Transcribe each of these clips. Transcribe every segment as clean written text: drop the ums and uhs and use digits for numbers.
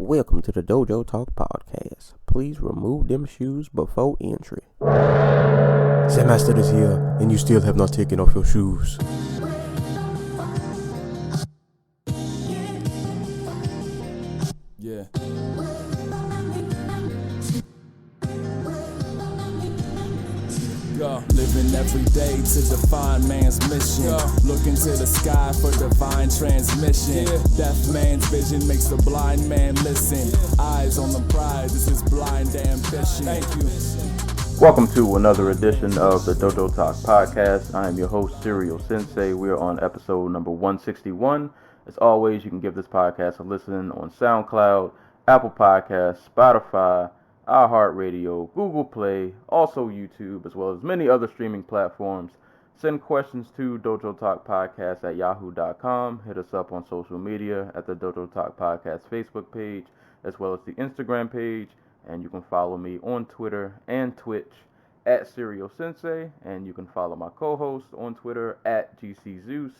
welcome to the Dojo Talk Podcast. Please remove them shoes before entry. Sam Master is here, and you still have not taken off your shoes. Yeah. Living every day to define man's mission. Looking to the sky for divine transmission. Deaf man's vision makes the blind man listen. Eyes on the prize, this is blind ambition. Thank you. Welcome to another edition of the Dojo Talk Podcast. I am your host, Serial Sensei. We are on episode number 161. As always, you can give this podcast a listen on SoundCloud, Apple Podcasts, Spotify, iHeartRadio, Google Play, also YouTube, as well as many other streaming platforms. Send questions to Dojo Talk Podcast at yahoo.com. Hit us up on social media at the Dojo Talk Podcast Facebook page, as well as the Instagram page. And you can follow me on Twitter and Twitch at Serial Sensei. And you can follow my co-host on Twitter at GCZeus.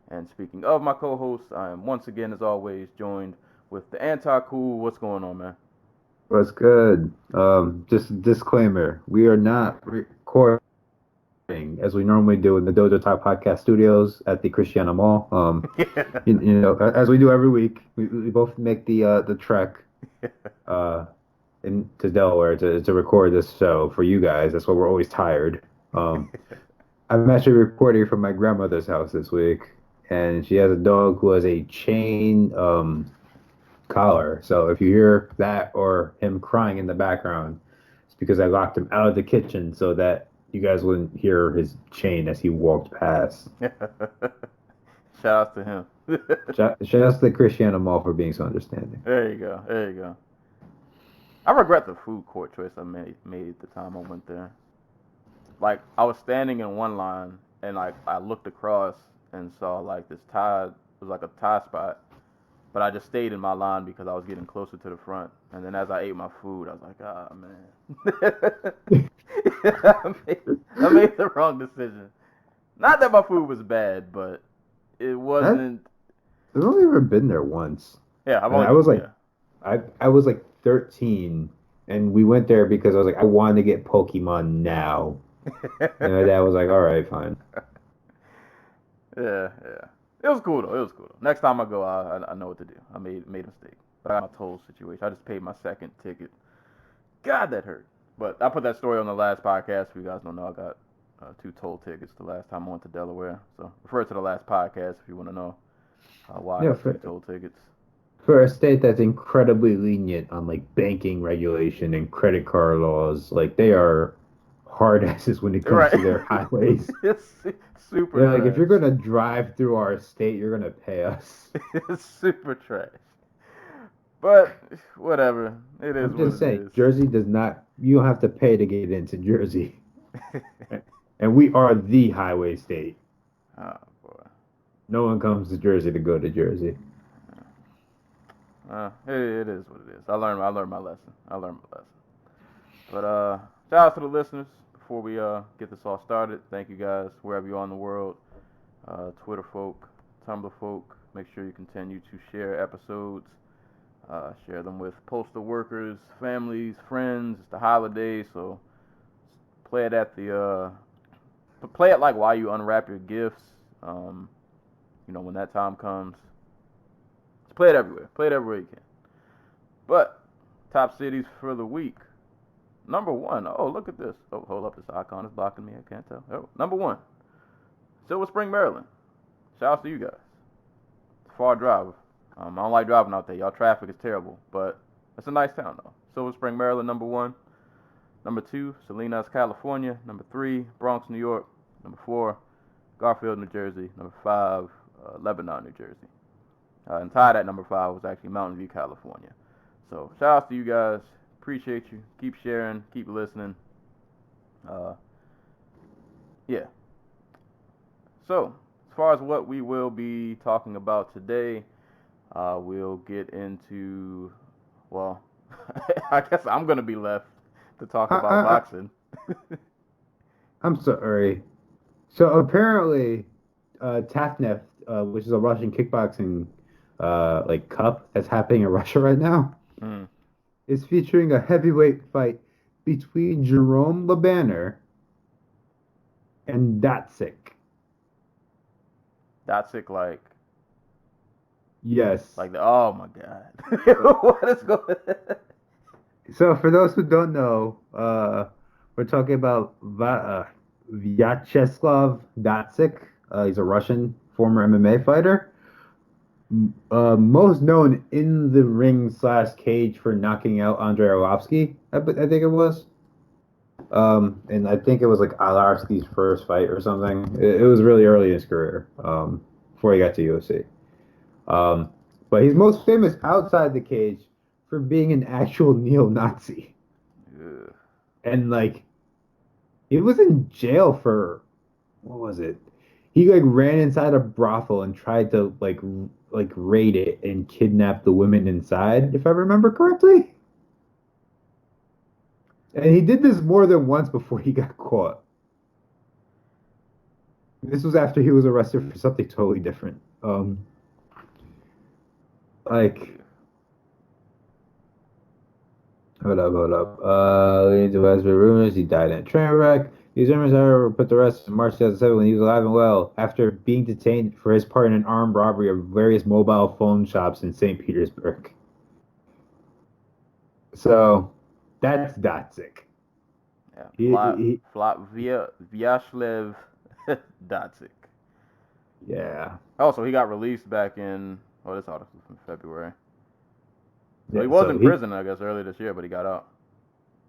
And speaking of my co-host, I am once again, as always, joined with the Anti-Cool. What's going on, man? What's good? Just a disclaimer, we are not recording as we normally do in the Dojo Talk Podcast studios at the Christiana Mall. You know, as we do every week, we both make the trek into Delaware to record this show for you guys. That's why we're always tired. I'm actually recording from my grandmother's house this week, and she has a dog who has a chain collar. So if you hear that or him crying in the background, it's because I locked him out of the kitchen so that you guys wouldn't hear his chain as he walked past. Shout out to him. Shout out to the Christiana Mall for being so understanding. There you go. There you go. I regret the food court choice I made the time I went there. Like, I was standing in one line, and like I looked across and saw like this Thai, it was like a Thai spot. But I just stayed in my line because I was getting closer to the front. And then as I ate my food, I was like, man. I made the wrong decision. Not that my food was bad, but it wasn't. I've only ever been there once. Yeah, I was like 13, and we went there because I was like, I want to get Pokemon now. And my dad was like, all right, fine. Yeah. It was cool though. Next time I go, I know what to do. I made a mistake. But I got my toll situation. I just paid my second ticket. God, that hurt. But I put that story on the last podcast. If you guys don't know, I got 2 toll tickets the last time I went to Delaware. So refer to the last podcast if you want to know why I got 2 toll tickets. For a state that's incredibly lenient on like banking regulation and credit card laws, like they are hard asses when it comes to their highways. It's super They're like, trash. if you're going to drive through our state, you're going to pay us. It's super trash. But whatever. It is. I'm just saying, Jersey does not, you don't have to pay to get into Jersey. And we are the highway state. Oh, boy. No one comes to Jersey to go to Jersey. It is what it is. I learned my lesson. But shout out to the listeners. Before we get this all started, thank you guys wherever you are in the world. Twitter folk, Tumblr folk, make sure you continue to share episodes. Share them with postal workers, families, friends. It's the holidays, so play it like while you unwrap your gifts. When that time comes. Just play it everywhere. Play it everywhere you can. But top cities for the week. Number 1. Oh, look at this. Oh, hold up. This icon is blocking me. I can't tell. Oh, number 1. Silver Spring, Maryland. Shout out to you guys. It's a far drive. I don't like driving out there. Y'all traffic is terrible. But it's a nice town, though. Silver Spring, Maryland, number 1. Number 2, Salinas, California. Number 3, Bronx, New York. Number 4, Garfield, New Jersey. Number 5, Lebanon, New Jersey. And tied at number 5 was actually Mountain View, California. So shout out to you guys. Appreciate you. Keep sharing. Keep listening. Yeah. So, as far as what we will be talking about today, we'll get into, well, I guess I'm going to be left to talk about boxing. I'm sorry. So apparently, TAFNEF, which is a Russian kickboxing cup that's happening in Russia right now. is featuring a heavyweight fight between Jerome LeBanner and Datsik. Datsik, like Yes. oh my god. What is going on? So for those who don't know, we're talking about Vyacheslav Datsik. He's a Russian former MMA fighter. Most known in the ring / cage for knocking out Andrei Arlovsky, I think it was. And I think it was like Arlovsky's first fight or something. It was really early in his career, before he got to UFC. But he's most famous outside the cage for being an actual neo-Nazi. Ugh. And like, he was in jail for, what was it? He like ran inside a brothel and tried to like raid it and kidnap the women inside, if I remember correctly. And he did this more than once before he got caught. This was after he was arrested for something totally different. Like, hold up. Leading to Western rumors, he died in a train wreck. These rumors, however, put the rest in March 2007 when he was alive and well after being detained for his part in an armed robbery of various mobile phone shops in St. Petersburg. So, that's Datsik. Yeah, Vyacheslav Datsik. Yeah. Also, he got released back in, this article from February. So Yeah, he was in prison, I guess, earlier this year, but he got out.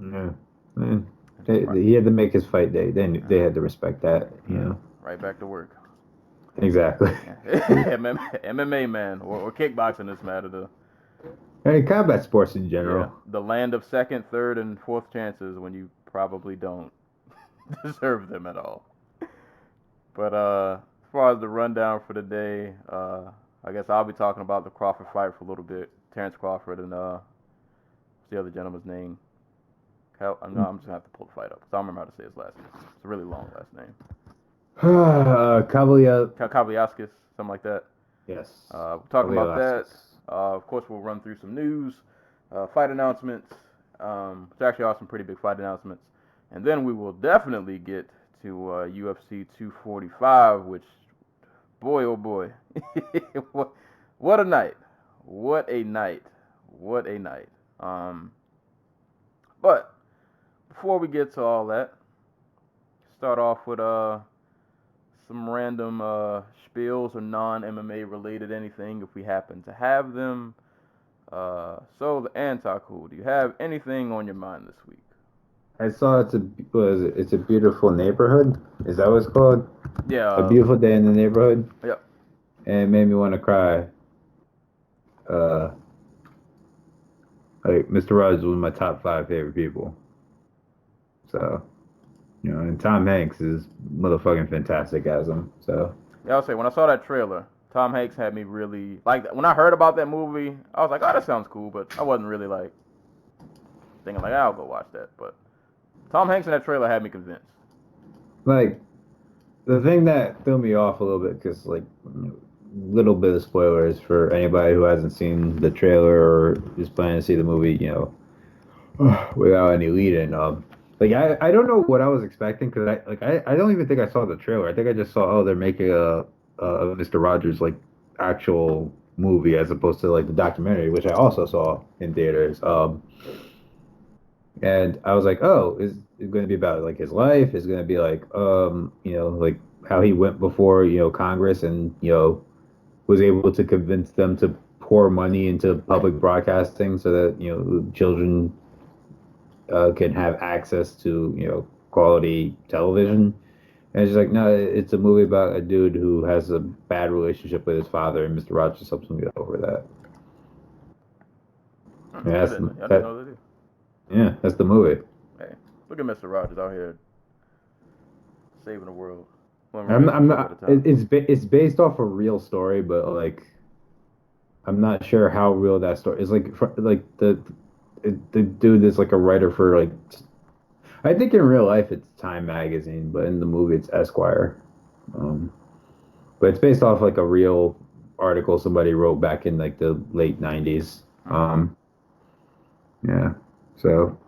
Yeah. Man. He had to make his fight day. They had to respect that, you know. Right back to work. Exactly. MMA, man, or kickboxing this matter, though. Hey, combat sports in general. Yeah, the land of second, third, and fourth chances when you probably don't deserve them at all. But as far as the rundown for the day, I guess I'll be talking about the Crawford fight for a little bit. Terence Crawford and what's the other gentleman's name? I'm just gonna have to pull the fight up because I don't remember how to say his last name. It's a really long last name. Kavaliauskas, something like that. Yes. We'll talk about that. Of course, we'll run through some news, fight announcements. Which actually are some pretty big fight announcements, and then we will definitely get to UFC 245, which, boy, oh boy, what a night! What a night! What a night! But before we get to all that, start off with some random spiels or non-MMA related anything if we happen to have them. So the Anti-Cool, do you have anything on your mind this week? I saw it's a beautiful neighborhood. Is that what it's called? Yeah. A beautiful day in the neighborhood. Yep. And it made me want to cry. Like Mr. Rogers was my top 5 favorite people. So, you know, and Tom Hanks is motherfucking fantastic as him. So. Yeah, I'll say when I saw that trailer, Tom Hanks had me really like. When I heard about that movie, I was like, "Oh, that sounds cool," but I wasn't really like thinking like, "I'll go watch that." But Tom Hanks in that trailer had me convinced. Like, the thing that threw me off a little bit, because like, little bit of spoilers for anybody who hasn't seen the trailer or is planning to see the movie, you know, without any lead-in. Like, I don't know what I was expecting, because I don't even think I saw the trailer. I think I just saw, they're making a Mr. Rogers like actual movie as opposed to like the documentary, which I also saw in theaters. And I was like, oh, is it going to be about like his life? Is it going to be like you know, like how he went before, you know, Congress and, you know, was able to convince them to pour money into public broadcasting so that, you know, children can have access to, you know, quality television. And it's like, no, it's a movie about a dude who has a bad relationship with his father, and Mr. Rogers helps him get over that. I didn't know that. Yeah, that's the movie. Hey, look at Mr. Rogers out here saving the world. I'm not. It's based off a real story, but like, I'm not sure how real that story is. Like the dude is like a writer for like. I think in real life it's Time magazine, but in the movie it's Esquire. But it's based off like a real article somebody wrote back in like the late 90s. Yeah. So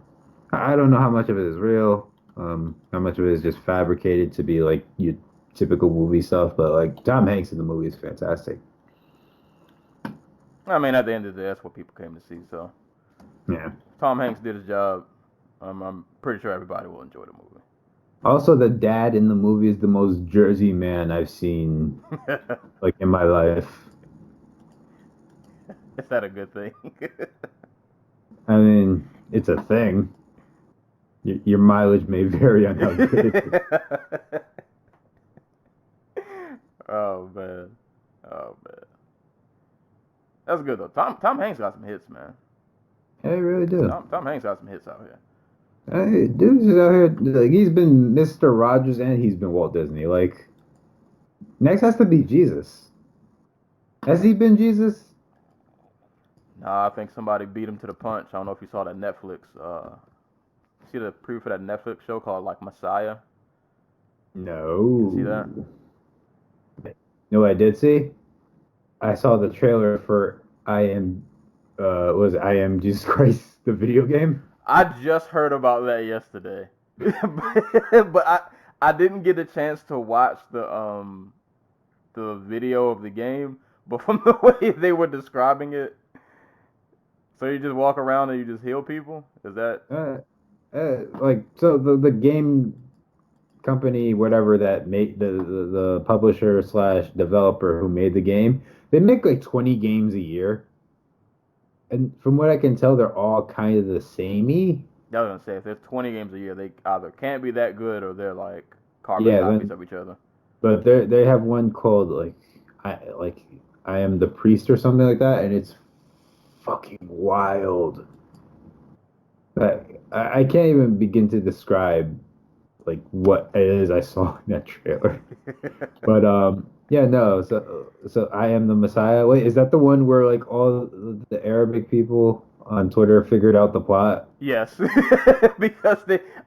I don't know how much of it is real. How much of it is just fabricated to be like your typical movie stuff. But like Tom Hanks in the movie is fantastic. I mean, at the end of the day, that's what people came to see. So Yeah. Tom Hanks did his job. I'm pretty sure everybody will enjoy the Also, the dad in the movie is the most Jersey man I've seen movie. like in my life. Is that a good thing? I mean, it's a thing. Your mileage may vary on how good it is. Oh man, oh man, that's good though. Tom Hanks got some hits, man. Yeah, I really do. Tom Hanks got some hits out here. Hey, dude's out here like he's been Mr. Rogers and he's been Walt Disney. Like next has to be Jesus. Has he been Jesus? Nah, I think somebody beat him to the punch. I don't know if you saw that Netflix. See the preview for that Netflix show called like Messiah. You see that? No. You know what I did see? I saw the trailer for I Am Jesus Christ, the video game. I just heard about that yesterday, but I didn't get a chance to watch the video of the game. But from the way they were describing it, so you just walk around and you just heal people? Is that? Like so the game company, whatever that made the publisher slash developer who made the game, they make like 20 games a year. And from what I can tell, they're all kind of the samey. I was gonna say if there's 20 games a year, they either can't be that good or they're like carbon Yeah, copies of each other. but they have one called like I Am the Priest or something like that, and it's fucking wild. I can't even begin to describe like what it is I saw in that trailer. But yeah, no. So I Am the Messiah. Wait, is that the one where like all the Arabic people on Twitter figured out the plot? Yes, because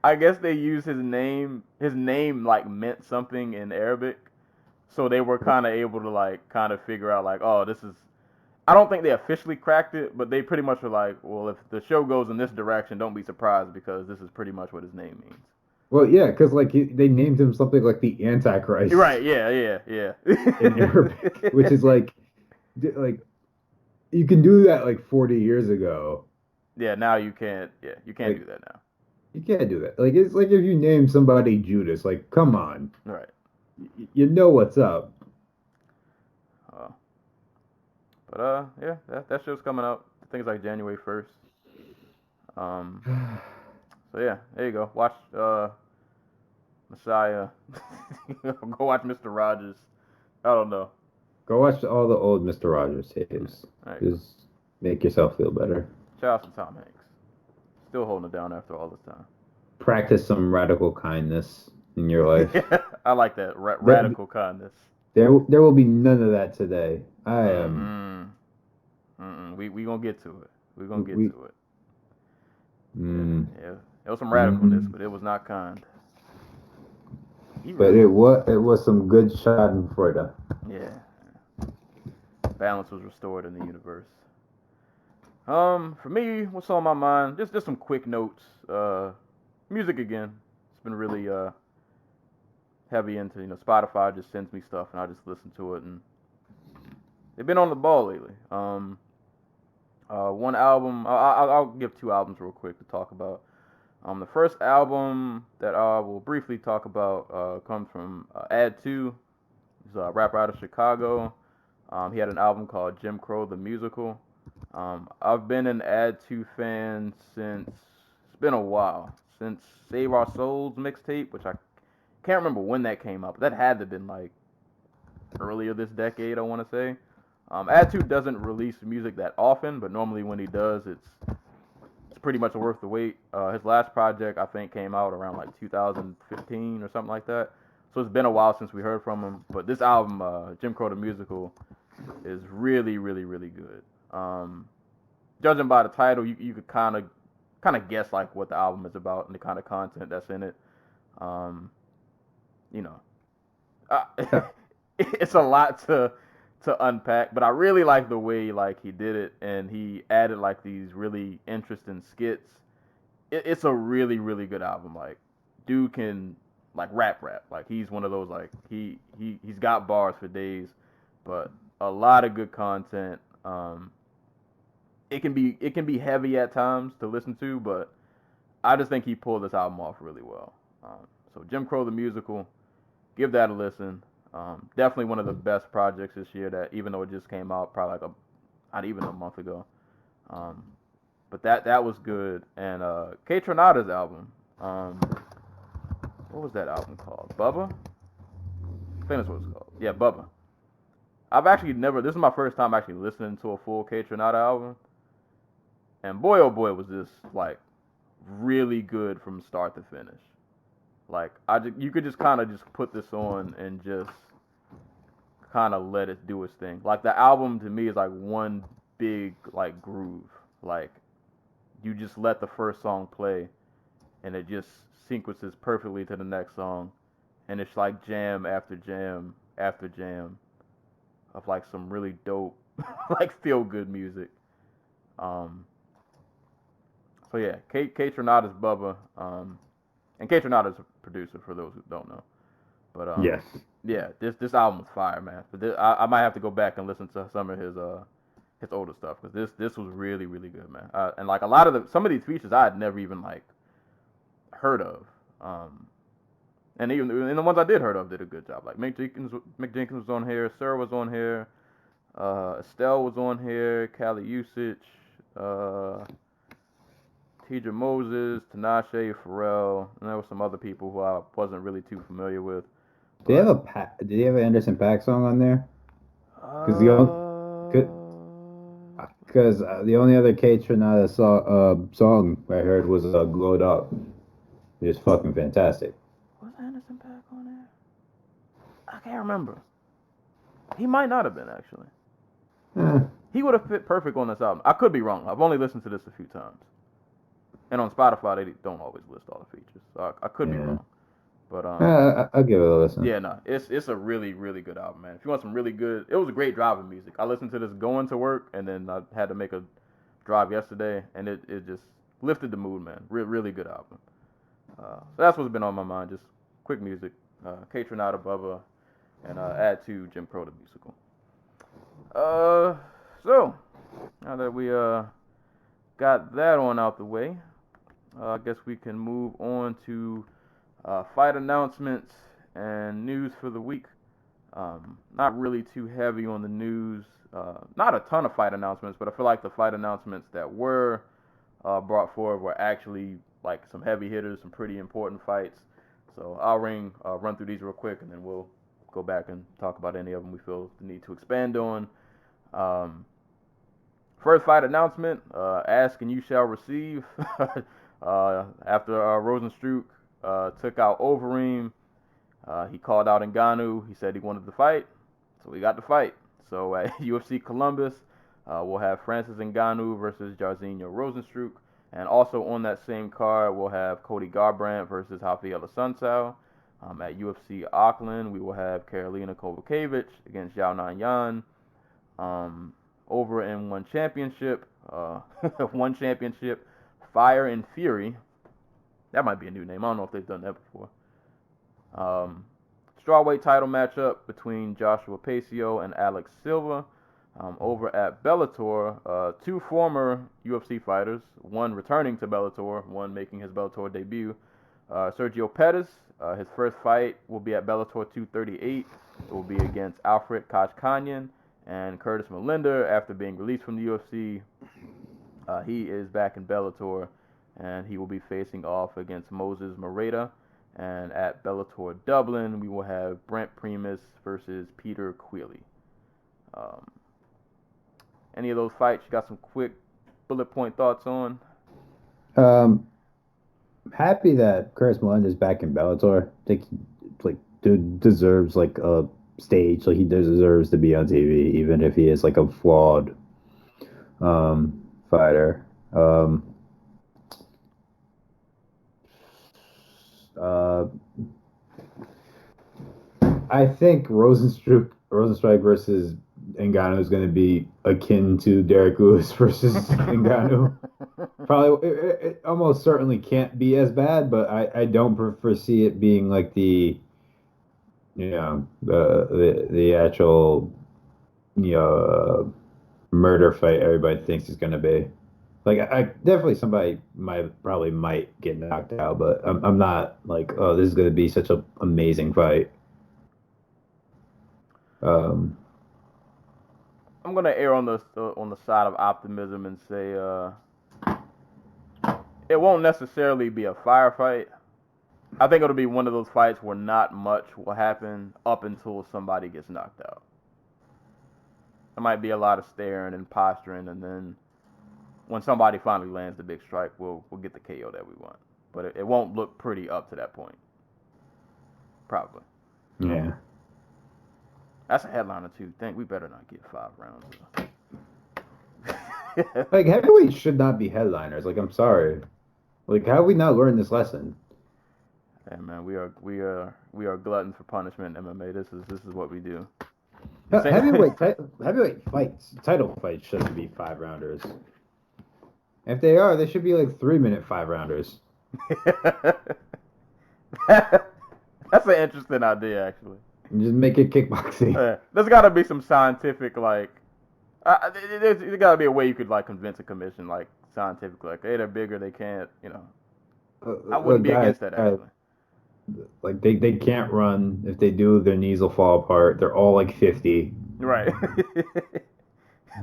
I guess they used his name. His name like meant something in Arabic, so they were kind of able to like kind of figure out like, oh, this is. I don't think they officially cracked it, but they pretty much were like, well, if the show goes in this direction, don't be surprised because this is pretty much what his name means. Well, yeah, because like they named him something like the Antichrist. You're right. Yeah. In Arabic, which is like you can do that like 40 years ago. Yeah, now you can't. Yeah, you can't Like do that now. you can't do that. Like it's like if you name somebody Judas, like come on, All right. you know what's up. Uh, but yeah, that show's coming out. I think it's like January 1st. Um, so yeah, there you go. Watch Messiah. Go watch Mr. Rogers. I don't know. Go watch all the old Mr. Rogers tapes. There you go. Just make yourself feel better. Shout out to Tom Hanks. Still holding it down after all this time. Practice some radical kindness in your life. I like that. Radical kindness. There will be none of that today. I am. We gonna get to it. We gonna get to it. Yeah. It was some radicalness, but it was not kind. But it was some good Schadenfreude. Yeah. Balance was restored in the universe. For me, what's on my mind? Just some quick notes. Music again. It's been really heavy into Spotify just sends me stuff and I just listen to it, and they've been on the ball lately. One album. I'll give two albums real quick to talk about. The first album that I will briefly talk about comes from Ad2. He's a rapper out of Chicago. He had an album called Jim Crow the Musical. I've been an Ad2 fan since, it's been a while, since Save Our Souls mixtape, which I can't remember when that came out, but that had to have been like earlier this decade, I want to say. Ad2 doesn't release music that often, but normally when he does, it's pretty much worth the wait. His last project, I think, came out around like 2015 or something like that. So it's been a while since we heard from him. But this album, Jim Crow the Musical, is really, really, really good. Judging by the title, you could kind of guess like what the album is about and the kind of content that's in it. It's a lot to to unpack, but I really like the way like he did it, and he added like these really interesting skits. It's a really really good album. Like, dude can like rap. Like, he's one of those, like, he's got bars for days, but a lot of good content. It can be heavy at times to listen to, but I just think he pulled this album off really well. So Jim Crow the Musical, give that a listen. Definitely one of the best projects this year, that even though it just came out probably like not even a month ago. But that was good. And KAYTRANADA's album, what was that album called? Bubba? I think that's what it's called. Yeah, Bubba. I've actually never, this is my first time actually listening to a full KAYTRANADA album. And boy, oh boy, was this like really good from start to finish. Like, you could just kind of just put this on and just kind of let it do its thing. Like, the album to me is like one big like groove. Like, you just let the first song play and it just sequences perfectly to the next song, and it's like jam after jam after jam of like some really dope like feel good music. So yeah, KAYTRANADA's Bubba, and KAYTRANADA's a producer for those who don't know. But Yes. yeah, this album was fire, man. But I might have to go back and listen to some of his older stuff, because this was really really good, man. And like a lot of some of these features I had never even like heard of, and even the ones I did heard of did a good job. Like Mick Jenkins was on here, Sir was on here, Estelle was on here, Kavaliauskas, Tidra Moses, Tinashe, Pharrell, and there were some other people who I wasn't really too familiar with. Did they have an Anderson .Paak song on there? Because the only other KAYTRANADA song I heard was "Glowed Up." It's fucking fantastic. Was Anderson .Paak on there? I can't remember. He might not have been, actually. He would have fit perfect on this album. I could be wrong. I've only listened to this a few times. And on Spotify, they don't always list all the features. So I could be wrong. But I'll give it a listen. Yeah, no, it's a really, really good album, man. If you want some really good, it was a great driving music. I listened to this going to work, and then I had to make a drive yesterday, and it just lifted the mood, man. Really good album. So that's what's been on my mind. Just quick music. KAYTRANADA, Bubba, and add to Jim Crow the Musical. So now that we got that on out the way, I guess we can move on to fight announcements and news for the week. Not really too heavy on the news. Not a ton of fight announcements, but I feel like the fight announcements that were brought forward were actually like some heavy hitters, some pretty important fights. So I'll run through these real quick, and then we'll go back and talk about any of them we feel the need to expand on. First fight announcement, ask and you shall receive. After Rozenstruik took out Overeem, he called out Ngannou. He said he wanted to fight, so we got the fight. So at UFC Columbus, we'll have Francis Ngannou versus Jairzinho Rozenstruik. And also on that same card, we'll have Cody Garbrandt versus Kavaliauskas. At UFC Auckland, we will have Karolina Kowalkiewicz against Zhao Nanyan. Over in one championship, Fire and Fury. That might be a new name. I don't know if they've done that before. Strawweight title matchup between Joshua Pacio and Alex Silva. Over at Bellator, two former UFC fighters, one returning to Bellator, one making his Bellator debut. Sergio Pettis, his first fight will be at Bellator 238. It will be against Alfred Kashkanyan. And Curtis Melinder, after being released from the UFC, he is back in Bellator, and he will be facing off against Moses Moreta. And at Bellator Dublin, we will have Brent Primus versus Peter Queally. Any of those fights you got some quick bullet point thoughts on? Happy that Curtis Melinda's back in Bellator. I think dude deserves like a stage. Like, he deserves to be on TV, even if he is like a flawed fighter. I think Rozenstruik versus Ngannou is going to be akin to Derek Lewis versus Ngannou. Probably, it almost certainly can't be as bad, but I don't foresee it being like the actual murder fight everybody thinks it's going to be. Like I definitely somebody might get knocked out, but I'm not like, oh, this is going to be such an amazing fight. I'm gonna err on the side of optimism and say it won't necessarily be a firefight. I think it'll be one of those fights where not much will happen up until somebody gets knocked out. There might be a lot of staring and posturing, and then when somebody finally lands the big strike, we'll get the KO that we want. But it won't look pretty up to that point. Probably. Yeah. That's a headliner too. Think we better not get 5 rounds. Like heavyweights should not be headliners. Like I'm sorry. Like how have we not learned this lesson? Hey man, we are gluttons for punishment in MMA. This is what we do. Heavyweight fights, title fights shouldn't be 5 rounders. If they are, they should be like 3-minute 5 rounders. That's an interesting idea, actually. Just make it kickboxing. There's got to be some scientific, like, there's got to be a way you could, like, convince a commission, like, scientifically. Like, hey, they're bigger, they can't, I wouldn't be against that, actually. Like, they can't run. If they do, their knees will fall apart. They're all, like, 50. Right.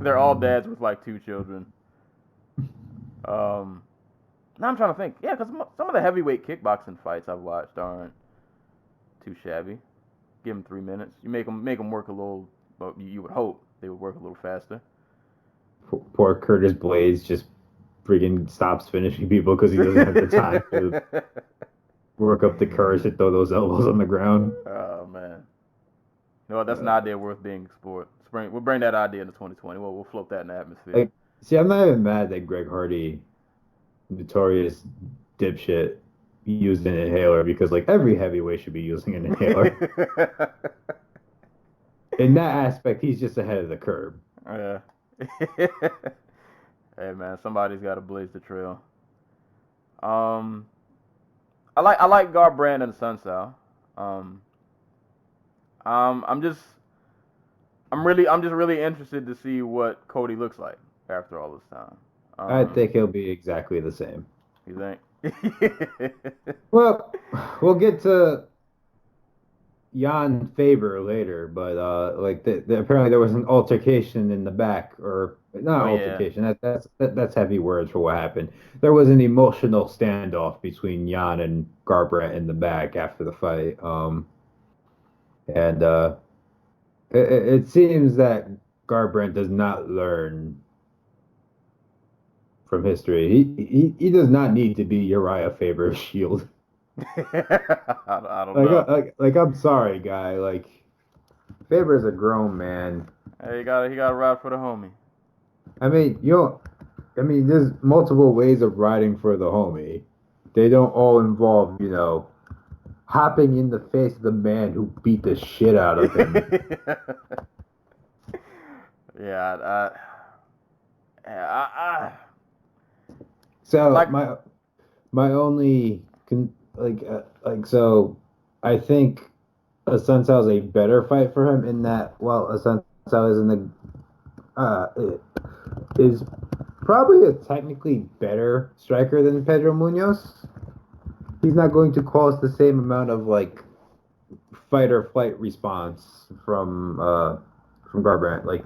They're all dads with, like, 2 children. Now I'm trying to think. Yeah, because some of the heavyweight kickboxing fights I've watched aren't too shabby. Give them 3 minutes. You make them work a little, but you would hope they would work a little faster. Poor Curtis Blades just freaking stops finishing people because he doesn't have the time to work up the courage to throw those elbows on the ground. Oh man, you know what? That's an idea worth being explored. We'll bring that idea into 2020. We'll float that in the atmosphere. Like, see, I'm not even mad that Greg Hardy, notorious dipshit, used an inhaler because like every heavyweight should be using an inhaler. In that aspect, he's just ahead of the curve. Yeah. Hey man, somebody's got to blaze the trail. I like Garbrandt and Assuncao. I'm just really interested to see what Cody looks like after all this time. I think he'll be exactly the same. You think? Well, we'll get to Jan Faber later, but apparently there was an altercation in the back, or not altercation. Yeah. That's heavy words for what happened. There was an emotional standoff between Jan and Garbrandt in the back after the fight, and it seems that Garbrandt does not learn from history. He does not need to be Uriah Faber's shield. I don't know. Like I'm sorry, guy. Like Faber's a grown man. Hey, he got to ride for the homie. I mean, there's multiple ways of riding for the homie. They don't all involve, hopping in the face of the man who beat the shit out of him. Yeah, So like, my only so I think Assuncao is a better fight for him in that Assuncao is probably a technically better striker than Pedro Munoz. He's not going to cause the same amount of fight or flight response from Garbrandt. Like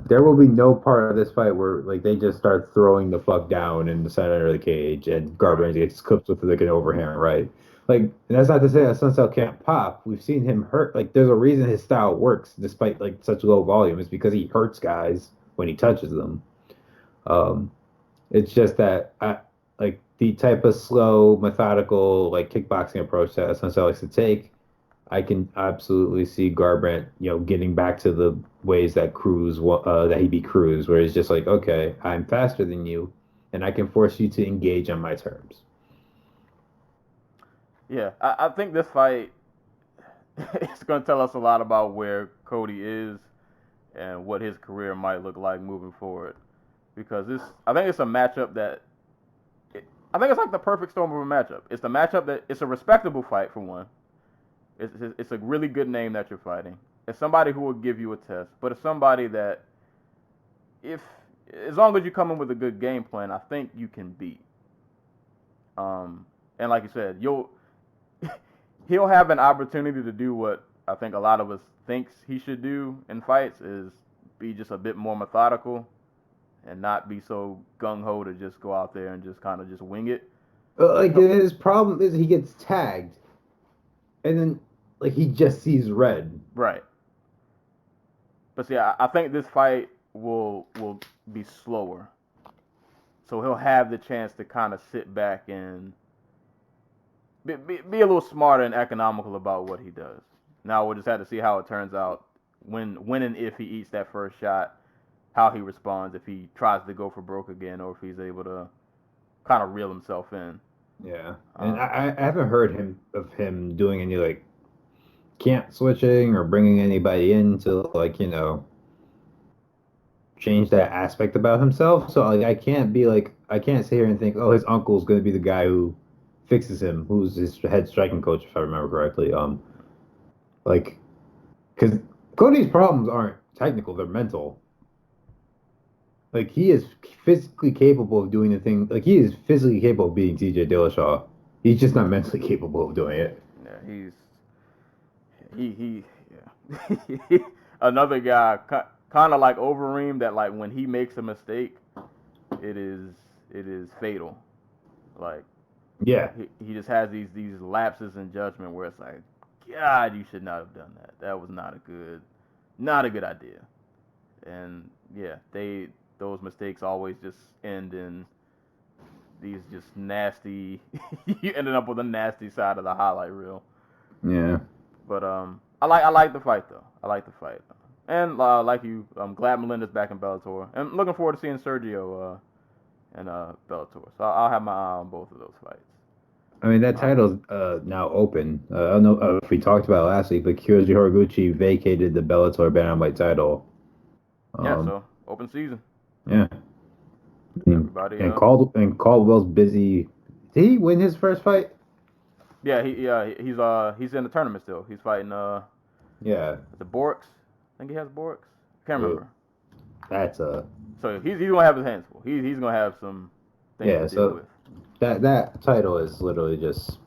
there will be no part of this fight where they just start throwing the fuck down in the center of the cage and Garbrandt gets clipped with an overhand right. And that's not to say that Assuncao can't pop. We've seen him hurt. There's a reason his style works despite such low volume. It's because he hurts guys when he touches them. It's just that the type of slow, methodical kickboxing approach that Assuncao likes to take, I can absolutely see Garbrandt, getting back to the ways that that he beat Cruz, where he's just okay, I'm faster than you, and I can force you to engage on my terms. Yeah, I think this fight is going to tell us a lot about where Cody is and what his career might look like moving forward. Because I think it's a matchup that, I think it's like the perfect storm of a matchup. It's the matchup that, it's a respectable fight for one. It's a really good name that you're fighting. It's somebody who will give you a test, but it's somebody that, as long as you come in with a good game plan, I think you can beat. And like you said, he'll have an opportunity to do what I think a lot of us thinks he should do in fights, is be just a bit more methodical and not be so gung-ho to just go out there and just kind of just wing it. Like, his problem is he gets tagged, and then like he just sees red. Right. But see, I think this fight will be slower, so he'll have the chance to kind of sit back and be a little smarter and economical about what he does. Now we'll just have to see how it turns out when and if he eats that first shot, how he responds, if he tries to go for broke again, or if he's able to kind of reel himself in. Yeah, and I haven't heard of him doing any like camp switching or bringing anybody in to like, you know, change that aspect about himself. So like I can't sit here and think, oh, his uncle's going to be the guy who fixes him, who's his head striking coach, if I remember correctly. Like, because Cody's problems aren't technical; they're mental. Like, he is physically capable of doing the thing. Like, he is physically capable of beating TJ Dillashaw. He's just not mentally capable of doing it. Yeah, yeah. Another guy, kind of like Overeem, that like when he makes a mistake, it is fatal. Like, yeah, he just has these lapses in judgment where it's like, God, you should not have done that. That was not a good idea. And yeah, those mistakes always just end in these just nasty. You ended up with a nasty side of the highlight reel. yeah. But I like the fight though. I like the fight, and like you, I'm glad Melinda's back in Bellator, and I'm looking forward to seeing Sergio in Bellator. So I'll have my eye on both of those fights. I mean, that title's now open. I don't know if we talked about it last week, but Kyoji Horiguchi vacated the Bellator bantamweight title. Yeah, so open season. Yeah. Everybody. And Caldwell's busy. Did he win his first fight? Yeah, he's in the tournament still. He's fighting the Borks. I think he has Borks. Can't remember. That's So he's gonna have his hands full. He's gonna have some things to deal with. That title is literally just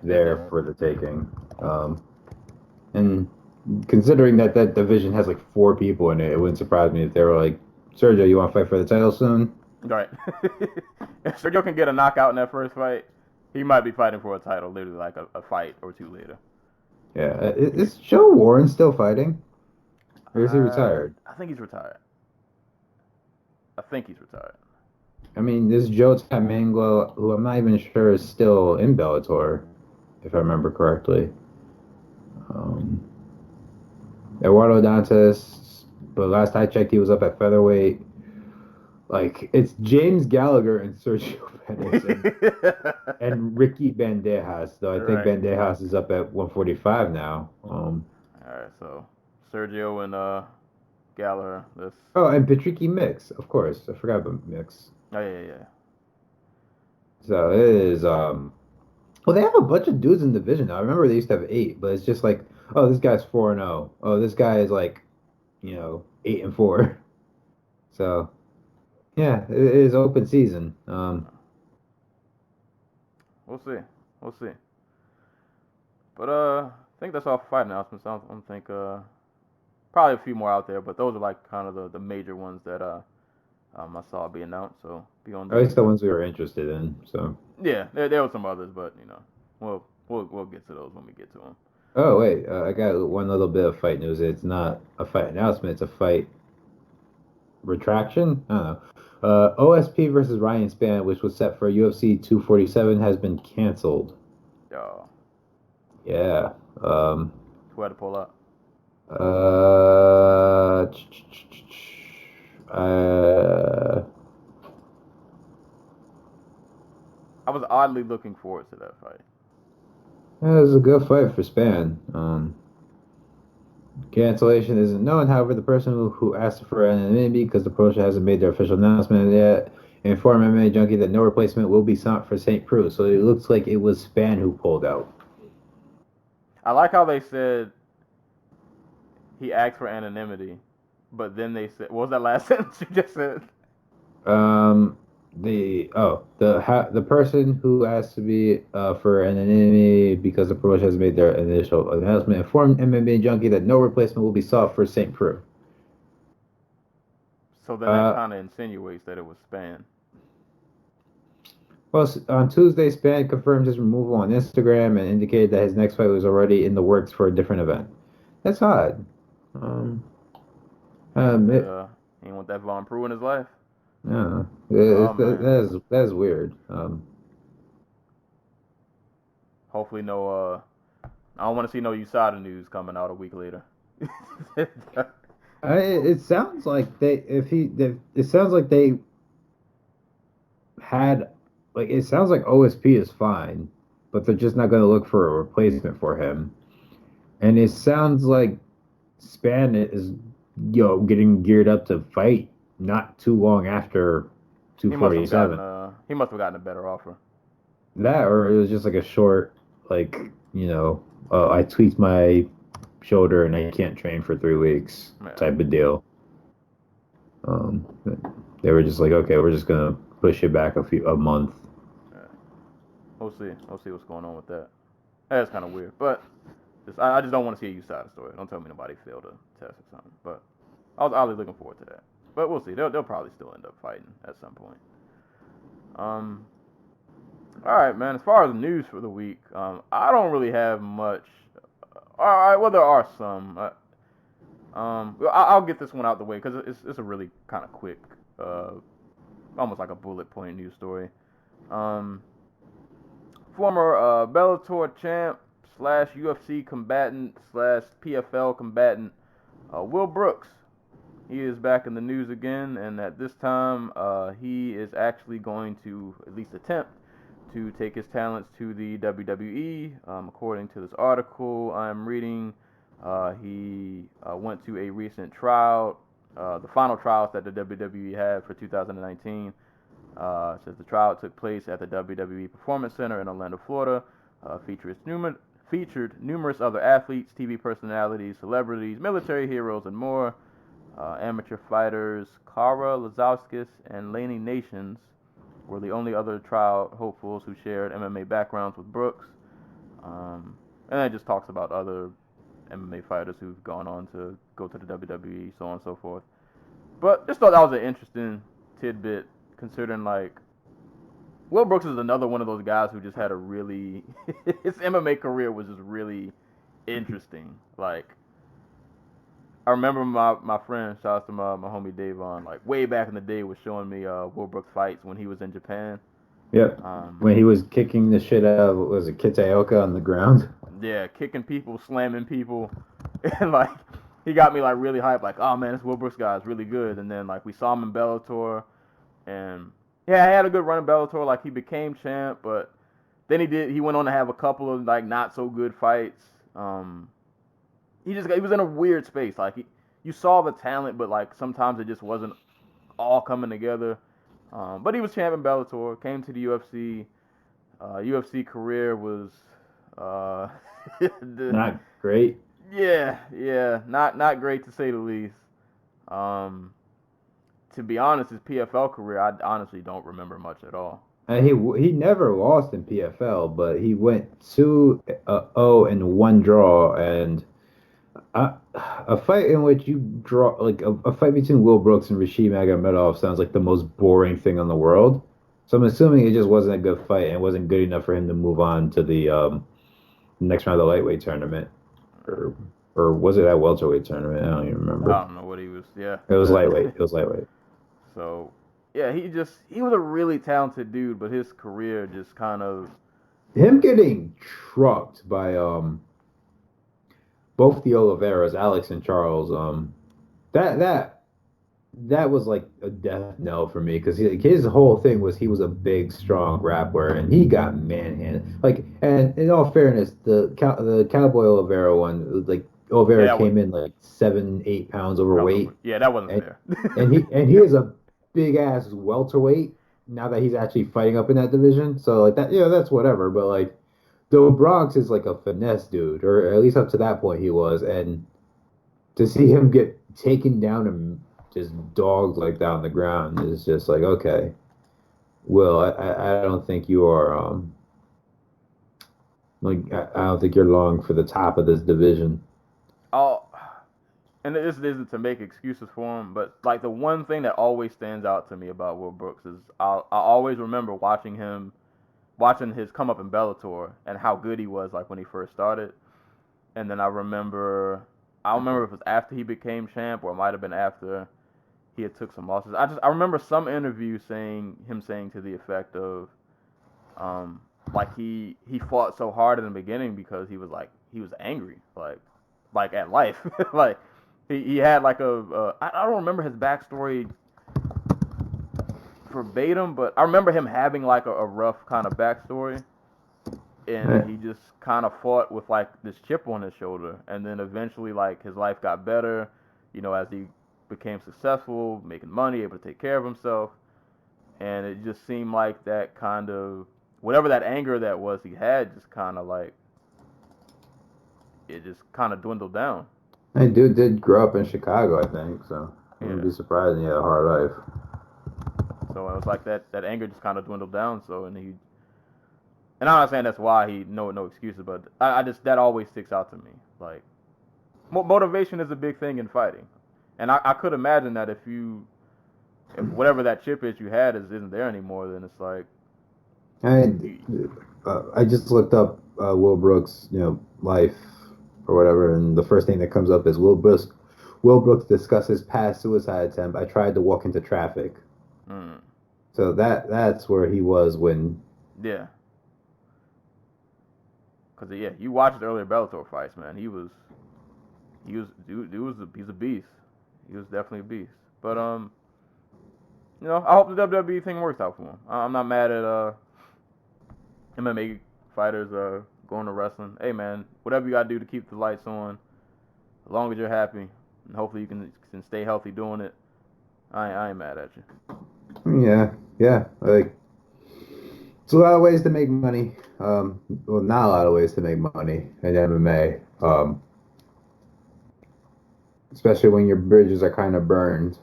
there for the taking. And considering that division has like 4 people in it, it wouldn't surprise me if they were like, Sergio, you want to fight for the title soon? Right. If Sergio can get a knockout in that first fight, he might be fighting for a title literally like a fight or 2 later. Yeah. Is Joe Warren still fighting? Or is he retired? I think he's retired. I mean, this Joe Tamanglo, who I'm not even sure is still in Bellator, if I remember correctly. Eduardo Dantas, but last I checked, he was up at featherweight. Like, it's James Gallagher and Sergio Pettis and Ricky Bandejas, though I think Bandejas is up at 145 now. All right, so Sergio and Gallagher. Oh, and Patricky Mix, of course. I forgot about Mix. Oh, yeah. So it is, well, they have a bunch of dudes in the division now. I remember they used to have 8, but it's just like, oh, this guy's 4-0. Oh, this guy is like, 8-4. So, yeah, it is open season. We'll see. But I think that's all for fight announcements. I don't think probably a few more out there, but those are like kind of the major ones that I saw be announced. So be on. At least the ones we were interested in. So yeah, there were some others, but we'll get to those when we get to them. Oh wait, I got one little bit of fight news. It's not a fight announcement. It's a fight retraction. I don't know. OSP versus Ryan Spann, which was set for UFC 247, has been canceled. Oh. Yeah. Who had to pull up? I was oddly looking forward to that fight. Yeah, it was a good fight for Spann. Cancellation isn't known. However, the person who asked for anonymity because the promotion hasn't made their official announcement yet informed MMA Junkie that no replacement will be sought for St. Preux. So it looks like it was Span who pulled out. I like how they said he asked for anonymity, but then they said, what was that last sentence you just said? The person who asked to be for anonymity because the promotion has made their initial announcement informed MMA Junkie that no replacement will be sought for St. Preux. So then that kind of insinuates that it was Span. Well, on Tuesday, Span confirmed his removal on Instagram and indicated that his next fight was already in the works for a different event. That's odd. He ain't want that Von Prue in his life. Yeah, that's weird. Hopefully, no. I don't want to see no USADA news coming out a week later. It sounds like they had. Like, it sounds like OSP is fine, but they're just not going to look for a replacement for him. And it sounds like Span is, getting geared up to fight not too long after 247. He must have gotten a better offer. That, or it was just like a short, like, I tweaked my shoulder and I can't train for 3 weeks type of deal. They were just like, okay, we're just going to push it back a month. We'll see what's going on with that. That's kind of weird, but I just don't want to see a USADA story. Don't tell me nobody failed a test or something. But I'll be looking forward to that. But we'll see. They'll probably still end up fighting at some point. All right, man. As far as news for the week, I don't really have much. All right, well, there are some. I'll get this one out the way because it's a really kind of quick, almost like a bullet point news story. Former Bellator champ / UFC combatant / PFL combatant Will Brooks. He is back in the news again, and at this time, he is actually going to at least attempt to take his talents to the WWE. According to this article I'm reading, he went to a recent trial, the final trials that the WWE had for 2019. Says the trial took place at the WWE Performance Center in Orlando, Florida. Featured numerous other athletes, TV personalities, celebrities, military heroes, and more. Amateur fighters Kavaliauskas and Laney Nations were the only other trial hopefuls who shared MMA backgrounds with Brooks. And it just talks about other MMA fighters who've gone on to go to the WWE, so on and so forth. But just thought that was an interesting tidbit, considering, like, Will Brooks is another one of those guys who just had a really his MMA career was just really interesting. Like, I remember my friend, shout out to my homie Davon, like way back in the day, was showing me Will Brooks fights when he was in Japan. Yep. When he was kicking the shit out of, was it Kitaoka on the ground? Yeah, kicking people, slamming people, and like he got me like really hyped. Like, oh man, this Will Brooks guy is really good. And then like we saw him in Bellator, and yeah, he had a good run in Bellator. Like he became champ, but then he went on to have a couple of like not so good fights. He was in a weird space. Like you saw the talent, but like sometimes it just wasn't all coming together. But he was champ in Bellator, came to the UFC. UFC career was not great. Yeah, not great to say the least. To be honest, his PFL career, I honestly don't remember much at all. And he never lost in PFL, but he went 2-0 and 1 draw, and a fight in which you draw, like a fight between Will Brooks and Rashid Magomedov sounds like the most boring thing in the world. So I'm assuming it just wasn't a good fight and it wasn't good enough for him to move on to the next round of the lightweight tournament, or was it that welterweight tournament? I don't even remember. I don't know what he was. Yeah, it was lightweight. So yeah, he was a really talented dude, but his career just kind of him getting trucked by both the Oliveras, Alex and Charles. That was like a death knell for me, because his whole thing was he was a big, strong grappler, and he got manhandled. Like, and in all fairness, the Cowboy Oliveira one, like Oliveira came in like 7-8 pounds overweight. Yeah, that wasn't fair. and he is a big ass welterweight now that he's actually fighting up in that division. So like that, that's whatever. But like, the Bronx is like a finesse dude, or at least up to that point he was. And to see him get taken down and just dogged like that on the ground is just like, okay, Will, I don't think you are I don't think you're long for the top of this division. And this isn't to make excuses for him, but like the one thing that always stands out to me about Will Brooks is I always remember watching his come up in Bellator and how good he was like when he first started. And then I don't remember if it was after he became champ or it might have been after he had took some losses. I remember some interview saying to the effect of like he fought so hard in the beginning because he was angry like at life. Like he had like I don't remember his backstory verbatim, but I remember him having like a rough kind of backstory, and he just kind of fought with like this chip on his shoulder, and then eventually like his life got better, as he became successful, making money, able to take care of himself, and it just seemed like that kind of whatever that anger that was he had just kind of like it just kind of dwindled down. And dude did grow up in Chicago, I think, so I wouldn't be surprised he had a hard life. So it was like that anger just kind of dwindled down. So and I'm not saying that's why he no excuses, but I just that always sticks out to me. Like motivation is a big thing in fighting, and I could imagine that if whatever that chip is you had isn't there anymore, then it's like. I just looked up Will Brooks, life or whatever, and the first thing that comes up is Will Brooks discusses past suicide attempt. I tried to walk into traffic. So that's where he was when. Yeah. Cause you watched the earlier Bellator fights, man. He's a beast. He was definitely a beast. But I hope the WWE thing works out for him. I'm not mad at MMA fighters going to wrestling. Hey man, whatever you gotta do to keep the lights on, as long as you're happy, and hopefully you can stay healthy doing it. I ain't mad at you. Yeah. Like, it's a lot of ways to make money. Well, not a lot of ways to make money in MMA. Especially when your bridges are kind of burned.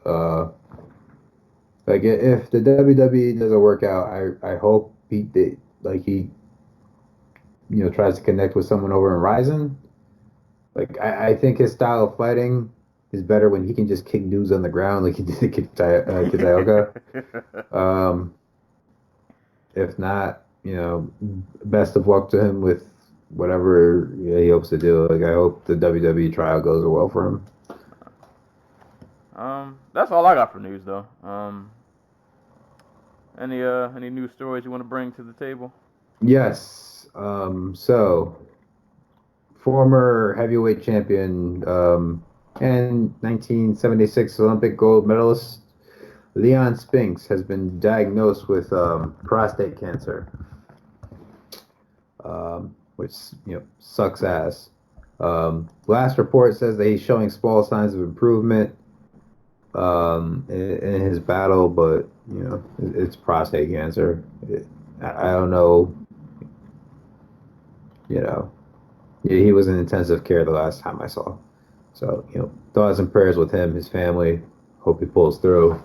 Like if the WWE doesn't work out, I hope he tries to connect with someone over in Ryzen. Like I think his style of fighting is better when he can just kick dudes on the ground like he did to Kitaoka. If not, best of luck to him with whatever he hopes to do. Like I hope the WWE trial goes well for him. That's all I got for news though. Any news stories you want to bring to the table? Yes. So former heavyweight champion and 1976 Olympic gold medalist Leon Spinks has been diagnosed with prostate cancer, which sucks ass. Last report says that he's showing small signs of improvement in his battle, but it's prostate cancer. I don't know. He was in intensive care the last time I saw. So thoughts and prayers with him, his family. Hope he pulls through.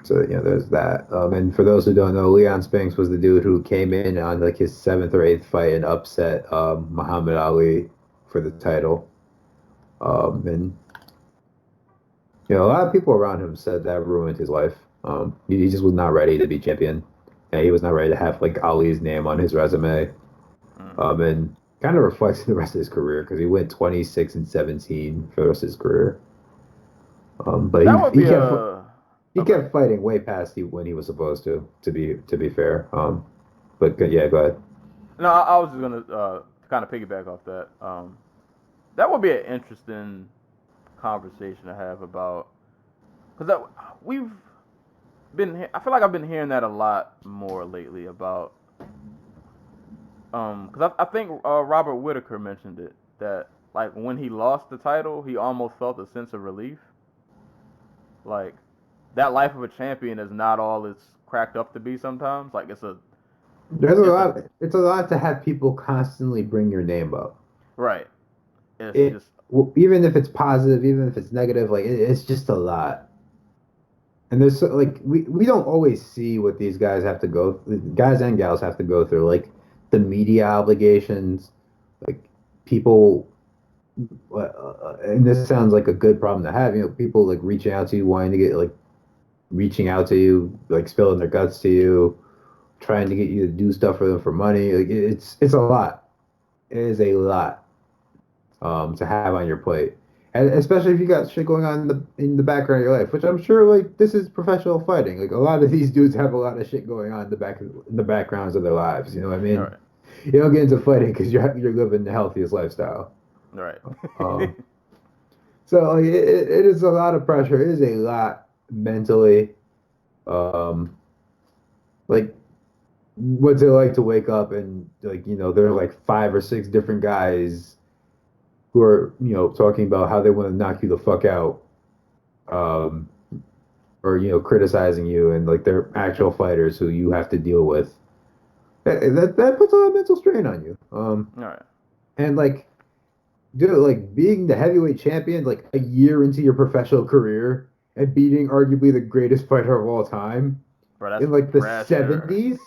So there's that. And for those who don't know, Leon Spinks was the dude who came in on like his 7th or 8th fight and upset Muhammad Ali for the title. And a lot of people around him said that ruined his life. He just was not ready to be champion. And he was not ready to have like Ali's name on his resume. And kind of reflects the rest of his career because he went 26-17 for the rest of his career. But he kept fighting way past when he was supposed to be fair. But yeah, go ahead. No, I was just gonna kind of piggyback off that. That would be an interesting conversation to have about because I feel like I've been hearing that a lot more lately about Because I think Robert Whitaker mentioned it, that like when he lost the title, he almost felt a sense of relief. Like that life of a champion is not all it's cracked up to be sometimes. Like it's a There's a lot. It's a lot to have people constantly bring your name up. right. It's It just even if it's positive, even if it's negative, like it's just a lot. And there's like we don't always see what these guys have to go, guys and gals have to go through, like the media obligations, like people. And this sounds like a good problem to have. You know, people like reaching out to you, wanting to get like reaching out to you, like spilling their guts to you, trying to get you to do stuff for them for money. Like it's a lot. It is a lot to have on your plate, and especially if you got shit going on in the background of your life, which I'm sure like this is professional fighting. Like a lot of these dudes have a lot of shit going on in the backgrounds of their lives. You know what I mean? right. You don't get into fighting because you're living the healthiest lifestyle. Right. Um, so like, it is a lot of pressure. It is a lot mentally. Um, like, what's it like to wake up and like there are like 5 or 6 different guys who are talking about how they want to knock you the fuck out, um, or criticizing you, and like they're actual fighters who you have to deal with. That puts a lot of mental strain on you. All right. And like. Dude, like being the heavyweight champion, like a year into your professional career, and beating arguably the greatest fighter of all time Bro, that's in like the pressure. 70s.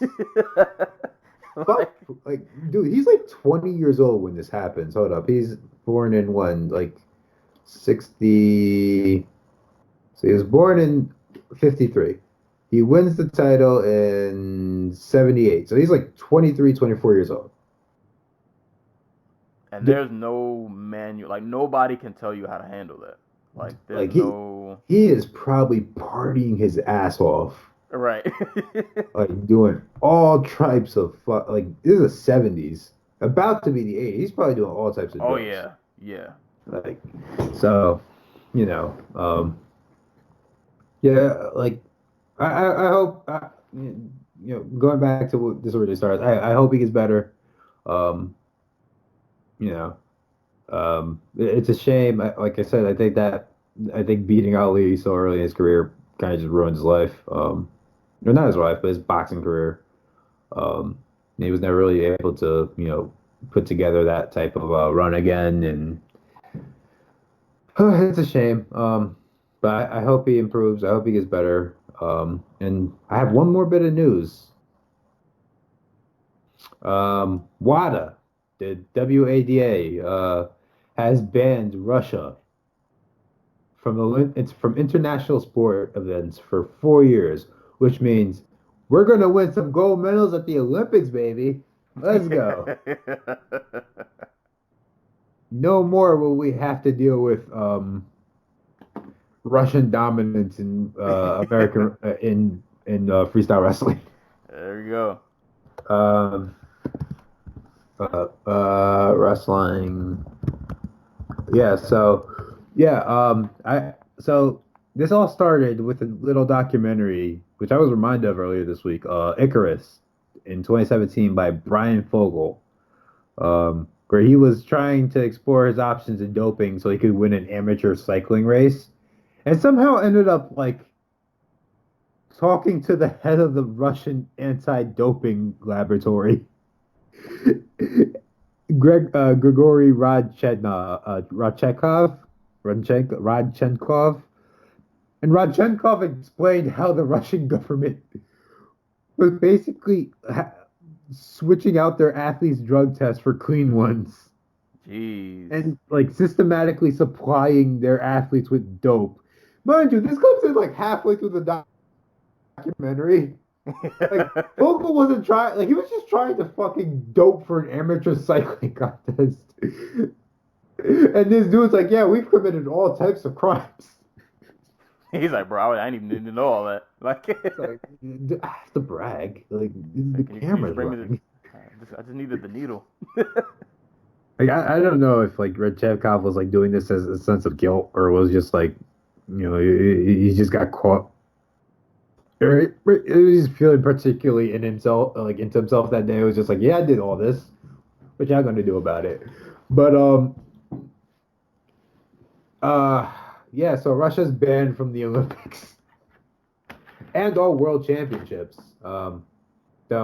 Fuck, like, dude, he's like 20 years old when this happens. Hold up, he's born in when, like 60. So he was born in 53. He wins the title in 78. So he's like 23, 24 years old. And there's no manual, like nobody can tell you how to handle that. Like there's Like no. he is probably partying his ass off, Right. like doing all types of like this is the 70s, about to be the 80s. He's probably doing all types of Oh drugs. yeah, yeah. Like, so, you know, yeah, like I hope, going back to what this already started. I hope he gets better. Um, you know, it's a shame. Like I said, I think beating Ali so early in his career kind of just ruined his life. Or not his life, but his boxing career. He was never really able to, put together that type of run again, and it's a shame. But I hope he improves. I hope he gets better. And I have one more bit of news. WADA, the WADA, has banned Russia from international sport events for 4 years, which means we're gonna win some gold medals at the Olympics, baby. Let's go. No more will we have to deal with Russian dominance in American in freestyle wrestling. There you go. Wrestling. Yeah. So this all started with a little documentary, which I was reminded of earlier this week. Icarus in 2017 by Brian Fogel, where he was trying to explore his options in doping so he could win an amateur cycling race, and somehow ended up like talking to the head of the Russian anti-doping laboratory, Grigory Rodchenkov, and Rodchenkov explained how the Russian government was basically switching out their athletes' drug tests for clean ones, Jeez. and like systematically supplying their athletes with dope. Mind you, this comes in like halfway through the documentary. Like Vogel wasn't trying, like he was just trying to fucking dope for an amateur cycling contest. And this dude's like, yeah, we've committed all types of crimes. He's like, bro, I didn't even need to know all that. Like, I have to brag. Like the can you camera's bring me running. I just needed the needle. Like I don't know if like Redchevkov was like doing this as a sense of guilt, or was just like, he just got caught was feeling particularly in himself, like into himself that day. It was just like, yeah, I did all this. What y'all gonna do about it? But uh, yeah. So Russia's banned from the Olympics and all World Championships. So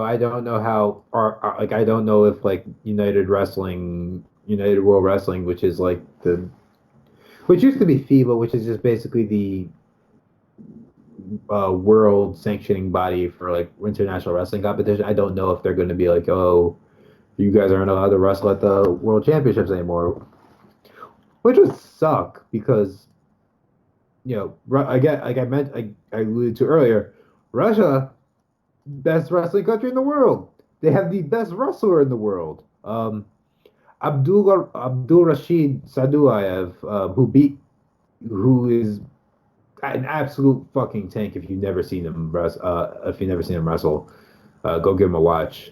I don't know how, or like I don't know if like United World Wrestling, which is like which used to be FIBA, which is just basically the world sanctioning body for like international wrestling competition. I don't know if they're going to be like, oh, you guys aren't allowed to wrestle at the World Championships anymore, which would suck because I alluded to earlier, Russia, best wrestling country in the world. They have the best wrestler in the world. Abdul Rashid Saduayev, who is an absolute fucking tank. If you've never seen him wrestle, go give him a watch.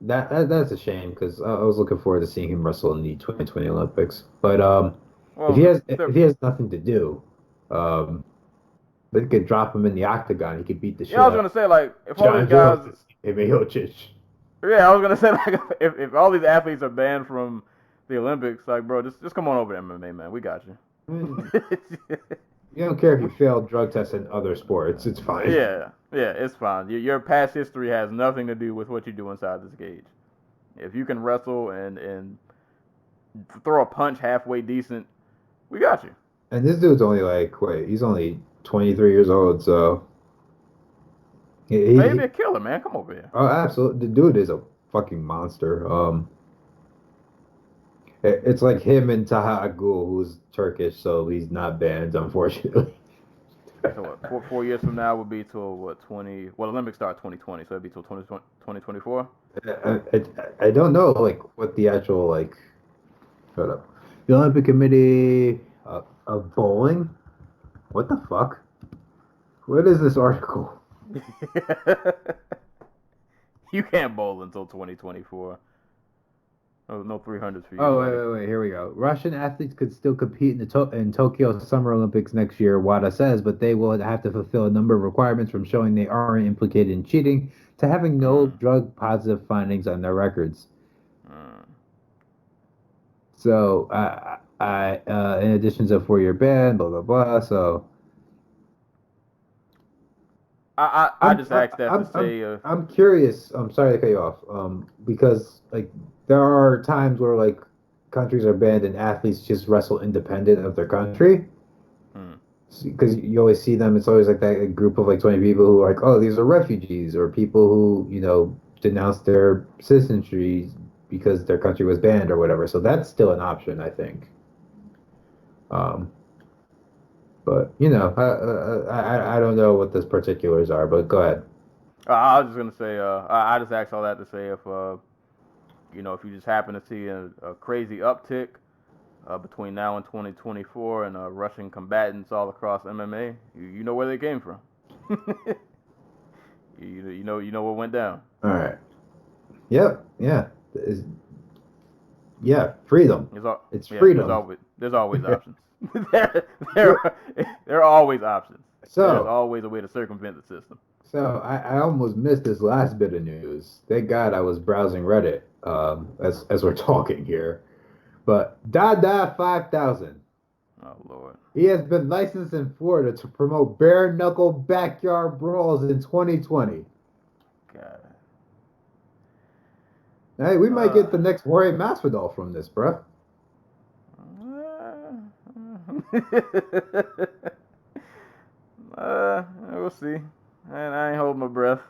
That's a shame because I was looking forward to seeing him wrestle in the 2020 Olympics. But if he has nothing to do, they could drop him in the octagon. He could beat the shit. Yeah, I was gonna say like if all these guys, yeah, I was gonna say like if all these athletes are banned from the Olympics, like bro, just come on over to MMA, man. We got you. You don't care if you failed drug tests in other sports. It's fine. Yeah, it's fine. Your past history has nothing to do with what you do inside this cage. If you can wrestle and throw a punch halfway decent, we got you. And this dude's only he's only 23 years old, so maybe a killer, man. Come over here. Oh, absolutely. The dude is a fucking monster. It's like him and Taha Agul, who's Turkish, so he's not banned, unfortunately. So what, 4 years from now would be till what, 20? Well, Olympics start 2020, so it'd be till 2024. I don't know what the actual Shut up. The Olympic Committee of bowling. What the fuck? What is this article? You can't bowl until 2024. Oh, no 300s for you. Oh, wait. Here we go. Russian athletes could still compete in Tokyo Summer Olympics next year, WADA says, but they will have to fulfill a number of requirements from showing they aren't implicated in cheating to having no drug positive findings on their records. So, in addition to a 4-year ban, blah, blah, blah. So, I just asked that to say. I'm curious. I'm sorry to cut you off. Because there are times where countries are banned and athletes just wrestle independent of their country. Because you always see them. It's always that group of 20 people who are oh, these are refugees, or people who denounce their citizenry because their country was banned or whatever. So that's still an option, I think. But I don't know what the particulars are. But go ahead. I was just gonna say. I just asked all that to say if if you just happen to see a crazy uptick between now and 2024 and Russian combatants all across MMA, you know where they came from. you know what went down. All right. Yep. Yeah. Freedom. It's freedom. There's always options. there are always options. So there's always a way to circumvent the system. So I almost missed this last bit of news. Thank God I was browsing Reddit as we're talking here. But Dada 5000. Oh Lord. He has been licensed in Florida to promote bare knuckle backyard brawls in 2020. God. Hey, we might get the next Jorge Masvidal from this, bruh. We'll see. And I ain't holding my breath.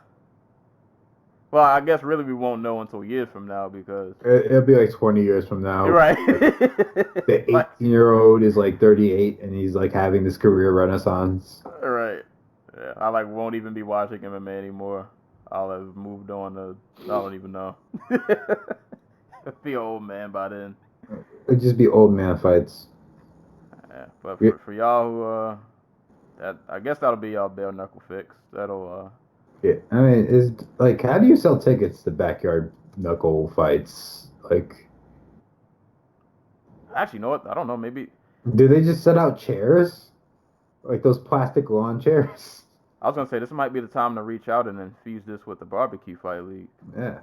Well, I guess really we won't know until years from now because it'll be 20 years from now. Right. The 18-year-old is 38 and he's having this career renaissance. Right. Yeah, I won't even be watching MMA anymore. I'll have moved on to I don't even know. Be an old man by then. It'd just be old man fights. Yeah, but for y'all who I guess that'll be y'all bare knuckle fix. That'll Yeah, I mean, is how do you sell tickets to backyard knuckle fights? Actually, you know what? I don't know. Maybe do they just set out chairs? like those plastic lawn chairs. I was gonna say this might be the time to reach out and infuse this with the barbecue fight league. Yeah.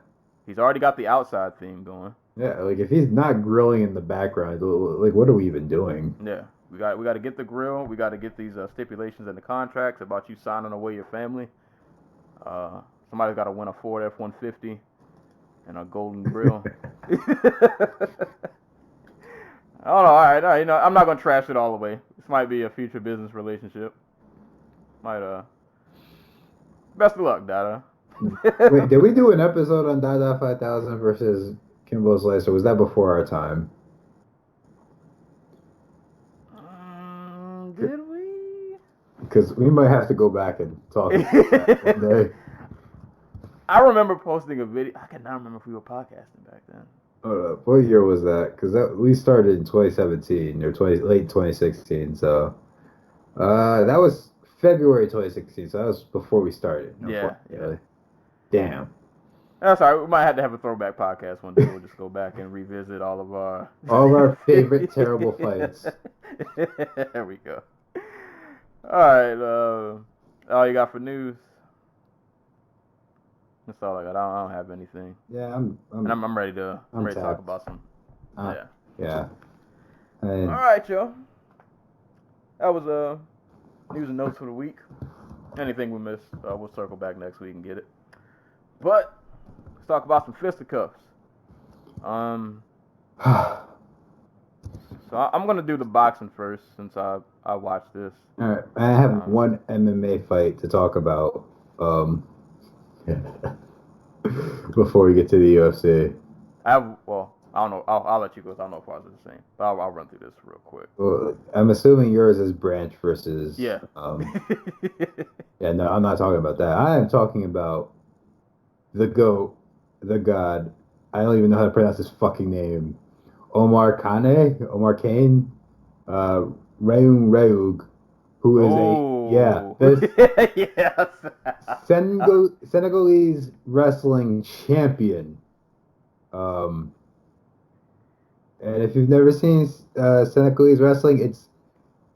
He's already got the outside theme going. Yeah, like if he's not grilling in the background, like what are we even doing? Yeah, we got to get the grill. We got to get these stipulations in the contracts about you signing away your family. Somebody's got to win a Ford F-150 and a golden grill. I don't know. All right, you know, I'm not gonna trash it all the way. This might be a future business relationship. Best of luck, Dada. Wait, did we do an episode on Dada 5000 versus Kimbo Slice, or was that before our time? Did we? Because we might have to go back and talk about that one day. I remember posting a video. I cannot remember if we were podcasting back then. What year was that? Because we started in 2017 or late 2016. So that was February 2016. So that was before we started. Yeah. Damn. That's all right. We might have to have a throwback podcast one day. We'll just go back and revisit all of our favorite terrible fights. There we go. All right. All you got for news? That's all I got. I don't have anything. Yeah, I'm ready to talk about some. Yeah. All right, y'all. That was news and notes for the week. Anything we missed, we'll circle back next week and get it. But let's talk about some fisticuffs. So I'm gonna do the boxing first since I watched this. All right, I have one MMA fight to talk about. Before we get to the UFC. I don't know. I'll let you go. I don't know if ours are the same, but I'll run through this real quick. Well, I'm assuming yours is Branch versus. Yeah. Yeah, no, I'm not talking about that. I am talking about the GOAT, the God. I don't even know how to pronounce his fucking name. Omar Kane, Reug Reug, who is yes. Senegalese wrestling champion. And if you've never seen Senegalese wrestling, it's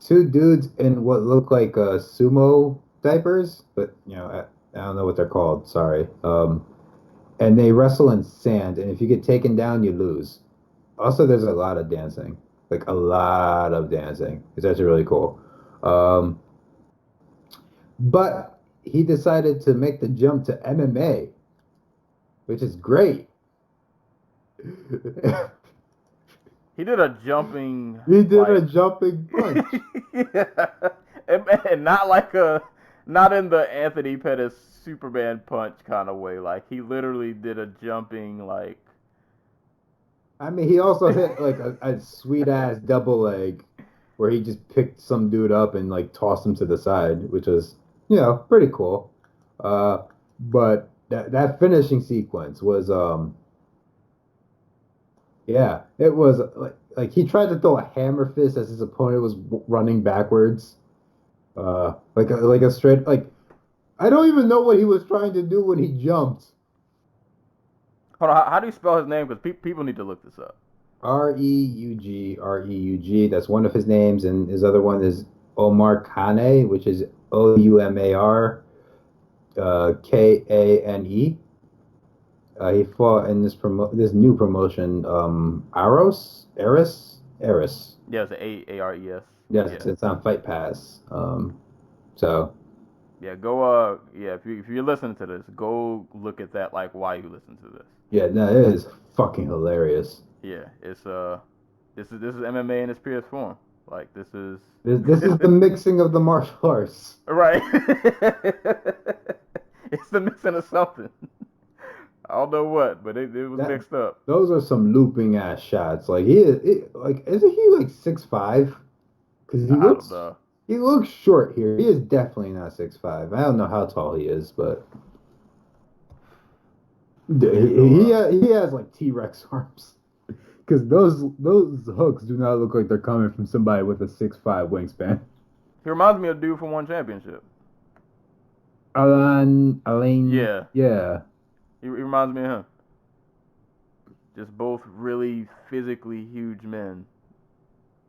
two dudes in what look like sumo diapers, but I don't know what they're called. Sorry. And they wrestle in sand, and if you get taken down, you lose. Also, there's a lot of dancing, like a lot of dancing. It's actually really cool. But he decided to make the jump to MMA, which is great. He did a jumping. A jumping punch. Yeah. And not in the Anthony Pettis Superman punch kind of way. Like he literally did a jumping like. I mean, he also hit like a sweet ass double leg, where he just picked some dude up and like tossed him to the side, which was pretty cool. But that finishing sequence was it was like he tried to throw a hammer fist as his opponent was running backwards, like a straight like I don't even know what he was trying to do when he jumped. Hold on, how do you spell his name? Because people need to look this up. Reug. That's one of his names, and his other one is Omar Kane, which is Oumar Kane. He fought in this new promotion, Ares. Yeah, it's ARES. Yes, yeah. It's on Fight Pass. So. Yeah, go. If you're listening to this, go look at that. Like, why you listen to this? Yeah, no, it is fucking hilarious. Yeah, it's this is MMA in its purest form. Like this is the mixing of the martial arts. Right. It's the mixing of something. I don't know what, but it was mixed up. Those are some looping ass shots. Like isn't he like 6'5"? Because he looks short here. He is definitely not 6'5". I don't know how tall he is, but he has like T-Rex arms. Because those hooks do not look like they're coming from somebody with a 6'5" wingspan. He reminds me of a dude from One Championship. Alain. Yeah. Yeah. He reminds me of him. Just both really physically huge men.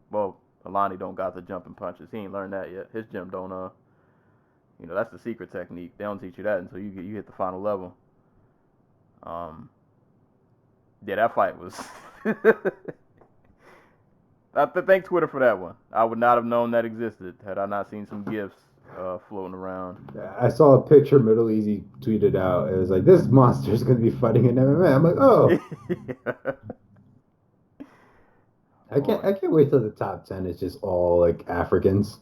Well, Alani don't got the jumping punches. He ain't learned that yet. His gym don't, that's the secret technique. They don't teach you that until you hit the final level. Yeah, that fight was. I thank Twitter for that one. I would not have known that existed had I not seen some gifs floating around. I saw a picture Middle Easy tweeted out. It was like, this monster is going to be fighting in MMA. I'm like, oh. I can't wait till the top 10 is just all like Africans.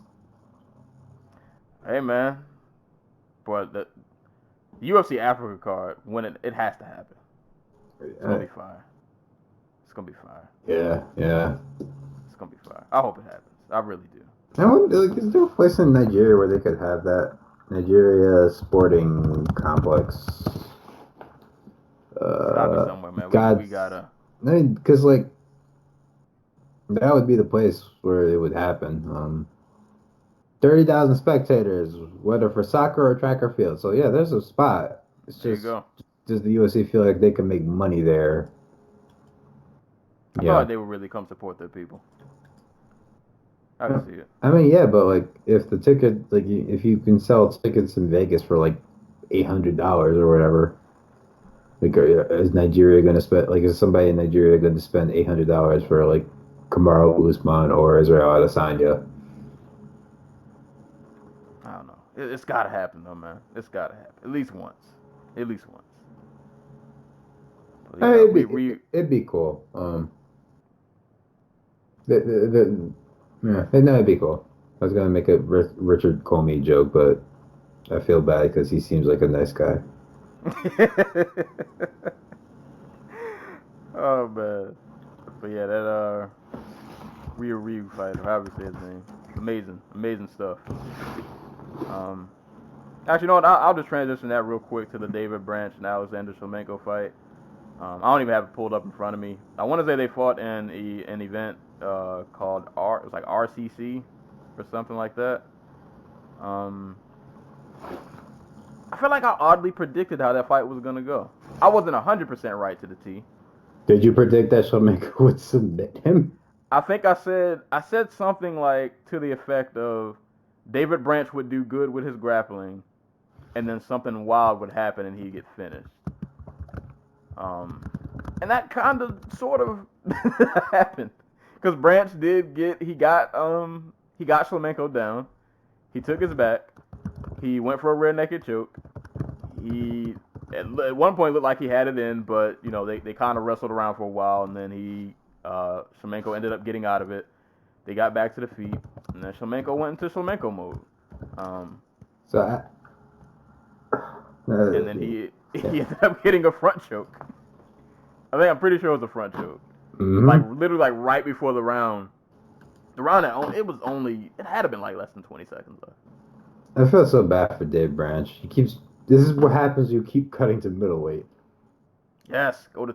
Hey man, but the UFC Africa card, when it has to happen. It's gonna be fire. It's gonna be fire. Yeah. It's gonna be fire. I hope it happens. I really do. I wonder, like, is there a place in Nigeria where they could have that? Nigeria Sporting Complex. Gotta be somewhere, man. We gotta. I mean, because like that would be the place where it would happen. 30,000 spectators, whether for soccer or track or field. So yeah, there's a spot. It's There you just, go. does the UFC feel like they can make money there? I feel like they would really come support their people. I can see it. I mean, yeah, but like if the ticket, like if you can sell tickets in Vegas for like $800 or whatever, like is Nigeria going to spend? Like, is somebody in Nigeria going to spend $800 for like Kamaru Usman or Israel Adesanya? I don't know. It's gotta happen though, man. It's gotta happen at least once. But, yeah, I mean, it'd be cool. It'd be cool. I was gonna make a Richard Comey joke, but I feel bad because he seems like a nice guy. Oh man. But yeah, that Reug fighter, however you say his name, amazing stuff. Actually, you know what? I'll just transition that real quick to the David Branch and Alexander Shlemenko fight. I don't even have it pulled up in front of me. I want to say they fought in an event called it was like RCC or something like that. I feel like I oddly predicted how that fight was gonna go. I wasn't 100% right to the T. Did you predict that Shlemenko would submit him? I think I said something like to the effect of David Branch would do good with his grappling, and then something wild would happen and he'd get finished. And that kind of sort of happened, because Branch got Shlemenko down. He took his back. He went for a rear naked choke. He at one point looked like he had it in, but they kind of wrestled around for a while, and then Shlemenko ended up getting out of it. They got back to the feet, and then Shlemenko went into Shlemenko mode. And then he ended up getting a front choke. I'm pretty sure it was a front choke. Mm-hmm. Like literally, like right before the round. The round it had to been like less than 20 seconds left. I feel so bad for Dave Branch. This is what happens. You keep cutting to middleweight. Yes, go to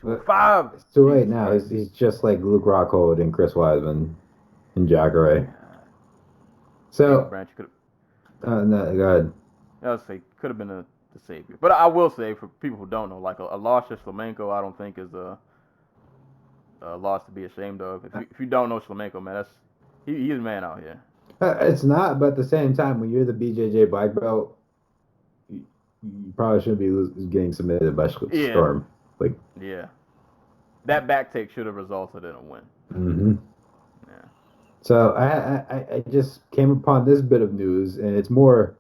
205. It's too late now. He's just like Luke Rockhold and Chris Weidman and Jacare. So, Branch could no, go ahead. I would say could have been the savior. But I will say, for people who don't know, like a loss to Shlemenko, I don't think is a loss to be ashamed of. If you don't know Shlemenko, man, he's a man out here. It's not, but at the same time, when you're the BJJ black belt, you probably shouldn't be getting submitted by Storm. Yeah. That back take should have resulted in a win. Mm-hmm. Yeah. So I just came upon this bit of news, and it's more.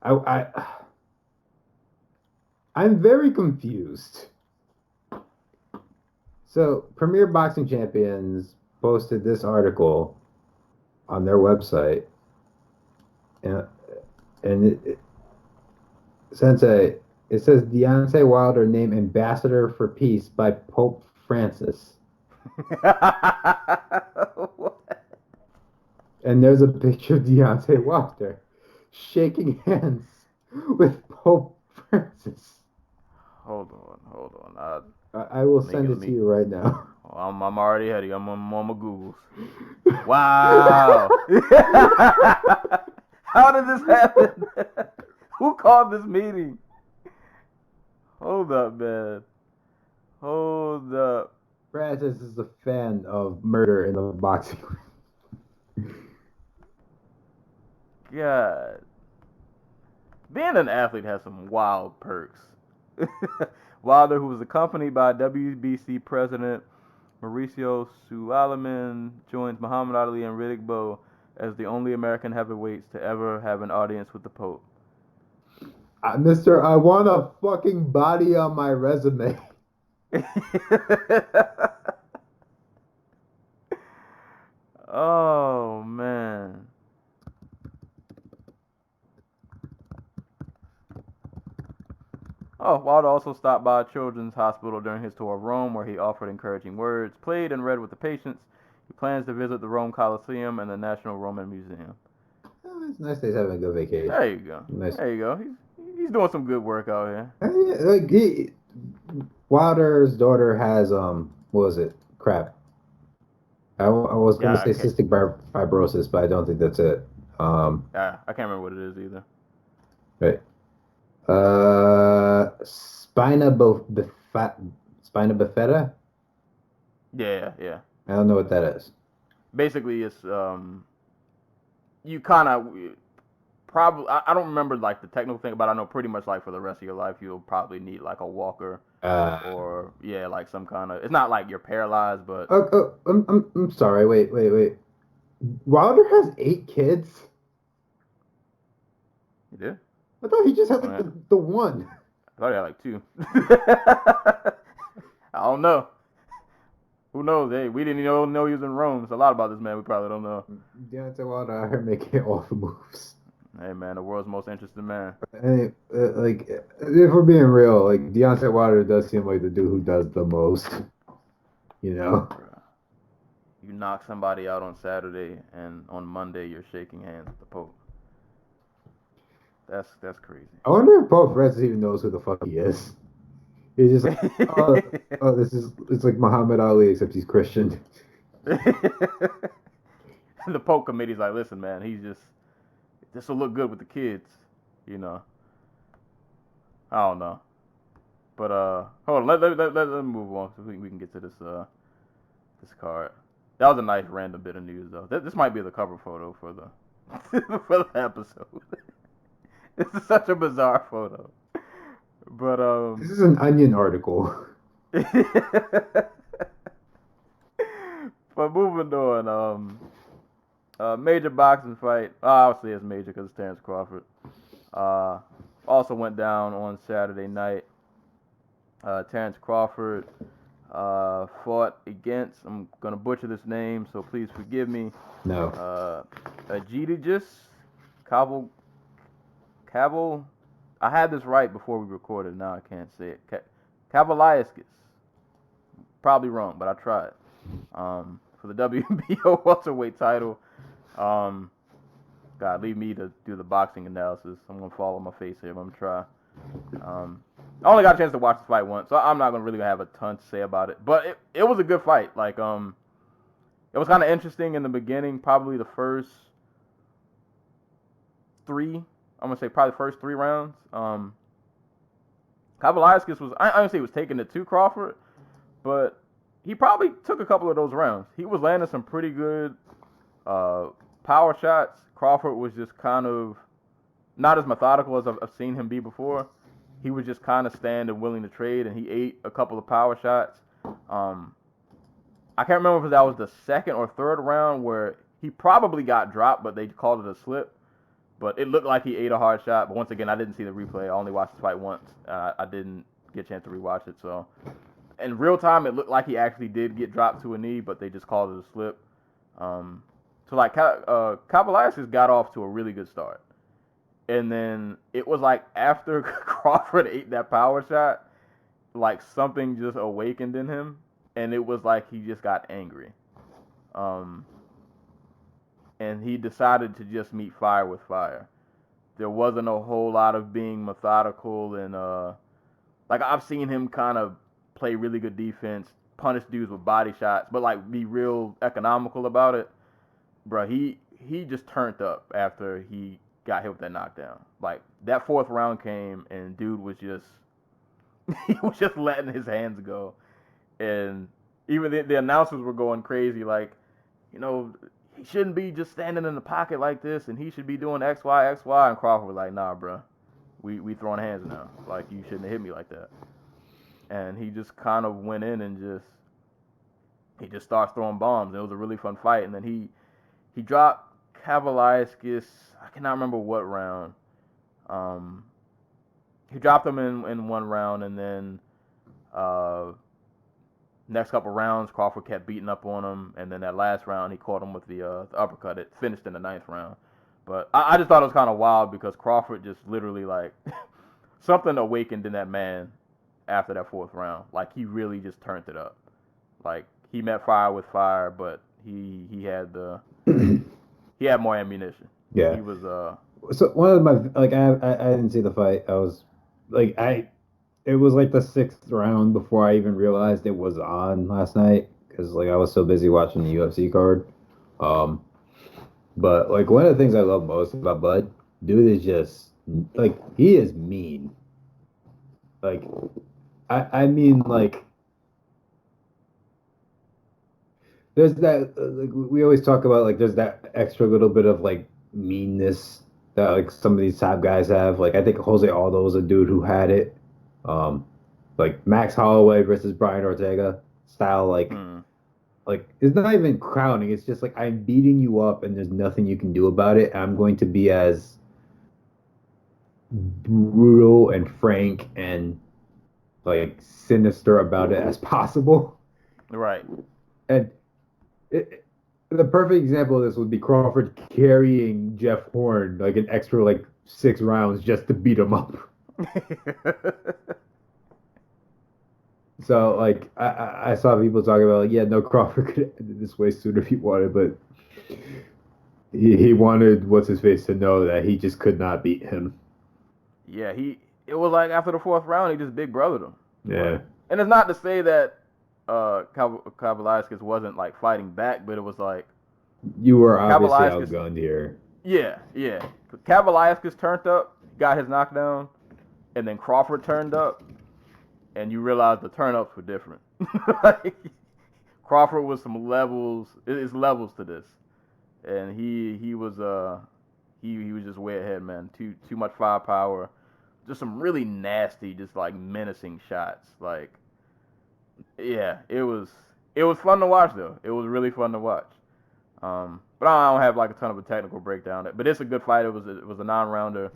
I'm very confused. So, Premier Boxing Champions posted this article on their website, and it says Deontay Wilder named Ambassador for Peace by Pope Francis. And there's a picture of Deontay Wilder shaking hands with Pope Francis. Hold on. I will send it to you right now. I'm already ahead of you. I'm on my Googles. Wow. How did this happen? Who called this meeting? Hold up, man. Hold up. Francis is a fan of murder in the boxing ring. God. Being an athlete has some wild perks. Wilder, who was accompanied by WBC President Mauricio Suleiman, joins Muhammad Ali and Riddick Bowe as the only American heavyweights to ever have an audience with the Pope. Mister, I want a fucking body on my resume. Oh, man. Oh, Wilder also stopped by a children's hospital during his tour of Rome, where he offered encouraging words, played and read with the patients. He plans to visit the Rome Coliseum and the National Roman Museum. Oh, it's nice that he's having a good vacation. There you go. Nice. There you go. He's doing some good work out here. Like Wilder's daughter has what was it? Crap. I was going to say cystic fibrosis, but I don't think that's it. I can't remember what it is either. Right. Spina bifida? Yeah. I don't know what that is. Basically, it's you kind of probably I don't remember like the technical thing, but I know pretty much like for the rest of your life you'll probably need like a walker or like some kind of. It's not like you're paralyzed, but. I'm sorry. Wait. Wilder has 8 kids. He did? I thought he just had like the one. I thought he had like 2. I don't know. Who knows? Hey, we didn't even know he was in Rome. It's a lot about this man we probably don't know. Deontay Wilder out here making all the moves. Hey man, the world's most interesting man. Hey, like if we're being real, like Deontay Wilder does seem like the dude who does the most. You know. You knock somebody out on Saturday, and on Monday you're shaking hands with the Pope. That's crazy. I wonder if Pope Francis even knows who the fuck he is. He's just like, it's like Muhammad Ali, except he's Christian. The Pope committee's like, listen, man, this will look good with the kids, you know. I don't know, but hold on, let me move on so we can get to this card. That was a nice random bit of news though. This might be the cover photo for the for the episode. This is such a bizarre photo. But this is an Onion article. But moving on, major boxing fight. Obviously it's major because it's Terence Crawford. Also went down on Saturday night. Terence Crawford fought against, I'm gonna butcher this name, so please forgive me. No. Egidijus, Caval. I had this right before we recorded. Now I can't say it. Kavaliauskas. Probably wrong, but I tried. For the WBO welterweight title. God, leave me to do the boxing analysis. I'm gonna fall on my face here, but I'm gonna try. I only got a chance to watch the fight once, so I'm not gonna really have a ton to say about it. But it was a good fight. Like it was kind of interesting in the beginning. Probably the first 3. I'm gonna say probably the first 3 rounds. Kavaliauskas was, I don't say he was taking it to Crawford, but he probably took a couple of those rounds. He was landing some pretty good power shots. Crawford was just kind of not as methodical as I've seen him be before. He was just kind of standing willing to trade, and he ate a couple of power shots. I can't remember if that was the second or third round where he probably got dropped, but they called it a slip. But it looked like he ate a hard shot. But once again, I didn't see the replay. I only watched the fight once. I didn't get a chance to rewatch it. So in real time, it looked like he actually did get dropped to a knee, but they just called it a slip. So like Kavaliauskas got off to a really good start. And then it was like after Crawford ate that power shot, like something just awakened in him. And it was like he just got angry. And he decided to just meet fire with fire. There wasn't a whole lot of being methodical and like I've seen him kind of play really good defense, punish dudes with body shots, but like be real economical about it. Bro, he just turned up after he got hit with that knockdown. Like that 4th round came and dude was just he was just letting his hands go. And even the announcers were going crazy like, you know, he shouldn't be just standing in the pocket like this, and he should be doing X, Y, X, Y. And Crawford was like, nah, bro, we throwing hands now. Like, you shouldn't have hit me like that. And he just kind of went in and he just starts throwing bombs. It was a really fun fight. And then he dropped Kavaliauskas. I cannot remember what round. He dropped him in one round, and then next couple rounds, Crawford kept beating up on him, and then that last round, he caught him with the uppercut. It finished in the 9th round. But I just thought it was kind of wild because Crawford just literally, like, something awakened in that man after that 4th round. Like, he really just turned it up. Like, he met fire with fire, but he had he had more ammunition. Yeah. He was So one of my, like, I didn't see the fight. I was like, it was like the 6th round before I even realized it was on last night because, like, I was so busy watching the UFC card. But, like, one of the things I love most about Bud, dude, is just, like, he is mean. Like, I mean, like, there's that, like, we always talk about, like, there's that extra little bit of, like, meanness that, like, some of these top guys have. Like, I think Jose Aldo was a dude who had it. Like, Max Holloway versus Brian Ortega style, like, like, it's not even crowning. It's just, like, I'm beating you up and there's nothing you can do about it. I'm going to be as brutal and frank and, like, sinister about it as possible. right. And the perfect example of this would be Crawford carrying Jeff Horn, like, an extra, like, 6 rounds just to beat him up. So, like, I saw people talking about, like, yeah, no, Crawford could have ended this way sooner if he wanted, but he wanted what's-his-face to know that he just could not beat him. Yeah, it was like after the 4th round, he just big brothered him. Yeah. And it's not to say that Kavaliauskas wasn't, like, fighting back, but it was like... You were obviously outgunned here. Yeah. Kavaliauskas turned up, got his knockdown, and then Crawford turned up, and you realize the turn-ups were different. Like, Crawford was some levels. It's levels to this, and he was just way ahead, man. Too much firepower, just some really nasty, just, like, menacing shots. Like, yeah, it was fun to watch though. It was really fun to watch. But I don't have, like, a ton of a technical breakdown. But it's a good fight. It was a 9-rounder.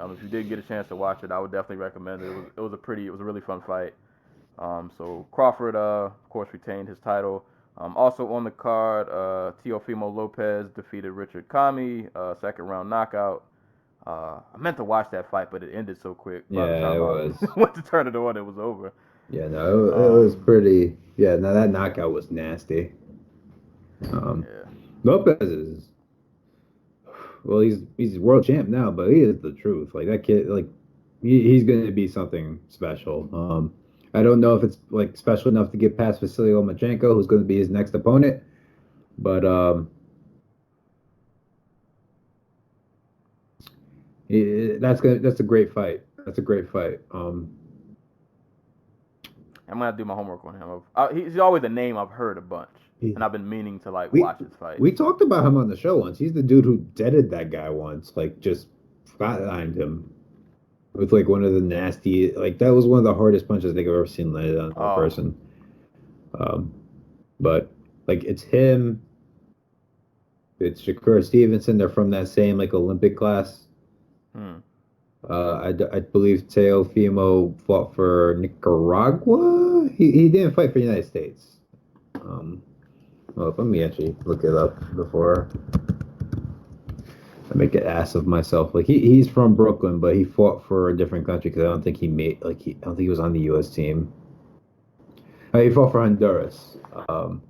If you did get a chance to watch it, I would definitely recommend it. It was a really fun fight. So Crawford, of course, retained his title. Also on the card, Teofimo Lopez defeated Richard Kami, 2nd round knockout. I meant to watch that fight, but it ended so quick. Yeah, it was. Went to turn it on, it was over. Yeah, no, it was pretty. Yeah, no, that knockout was nasty. Yeah. Lopez is. Well, he's world champ now, but he is the truth. Like, that kid, like, he's going to be something special. I don't know if it's, like, special enough to get past Vasily Lomachenko, who's going to be his next opponent, but that's a great fight. That's a great fight. I'm gonna have to do my homework on him. He's always a name I've heard a bunch, and I've been meaning to, like, watch his fight. We talked about him on the show once. He's the dude who deaded that guy once, like, just flatlined him with, like, one of the nasty, like, that was one of the hardest punches I think I've ever seen landed on a person. But, like, it's him, it's Shakur Stevenson. They're from that same, like, Olympic class. I believe Teofimo fought for Nicaragua. He didn't fight for the United States. Well, let me actually look it up before I make an ass of myself. Like, he's from Brooklyn, but he fought for a different country because I don't think he was on the U.S. team. He fought for Honduras. And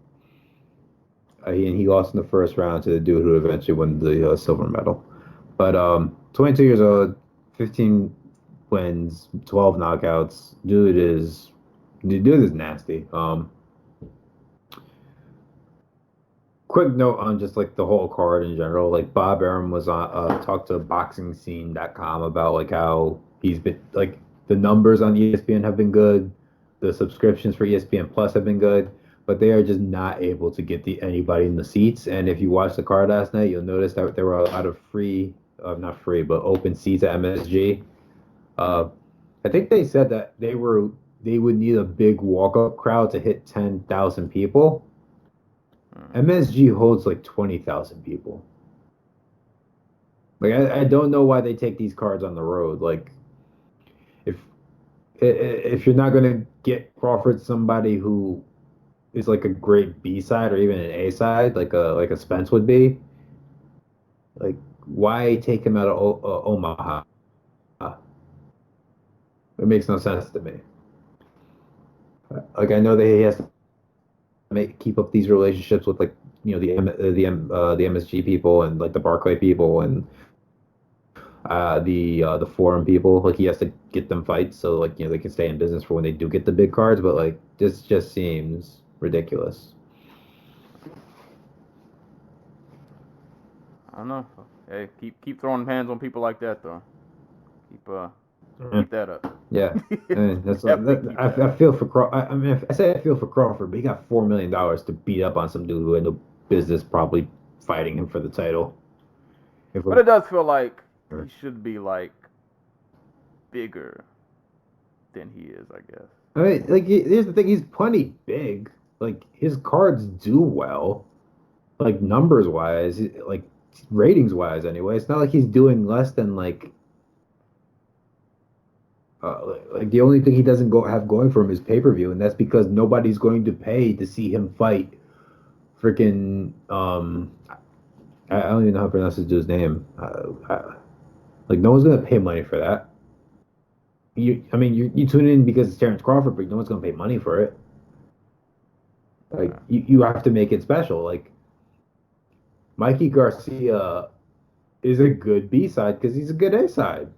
he lost in the 1st round to the dude who eventually won the silver medal. But 22 years old, 15 wins, 12 knockouts. Dude is nasty. Quick note on just, like, the whole card in general. Like, Bob Arum was on talked to BoxingScene.com about, like, how he's been, like, the numbers on ESPN have been good, the subscriptions for ESPN Plus have been good, but they are just not able to get anybody in the seats. And if you watch the card last night, you'll notice that there were a lot of not free, but open seats at MSG. I think they said that they would need a big walk-up crowd to hit 10,000 people. MSG holds like 20,000 people. Like I don't know why they take these cards on the road. Like if you're not gonna get Crawford somebody who is like a great B side or even an A side, like a Spence would be, like why take him out of Omaha? It makes no sense to me. Like I know that he has to keep up these relationships with like the MSG people and like the Barclay people and the forum people. Like he has to get them fights so like they can stay in business for when they do get the big cards. But like this just seems ridiculous. I don't know. Hey, keep throwing hands on people like that though. Keep that up. Yeah, I mean, I feel for Crawford. I mean, I say I feel for Crawford, but he got $4 million to beat up on some dude who had no business probably fighting him for the title. But it does feel like he should be like bigger than he is, I guess. I mean, like here's the thing: he's plenty big. Like his cards do well, like numbers wise, like ratings wise. Anyway, it's not like he's doing less than like the only thing he doesn't have going for him is pay-per-view, and that's because nobody's going to pay to see him fight freaking I don't even know how to pronounce this dude's name. Like no one's gonna pay money for that. You tune in because it's Terence Crawford, but no one's gonna pay money for it. Like you have to make it special. Like Mikey Garcia is a good B side because he's a good A side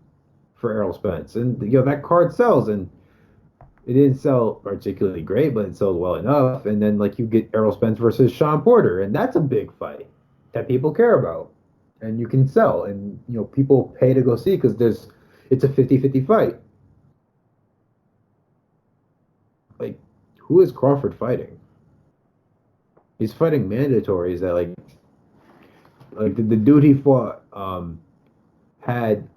for Errol Spence, and that card sells, and it didn't sell particularly great, but it sold well enough. And then like you get Errol Spence versus Sean Porter, and that's a big fight that people care about, and you can sell, and people pay to go see because it's a 50-50 fight. Like, who is Crawford fighting? He's fighting mandatories that like the dude he fought had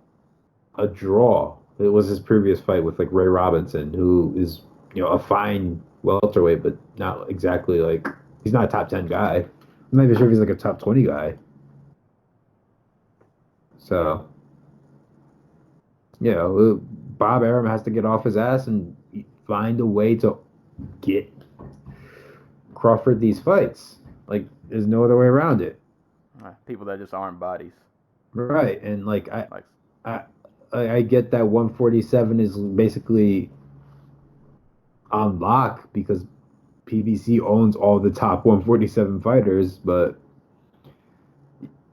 a draw. It was his previous fight with like Ray Robinson, who is a fine welterweight, but not exactly like he's not a top 10 guy. I'm not even sure if he's like a top 20 guy. So Bob Arum has to get off his ass and find a way to get Crawford these fights. Like there's no other way around it. People that just aren't bodies. Right, and like I get that 147 is basically on lock because PBC owns all the top 147 fighters, but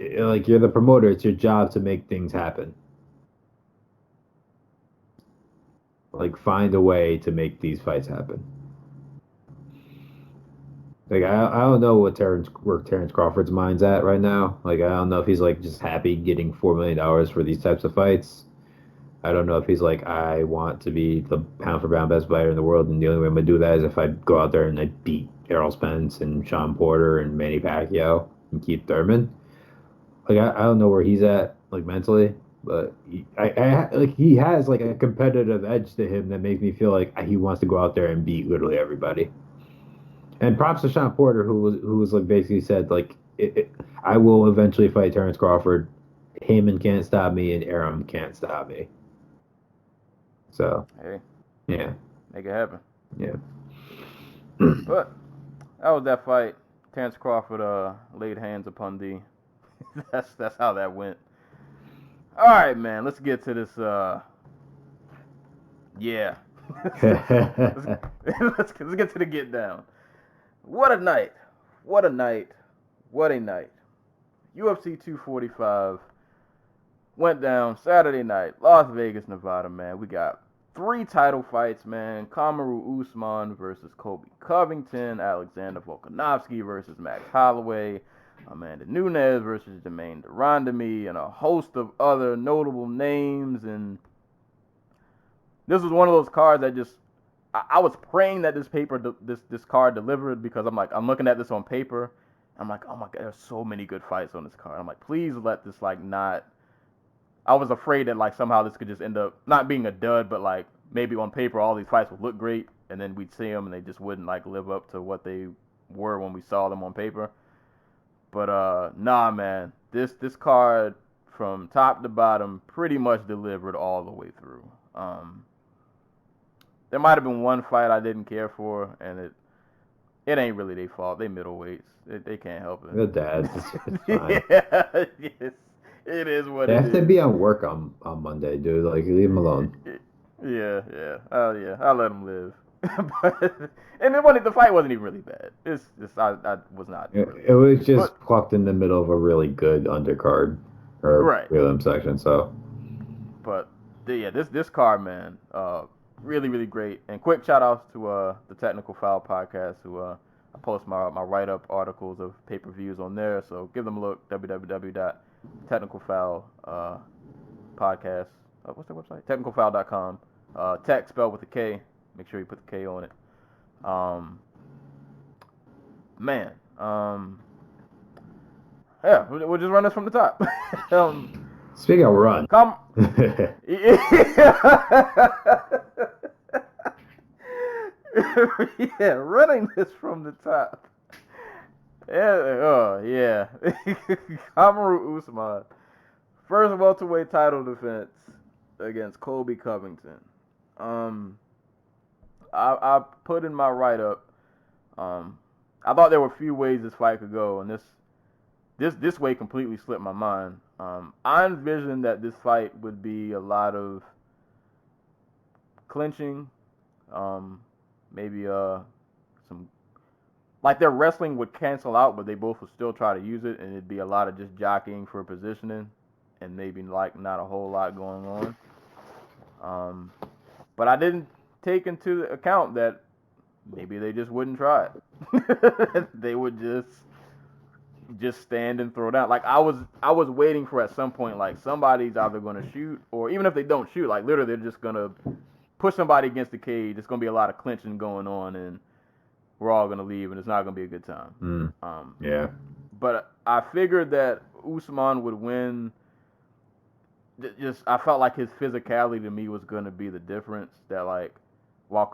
like you're the promoter, it's your job to make things happen. Like find a way to make these fights happen. Like I don't know where Terence Crawford's mind's at right now. Like I don't know if he's like just happy getting $4 million for these types of fights. I don't know if he's like, I want to be the pound for pound best fighter in the world, and the only way I'm gonna do that is if I go out there and I beat Errol Spence and Sean Porter and Manny Pacquiao and Keith Thurman. Like I don't know where he's at like mentally, but he has like a competitive edge to him that makes me feel like he wants to go out there and beat literally everybody. And props to Sean Porter, who was like basically said like I will eventually fight Terence Crawford. Heyman can't stop me, and Arum can't stop me. So, hey, yeah, make it happen. Yeah. But that was that fight. Terence Crawford laid hands upon D. That's how that went. All right, man. Let's get to this. Yeah. let's get to the get down. What a night! What a night! What a night! UFC 245 went down Saturday night, Las Vegas, Nevada, man. We got 3 title fights, man. Kamaru Usman versus Colby Covington, Alexander Volkanovki versus Max Holloway, Amanda Nunes versus Germaine De Randemie, and a host of other notable names. And this was one of those cards that just I was praying that this card delivered, because I'm looking at this on paper. I'm like, oh my God, there's so many good fights on this card. I'm like, please let this like not. I was afraid that like somehow this could just end up not being a dud, but like maybe on paper all these fights would look great, and then we'd see them and they just wouldn't like live up to what they were when we saw them on paper. But nah, man, this card from top to bottom pretty much delivered all the way through. There might have been one fight I didn't care for, and it ain't really their fault. They middleweights. They can't help it. Good dad. It's fine. Yeah, yes, it is what They it have to is. be on work on Monday, dude. Like, leave them alone. Yeah. Yeah. I'll let them live. And the fight wasn't even really bad. It's just I was not. It was just plucked in the middle of a really good undercard or Right. prelim section. So, But yeah, this card, man, really, really great. And quick shout outs to the Technical Foul podcast, who I post my write up articles of pay per views on there. So give them a look. www.technicalfoul podcast. What's their website? Technicalfoul.com. Tech spelled with a K. Make sure you put the K on it. Man. Yeah, we'll just run this from the top. speaking of run, Yeah, running this from the top. Yeah. Kamaru Usman, first welterweight title defense against Colby Covington. I put in my write-up. I thought there were a few ways this fight could go, and this way completely slipped my mind. I envisioned that this fight would be a lot of clinching, maybe some, like their wrestling would cancel out, but they both would still try to use it, and it'd be a lot of just jockeying for positioning, and maybe like not a whole lot going on. But I didn't take into account that maybe they just wouldn't try it. They would just stand and throw down. Like I was waiting for at some point, like somebody's either gonna shoot, or even if they don't shoot, like literally they're just gonna push somebody against the cage. It's gonna be a lot of clinching going on, and we're all gonna leave, and it's not gonna be a good time. Yeah. But I figured that Usman would win. Just I felt like his physicality to me was gonna be the difference. That like, while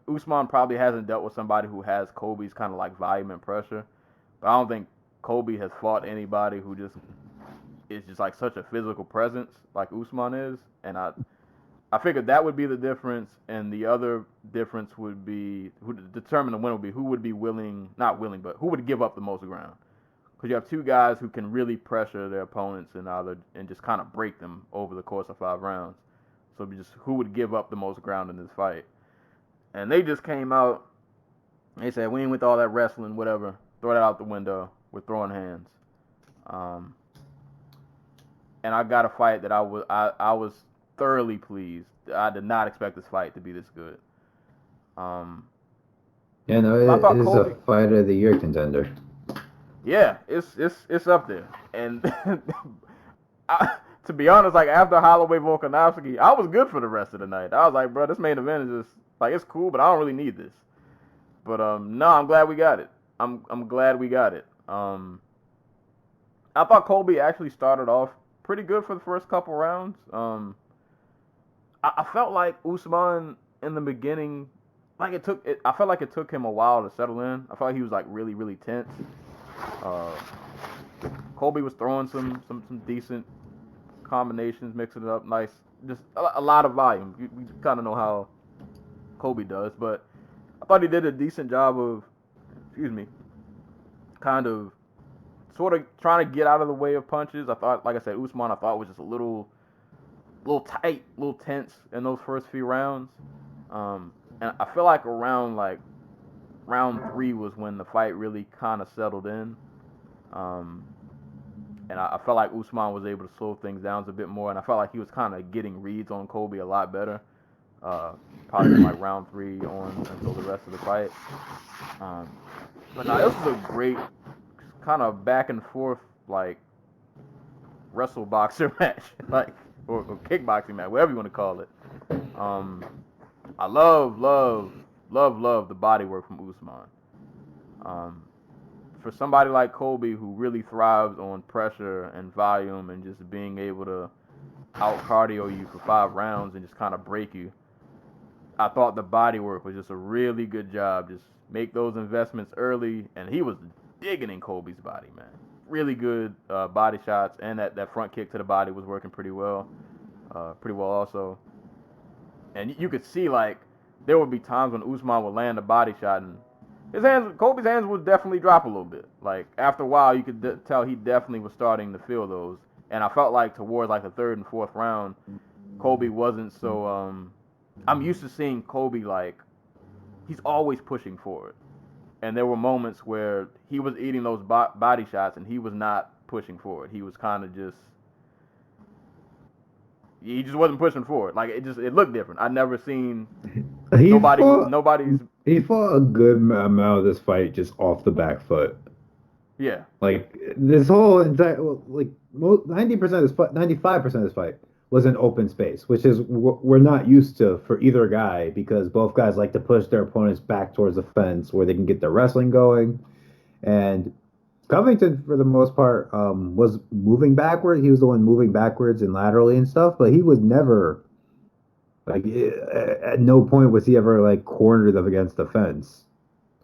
Usman probably hasn't dealt with somebody who has Colby's kind of like volume and pressure, but I don't think Colby has fought anybody who just is just like such a physical presence like Usman is, and I figured that would be the difference, and the other difference would be who determine the winner would be who would be not willing, but who would give up the most ground. Because you have two guys who can really pressure their opponents and just kind of break them over the course of 5 rounds. So just who would give up the most ground in this fight. And they just came out, they said, we ain't with all that wrestling, whatever. Throw that out the window. We're throwing hands. And I got a fight that I was thoroughly pleased. I did not expect this fight to be this good. Yeah, no, it is a fight of the year contender. Yeah, it's up there. And to be honest, like after Holloway Volkanovski, I was good for the rest of the night. I was like, bro, this main event is just like it's cool, but I don't really need this. But no, I'm glad we got it. I'm glad we got it. I thought Colby actually started off pretty good for the first couple rounds. I felt like Usman in the beginning, like I felt like it took him a while to settle in. I felt like he was like really, really tense. Colby was throwing some decent combinations, mixing it up nice. Just a lot of volume. We kind of know how Colby does, but I thought he did a decent job of, kind of sort of trying to get out of the way of punches. I thought, like I said, Usman I thought was just a little tight, a little tense in those first few rounds. And I feel like around like round 3 was when the fight really kind of settled in. And I felt like Usman was able to slow things down a bit more, and I felt like he was kind of getting reads on Colby a lot better. Probably from like round 3 on until the rest of the fight. But no, this was a great kind of back and forth like wrestle boxer match, like or kickboxing match, whatever you want to call it. I love the body work from Usman. For somebody like Colby who really thrives on pressure and volume and just being able to out cardio you for 5 rounds and just kind of break you, I thought the body work was just a really good job. Just make those investments early, and he was digging in Colby's body, man. Really good body shots, and that front kick to the body was working pretty well also. And you could see, like, there would be times when Usman would land a body shot, and Colby's hands would definitely drop a little bit. Like, after a while, you could tell he definitely was starting to feel those. And I felt like towards, like, the 3rd and 4th round, Colby wasn't so, I'm used to seeing Colby, like, he's always pushing forward. And there were moments where he was eating those body shots, and he was not pushing forward. He was kind of just, he just wasn't pushing forward. Like, it looked different. I'd never seen nobody's. He fought a good amount of this fight just off the back foot. Yeah. Like, this whole entire, like, 90% of this fight, 95% of this fight was in open space, which is we're not used to for either guy, because both guys like to push their opponents back towards the fence where they can get their wrestling going. And Covington, for the most part, was moving backward. He was the one moving backwards and laterally and stuff, but he was never, like, at no point was he ever, like, cornered up against the fence.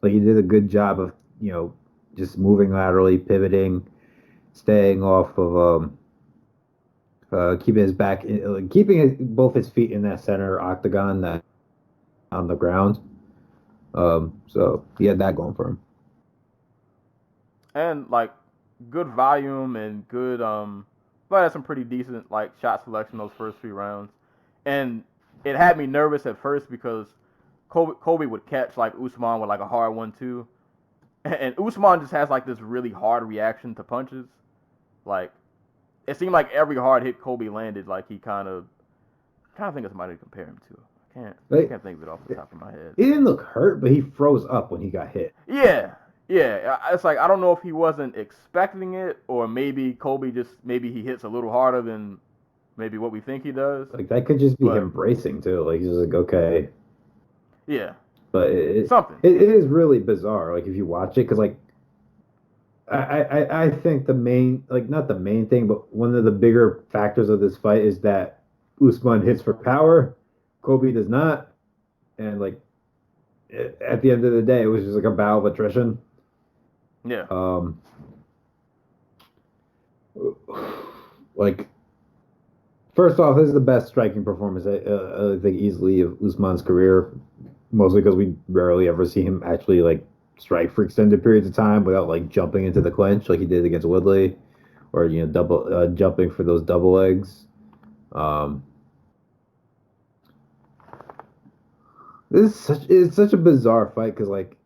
Like, he did a good job of, just moving laterally, pivoting, staying off of, keeping his back, keeping both his feet in that center octagon that on the ground. So he had that going for him. And, like, good volume and good, but had some pretty decent, like, shot selection those first 3 rounds. And it had me nervous at first because Colby would catch, like, Usman with, like, a hard 1-2. And Usman just has, like, this really hard reaction to punches. Like, it seemed like every hard hit Colby landed, like, he kind of, I'm trying to think of somebody to compare him to. I can't think of it off the top of my head. He didn't look hurt, but he froze up when he got hit. Yeah. It's like, I don't know if he wasn't expecting it, or maybe Colby maybe he hits a little harder than maybe what we think he does. Like, that could just be him bracing, too. Like, he's just like, okay. Yeah. But something. It is really bizarre, like, if you watch it, because, like, I think the main, like, not the main thing, but one of the bigger factors of this fight is that Usman hits for power, Colby does not, and, like, at the end of the day, it was just like a battle of attrition. Yeah. Like, first off, this is the best striking performance I think easily of Usman's career, mostly because we rarely ever see him actually, like, strike for extended periods of time without, like, jumping into the clinch like he did against Woodley, or double jumping for those double legs. It's such a bizarre fight because, like,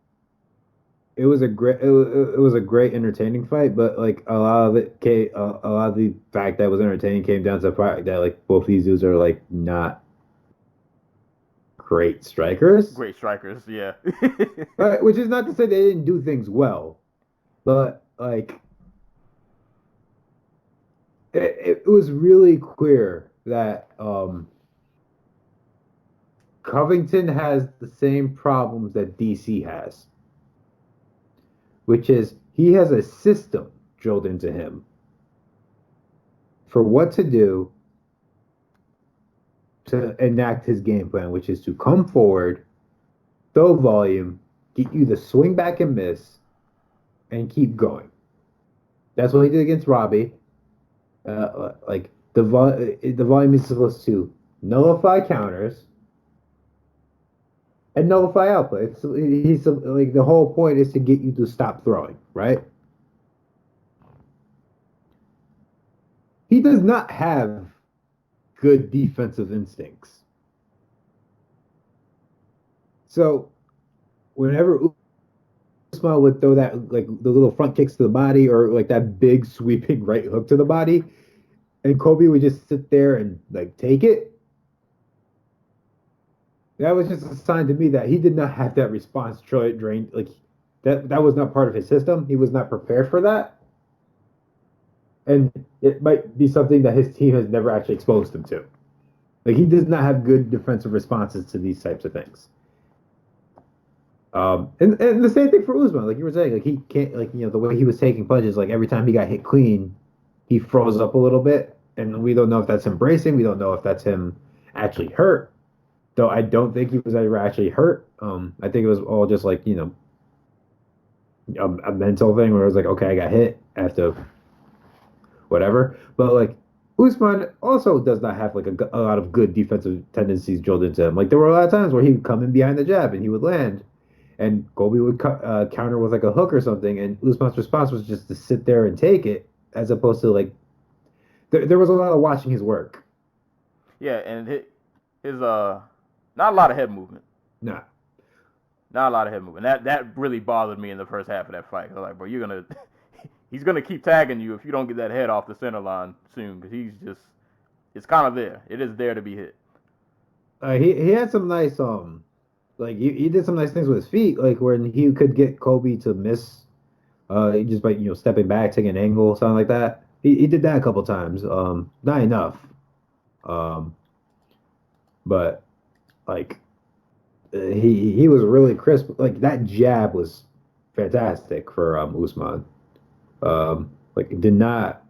it was a great entertaining fight, but, like, a lot of the fact that it was entertaining came down to the fact that, like, both these dudes are, like, not great strikers. Great strikers, yeah. Which is not to say they didn't do things well, but, like, it was really clear that Covington has the same problems that DC has, which is he has a system drilled into him for what to do to enact his game plan, which is to come forward, throw volume, get you the swing back and miss, and keep going. That's what he did against Robbie. Like, the volume is supposed to nullify counters and nullify output. He's like, the whole point is to get you to stop throwing, right? He does not have good defensive instincts. So whenever Usman would throw that, like, the little front kicks to the body, or, like, that big sweeping right hook to the body, and Colby would just sit there and, like, take it, that was just a sign to me that he did not have that response trained. Like, that was not part of his system. He was not prepared for that. And it might be something that his team has never actually exposed him to. Like, he does not have good defensive responses to these types of things. And the same thing for Usman, like you were saying, like he can't, like, the way he was taking punches, like every time he got hit clean, he froze up a little bit, and we don't know if that's him bracing, we don't know if that's him actually hurt. Though I don't think he was ever actually hurt. I think it was all just like a mental thing where it was like, okay, I got hit, I have to whatever. But like Usman also does not have like a lot of good defensive tendencies drilled into him. Like there were a lot of times where he would come in behind the jab and he would land, and Colby would counter with like a hook or something, and Usman's response was just to sit there and take it, as opposed to like there was a lot of watching his work. Yeah, and his not a lot of head movement. Nah. Not a lot of head movement. That really bothered me in the first half of that fight. I was like, bro, he's gonna keep tagging you if you don't get that head off the center line soon, because it's kind of there. It is there to be hit. He had some nice like he did some nice things with his feet, like when he could get Colby to miss, just by stepping back, taking an angle, something like that. He did that a couple times. Not enough. But like he was really crisp. Like that jab was fantastic for Usman. Like it did not.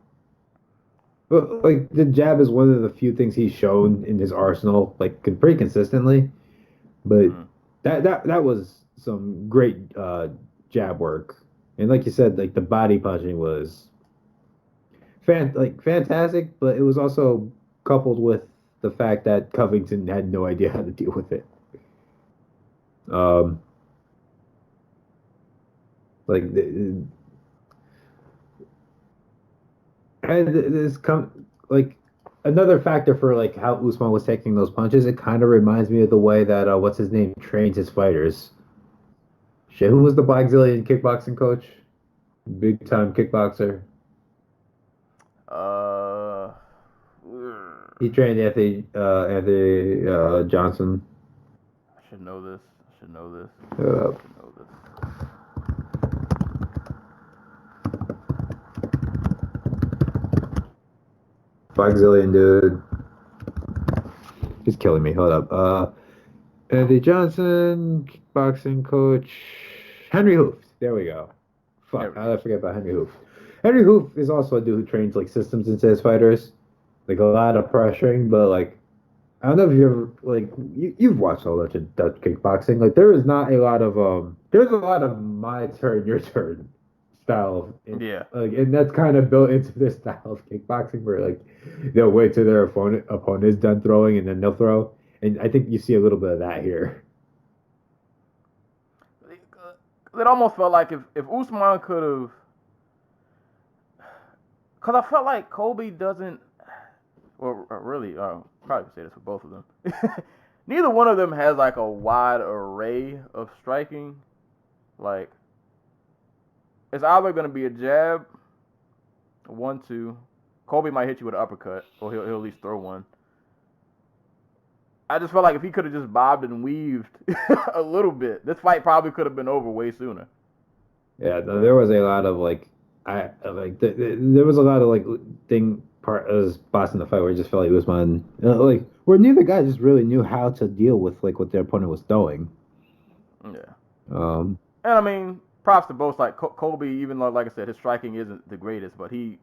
But like the jab is one of the few things he's shown in his arsenal, like pretty consistently. But that was some great jab work, and like you said, like the body punching was fantastic. But it was also coupled with the fact that Covington had no idea how to deal with it. Like and like another factor for like how Usman was taking those punches. It kind of reminds me of the way that what's his name trains his fighters. Shit, who was the Brazilian kickboxing coach? Big time kickboxer. He trained Anthony Johnson. I should know this. Brazilian dude. He's killing me. Hold up. Anthony Johnson, kickboxing coach. Henry Hooft. There we go. Fuck, how did I forget about Henry Hooft? Henry Hooft is also a dude who trains like systems into his fighters. Like a lot of pressuring, but like I don't know if you ever like you've watched a lot of Dutch kickboxing. Like there is not a lot of there's a lot of my turn, your turn style. Yeah. Like, and that's kind of built into their style of kickboxing, where like they'll wait till their opponent is done throwing and then they'll throw. And I think you see a little bit of that here. It almost felt like if Usman could have, because I felt like Colby doesn't. Well, really, probably say this for both of them. Neither one of them has like a wide array of striking. Like, it's either going to be a jab, 1-2. Colby might hit you with an uppercut, or he'll at least throw one. I just felt like if he could have just bobbed and weaved a little bit, this fight probably could have been over way sooner. Yeah, there was a lot of like, there was a lot of like spots in the fight where it just felt like Usman, like where neither guy just really knew how to deal with like what their opponent was throwing. Yeah. And I mean, props to both. Like Colby, even though, like I said, his striking isn't the greatest, but he's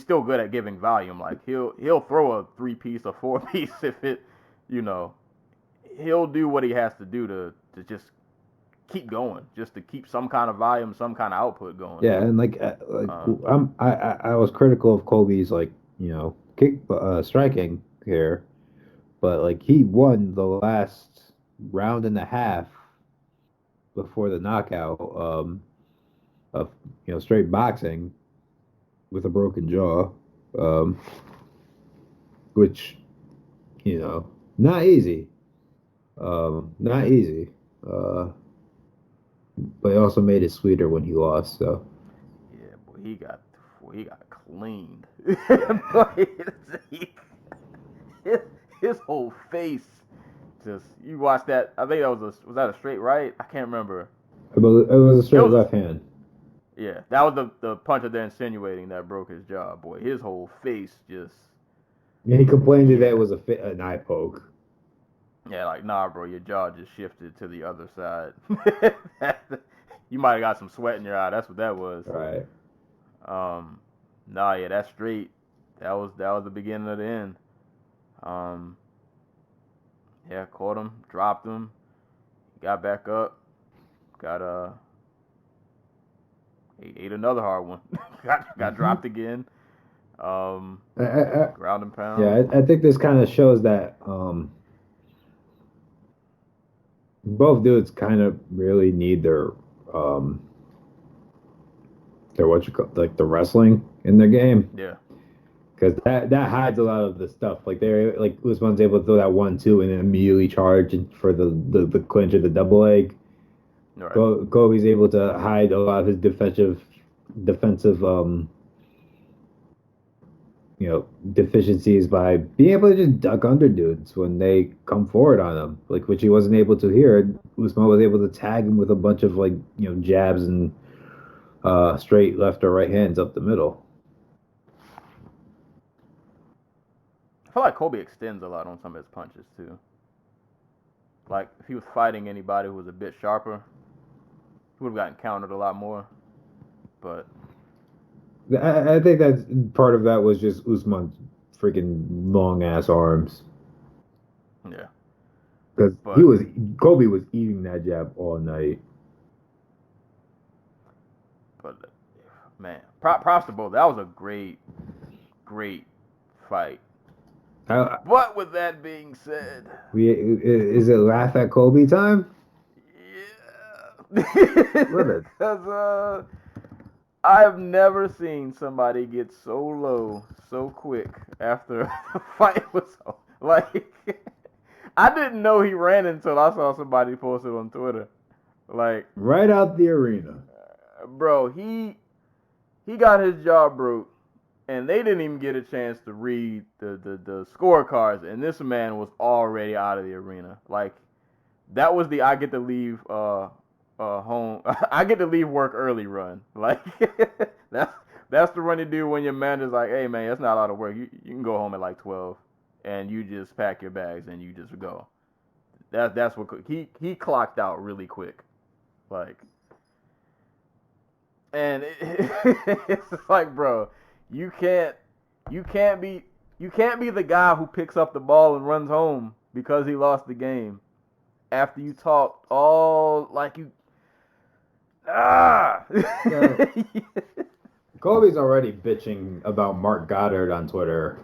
still good at giving volume. Like he'll throw a 3-piece or 4-piece if it, he'll do what he has to do to just keep going, just to keep some kind of volume, some kind of output going. Yeah, and I was critical of Colby's kick striking here, but like he won the last round and a half before the knockout of straight boxing with a broken jaw, which not easy, not easy. But it also made it sweeter when he lost. So yeah, boy, he got cleaned. his whole face, just you watch that. I think was that a straight right? I can't remember. It was a straight left hand. Yeah, that was the punch that they're insinuating that broke his jaw. Boy, his whole face just Yeah, he complained that it was an eye poke. Yeah, like, nah, bro, your jaw just shifted to the other side. You might have got some sweat in your eye. That's what that was. Right. Nah, yeah, that's straight. That was the beginning of the end. Yeah, caught him, dropped him, got back up, got ate another hard one. got dropped again. Ground and pound. Yeah, I think this kind of shows that both dudes kind of really need their what you call like the wrestling in their game. Yeah. Because that hides a lot of the stuff. Like they're like Usman's able to throw that 1-2 and then immediately charge for the clinch or the double leg. Right. Kobe's able to hide a lot of his defensive deficiencies by being able to just duck under dudes when they come forward on him, like which he wasn't able to here. Usman was able to tag him with a bunch of jabs and straight left or right hands up the middle. I feel like Colby extends a lot on some of his punches too. Like if he was fighting anybody who was a bit sharper, he would have gotten countered a lot more. But I think that's part of that was just Usman's freaking long ass arms. yeah, Because Colby was eating that jab all night. but man, props to both. That was a great fight. But with that being said, is it laugh at Colby time? Yeah, because I've never seen somebody get so low so quick after the fight was over. Like, I didn't know he ran until I saw somebody post it on Twitter. Like, right out the arena. Bro, he got his jaw broke, and they didn't even get a chance to read the scorecards, and this man was already out of the arena. Like, that was the I get to leave home. I get to leave work early run. Like, that's the run you do when your manager's like, hey man, that's not a lot of work. You can go home at like 12, and you just pack your bags and you just go. That's what he clocked out really quick, like, and it's like, bro, you can't be the guy who picks up the ball and runs home because he lost the game after you talked all like you. Colby's already bitching about Mark Goddard on Twitter.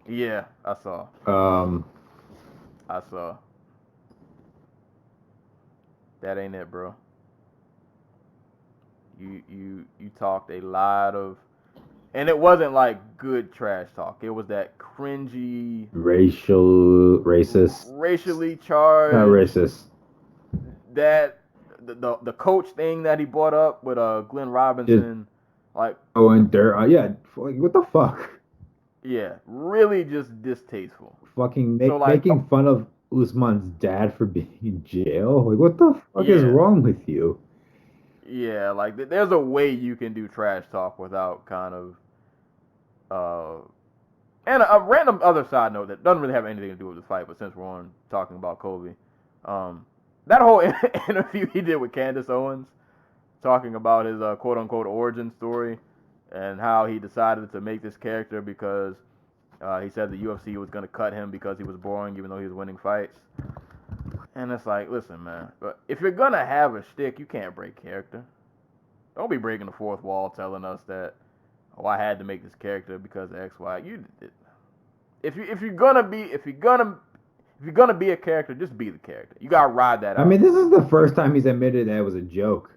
Yeah, I saw. That ain't it, bro. You talked a lot of, and it wasn't like good trash talk. It was that cringy, racially charged. Not racist. That the coach thing that he brought up with Glenn Robinson, like, oh, and there, yeah, like, what the fuck? Yeah, really just distasteful. Fucking making fun of Usman's dad for being in jail. Like, what the fuck is wrong with you? Yeah, like there's a way you can do trash talk without kind of. And a random other side note that doesn't really have anything to do with the fight, but since we're on talking about Colby, that whole interview he did with Candace Owens, talking about his quote unquote origin story and how he decided to make this character because he said the UFC was going to cut him because he was boring even though he was winning fights. And it's like, listen, man, but if you're going to have a shtick, you can't break character. Don't be breaking the fourth wall telling us that, oh, I had to make this character because of X, Y. If you're gonna be a character, just be the character. You gotta ride that out. I mean, this is the first time he's admitted that it was a joke.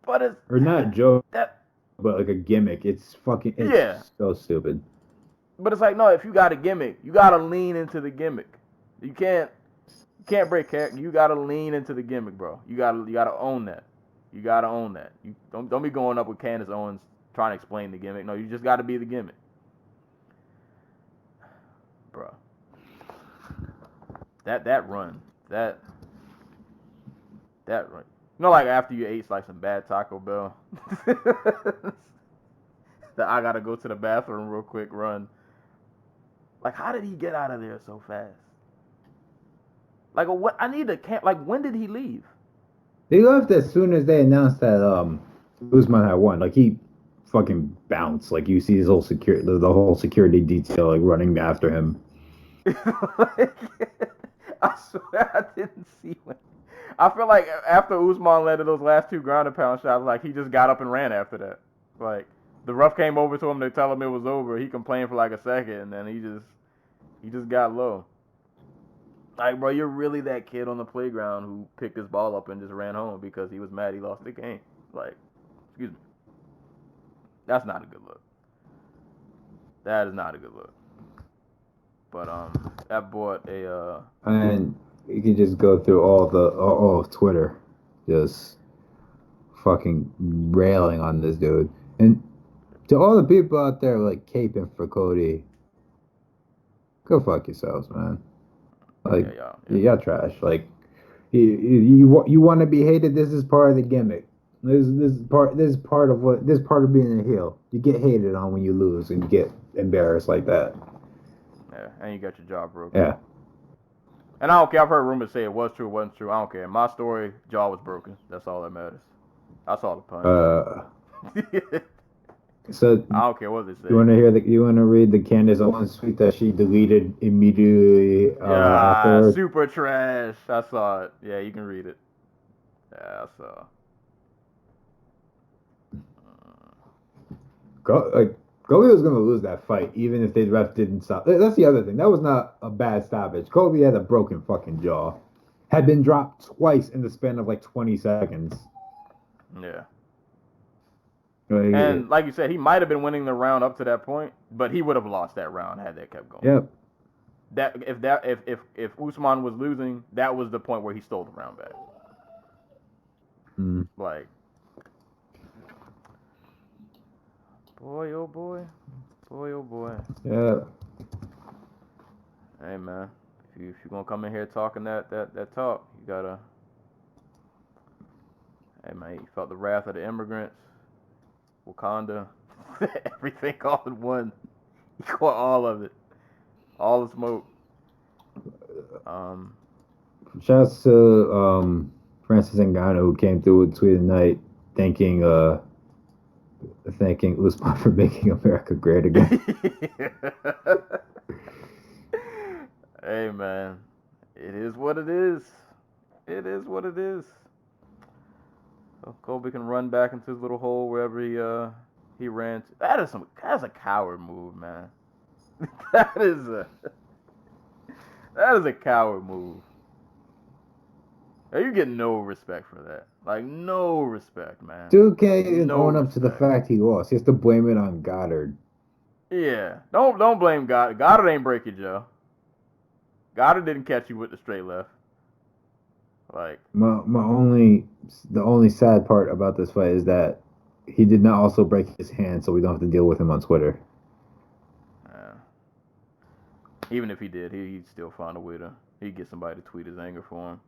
But it's or not a joke, but like a gimmick. It's so stupid. But it's like, no, if you got a gimmick, you gotta lean into the gimmick. You can't break character. You gotta lean into the gimmick, bro. You gotta own that. You gotta own that. You don't be going up with Candace Owens trying to explain the gimmick. No, you just gotta be the gimmick, bro. That run. You know, like after you ate like some bad Taco Bell, the I gotta go to the bathroom real quick run. Like, how did he get out of there so fast? Like, what? I need to camp. Like, when did he leave? They left as soon as they announced that Usman had won. Like, he fucking bounced. Like, you see his whole the whole security detail like running after him. Like, I swear I didn't see when. I feel like after Usman landed those last 2 ground and pound shots, like, he just got up and ran after that. Like, the ref came over to him to tell him it was over. He complained for like a second, and then he just got low. Like, bro, you're really that kid on the playground who picked his ball up and just ran home because he was mad he lost the game. Like, excuse me. That's not a good look. That is not a good look. But that brought a And you can just go through all of Twitter, just fucking railing on this dude. And to all the people out there like caping for Cody, go fuck yourselves, man. Like, y'all trash. Like, you want to be hated. This is part of the gimmick. This is part of being a heel. You get hated on when you lose and you get embarrassed like that. Yeah, and you got your jaw broken. Yeah. And I don't care. I've heard rumors say it was true, it wasn't true. I don't care. My story, jaw was broken. That's all that matters. I saw the punch. So I don't care what they say. You want to read the Candace Owens tweet that she deleted immediately afterwards? Super trash. I saw it. Yeah, you can read it. Yeah, I saw. Colby was gonna lose that fight, even if the ref didn't stop. That's the other thing. That was not a bad stoppage. Colby had a broken fucking jaw. Had been dropped twice in the span of like 20 seconds. Yeah. And like you said, he might have been winning the round up to that point, but he would have lost that round had that kept going. Yep. If Usman was losing, that was the point where he stole the round back. Like, boy, oh boy, boy, oh boy. Yeah. Hey man, if you're gonna come in here talking that talk, you gotta. Hey man, you felt the wrath of the immigrants. Wakanda, everything all in one. You caught all of it, all the smoke. Shouts to Francis Ngannou, who came through with tweet tonight, thanking Usman for making America great again. Hey man, it is what it is. It is what it is. So Colby can run back into his little hole wherever he ran to. That's a coward move, man. that is a coward move. You get no respect for that. Like, no respect, man. Dude can't even own up to the fact he lost. He has to blame it on Goddard. Yeah. Don't blame Goddard. Goddard ain't break your jaw. Goddard didn't catch you with the straight left. Like, the only sad part about this fight is that he did not also break his hand, so we don't have to deal with him on Twitter. Even if he did, he'd still find a way he'd get somebody to tweet his anger for him.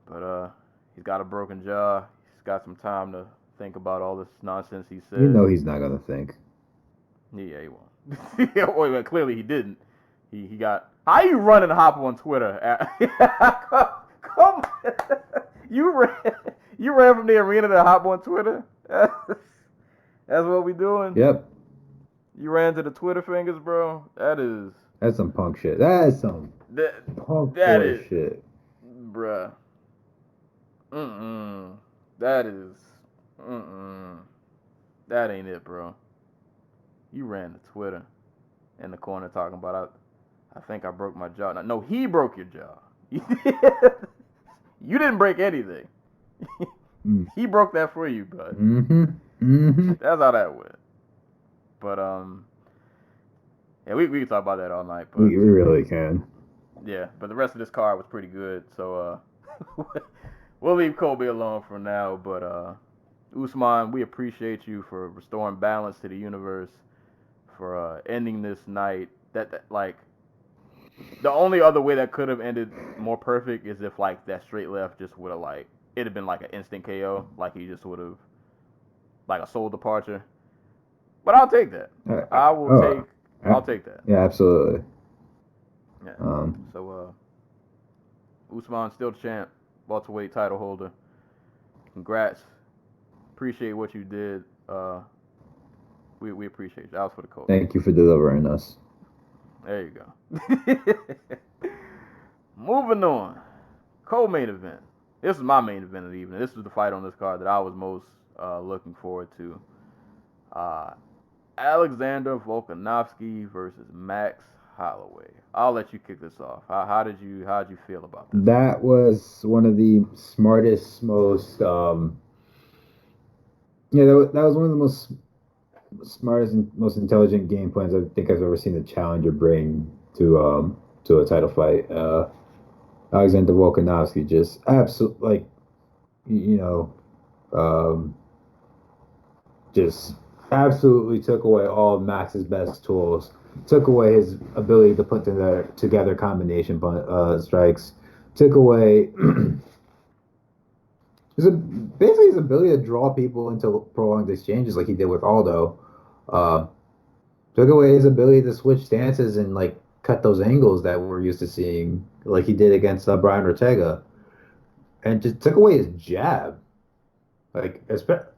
But he's got a broken jaw. He's got some time to think about all this nonsense he said. You know he's not gonna think. Yeah, he won't. Well, clearly he didn't. He got. How you run and hop on Twitter? Come on. You ran from the arena to hop on Twitter? That's what we doing? Yep. You ran to the Twitter fingers, bro? That's some punk shit. That is some punk shit. Bruh. That ain't it, bro. You ran to Twitter in the corner talking about I think I broke my jaw. No, he broke your jaw. You didn't break anything. He broke that for you, bud. That's how that went. But yeah, we can talk about that all night. But we really can. Yeah, but the rest of this card was pretty good. So we'll leave Colby alone for now. But Usman, we appreciate you for restoring balance to the universe, for ending this night. That like. The only other way that could have ended more perfect is if, like, that straight left just would have, like, it'd have been like an instant KO. Like, he just would have, like, a soul departure. But I'll take that. I'll take that. Yeah, absolutely. Yeah. So Usman still champ, welterweight title holder. Congrats. Appreciate what you did. We appreciate you. That was for the coach. Thank you for delivering us. There you go. Moving on. Co-main event. This is my main event of the evening. This was the fight on this card that I was most looking forward to. Alexander Volkanovski versus Max Holloway. I'll let you kick this off. How did you feel about this? That was one of the smartest, most that was one of the most smartest and most intelligent game plans I think I've ever seen a challenger bring to a title fight. Alexander Volkanovski just absolutely just absolutely took away all of Max's best tools. Took away his ability to put together combination strikes. Took away basically his ability to draw people into prolonged exchanges like he did with Aldo. Took away his ability to switch stances and like cut those angles that we're used to seeing, like he did against Brian Ortega, and just took away his jab. Like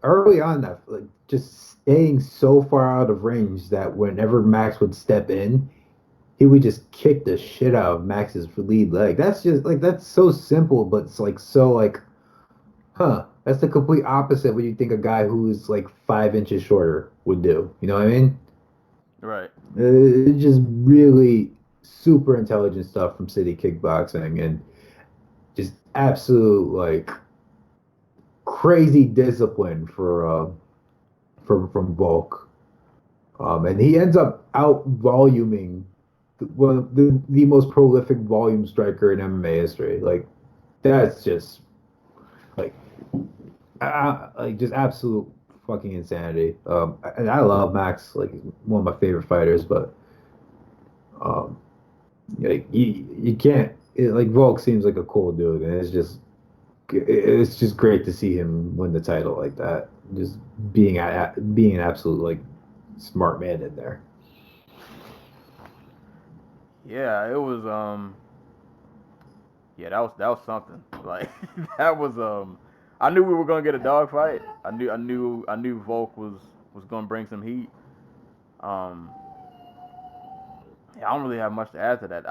early on, that like just staying so far out of range that whenever Max would step in, he would just kick the shit out of Max's lead leg. That's just like that's so simple, but it's like so like, that's the complete opposite of what you think a guy who's like 5 inches shorter would do. You know what I mean? Right. It's just really super intelligent stuff from City Kickboxing and just absolute like crazy discipline from Volk. And he ends up out voluming one of the most prolific volume striker in MMA history. Like that's just like just absolute fucking insanity. And I love Max, like he's one of my favorite fighters, but like you can't like Volk seems like a cool dude, and it's just great to see him win the title like that. Just being an absolute like smart man in there. Yeah, it was that was something. Like that was I knew we were gonna get a dogfight. I knew Volk was gonna bring some heat. I don't really have much to add to that.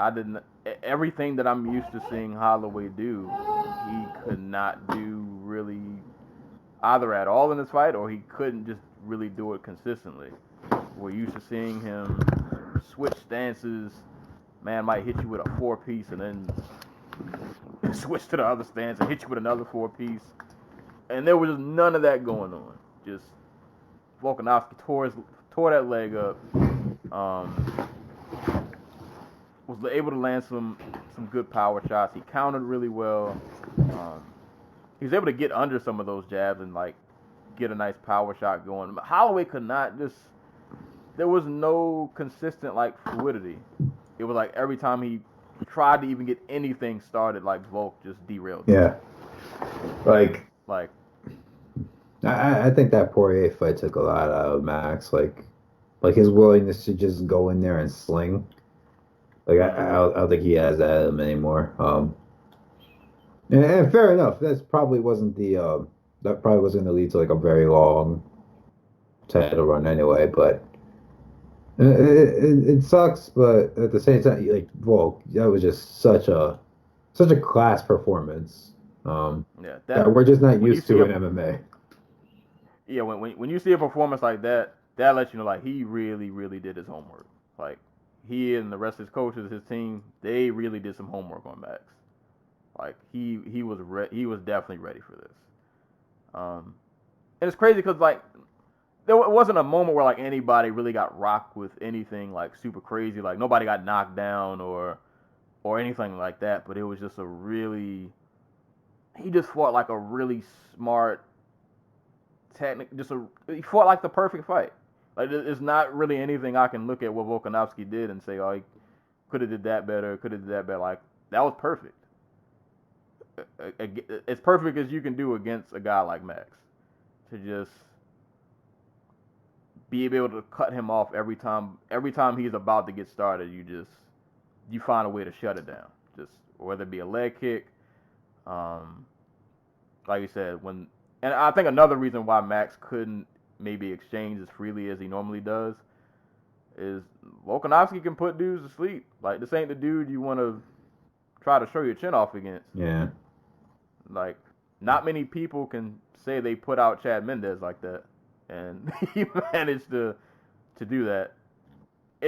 Everything that I'm used to seeing Holloway do, he could not do really either at all in this fight, or he couldn't just really do it consistently. We're used to seeing him switch stances. Man might hit you with a 4-piece and then switch to the other stance and hit you with another 4-piece. And there was just none of that going on. Just Volkanovski tore that leg up. Was able to land some good power shots. He countered really well. He was able to get under some of those jabs and like get a nice power shot going. But Holloway could not just. There was no consistent like fluidity. It was like every time he tried to even get anything started, like Volk just derailed. Yeah, like I think that Poirier fight took a lot out of Max. Like his willingness to just go in there and sling. Like I don't think he has that in him anymore. And fair enough. That probably wasn't going to lead to like a very long title run anyway. But it sucks. But at the same time, like Volk, that was just such a class performance. That we're just not used to in MMA. Yeah, when you see a performance like that, that lets you know like he really, really did his homework. Like he and the rest of his coaches, his team, they really did some homework on Max. Like he was definitely ready for this. And it's crazy because like there wasn't a moment where like anybody really got rocked with anything like super crazy. Like nobody got knocked down or anything like that. But it was just he just fought like a really smart he fought like the perfect fight. Like it's not really anything I can look at what Volkanovski did and say, oh, he could have did that better, could have did that better. Like that was perfect. As perfect as you can do against a guy like Max. To just be able to cut him off every time he's about to get started. You find a way to shut it down. Just whether it be a leg kick, like you said, and I think another reason why Max couldn't maybe exchange as freely as he normally does is Volkanovski can put dudes to sleep. Like, this ain't the dude you want to try to show your chin off against. Yeah. Like, not many people can say they put out Chad Mendes like that, and he managed to do that.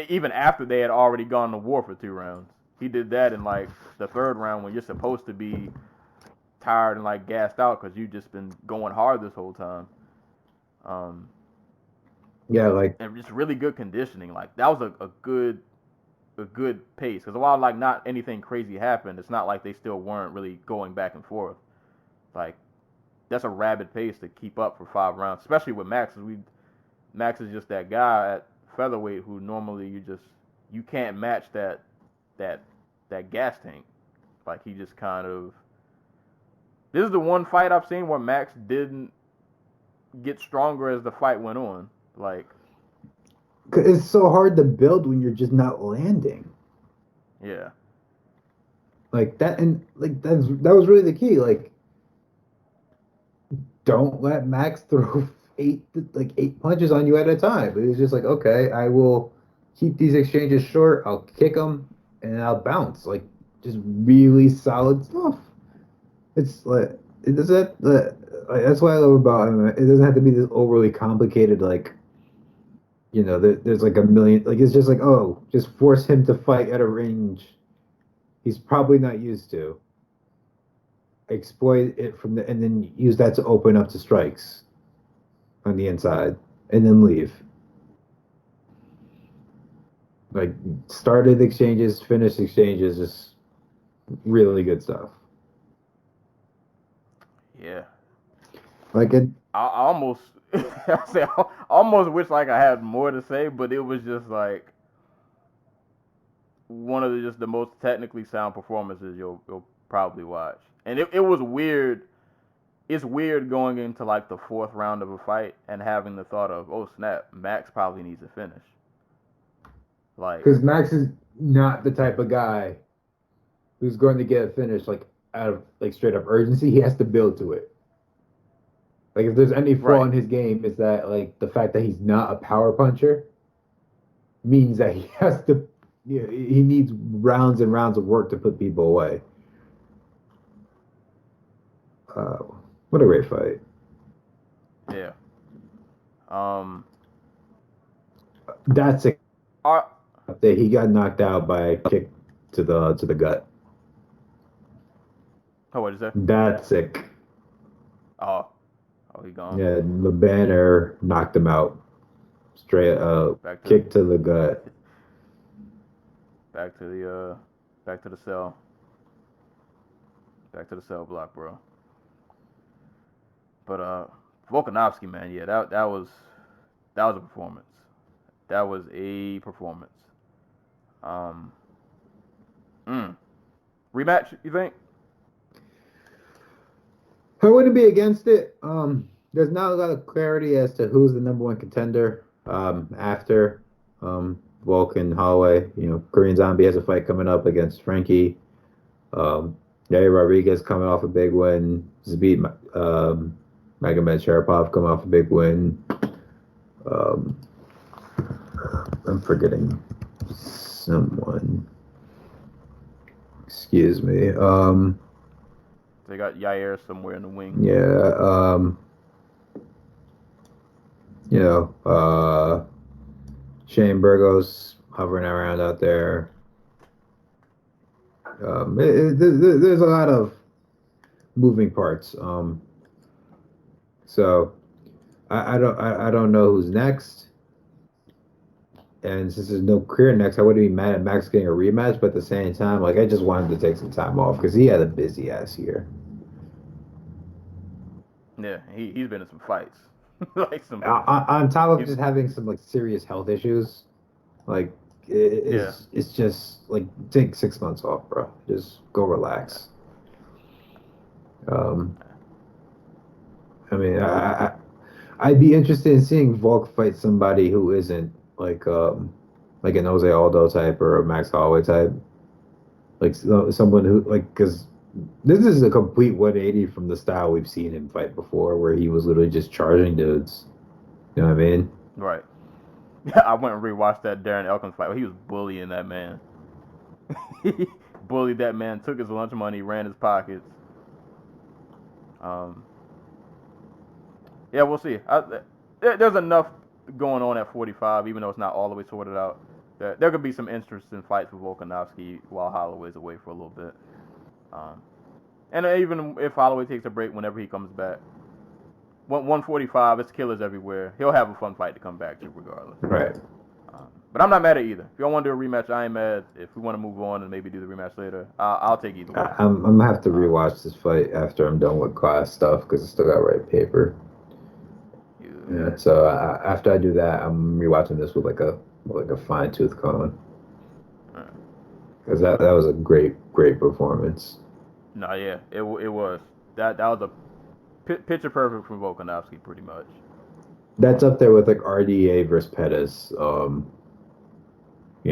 Even after they had already gone to war for 2 rounds, he did that in like the 3rd round when you're supposed to be tired and like gassed out because you've just been going hard this whole time. Yeah, like, and just really good conditioning. Like, that was a good pace, because while like not anything crazy happened, it's not like they still weren't really going back and forth. Like, that's a rapid pace to keep up for 5 rounds, especially with Max. Max is just that guy at featherweight who normally you can't match that gas tank. Like, he just kind of. This is the one fight I've seen where Max didn't get stronger as the fight went on. Like, it's so hard to build when you're just not landing. Yeah. Like that, and like that was really the key. Like, don't let Max throw eight punches on you at a time. It was just like, okay, I will keep these exchanges short. I'll kick them and I'll bounce. Like, just really solid stuff. It's like it doesn't. That's what I love about him. It doesn't have to be this overly complicated. Like, you know, there's like a million. Like, it's just like, oh, just force him to fight at a range he's probably not used to. Exploit it and then use that to open up to strikes on the inside, and then leave. Like, started exchanges, finished exchanges, just really good stuff. Yeah. Like it. I almost, I almost wish like I had more to say, but it was just like one of the most technically sound performances you'll probably watch. And it was weird. It's weird going into like the 4th round of a fight and having the thought of, oh snap, Max probably needs a finish. Like, because Max is not the type of guy who's going to get a finish like out of like straight up urgency. He has to build to it. Like, if there's any flaw in his game, is that like the fact that he's not a power puncher means that he has to, you know, he needs rounds and rounds of work to put people away. What a great fight! Yeah. That's it. He got knocked out by a kick to the gut. Oh, what is that? That's sick. Oh, he gone. Yeah, the banner knocked him out. Straight kick to the gut. Back to the cell. Back to the cell block, bro. But Volkanovski, man, yeah, that was a performance. That was a performance. Rematch, you think? I wouldn't be against it. There's not a lot of clarity as to who's the number 1 contender after Volkan, Holloway. You know, Korean Zombie has a fight coming up against Frankie. Yair Rodriguez coming off a big win. Zabit Magomed Sharapov coming off a big win. I'm forgetting someone. Excuse me. They got Yair somewhere in the wing. Yeah. You know, Shane Burgos hovering around out there. There's a lot of moving parts. So I don't know who's next. And since there's no clear next, I wouldn't be mad at Max getting a rematch. But at the same time, like, I just want him to take some time off because he had a busy ass year. Yeah, he's been in some fights. Like some on top of just having some like serious health issues. Like, it's just like, take 6 months off, bro. Just go relax. I mean, I'd be interested in seeing Volk fight somebody who isn't like an Jose Aldo type or a Max Holloway type, like someone who like because this is a complete 180 from the style we've seen him fight before, where he was literally just charging dudes. You know what I mean? Right. Yeah, I went and rewatched that Darren Elkins fight. He was bullying that man. He bullied that man, took his lunch money, ran his pockets. Yeah, we'll see. There's enough going on at 45, even though it's not all the way sorted out. There could be some interesting fights with Volkanovski while Holloway's away for a little bit. And even if Holloway takes a break whenever he comes back, 145, it's killers everywhere. He'll have a fun fight to come back to regardless. Right. But I'm not mad at either. If y'all want to do a rematch, I ain't mad. If we want to move on and maybe do the rematch later, I'll take either one. I'm gonna have to rewatch this fight after I'm done with class stuff because I still got to write paper. Yeah. So after I do that, I'm rewatching this with like a fine tooth comb. Because that was a great performance. No, yeah, it was. That was a picture perfect from Volkanovski, pretty much. That's up there with like RDA versus Pettis. Who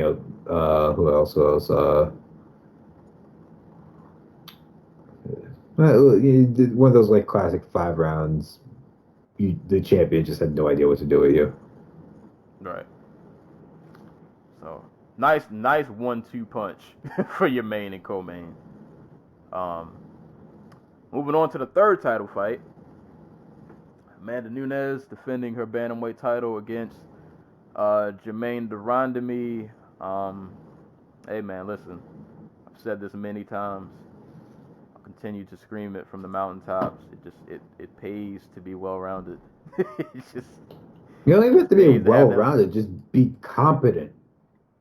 else? One of those like classic 5 rounds. The champion just had no idea what to do with you. Right. So nice 1-2 punch for your main and co-main. Moving on to the third title fight. Amanda Nunes defending her bantamweight title against Germaine De Randemie. Hey man, listen. I've said this many times. I'll continue to scream it from the mountaintops. It pays to be well-rounded. It's just, you don't even have to be well-rounded. Just be competent.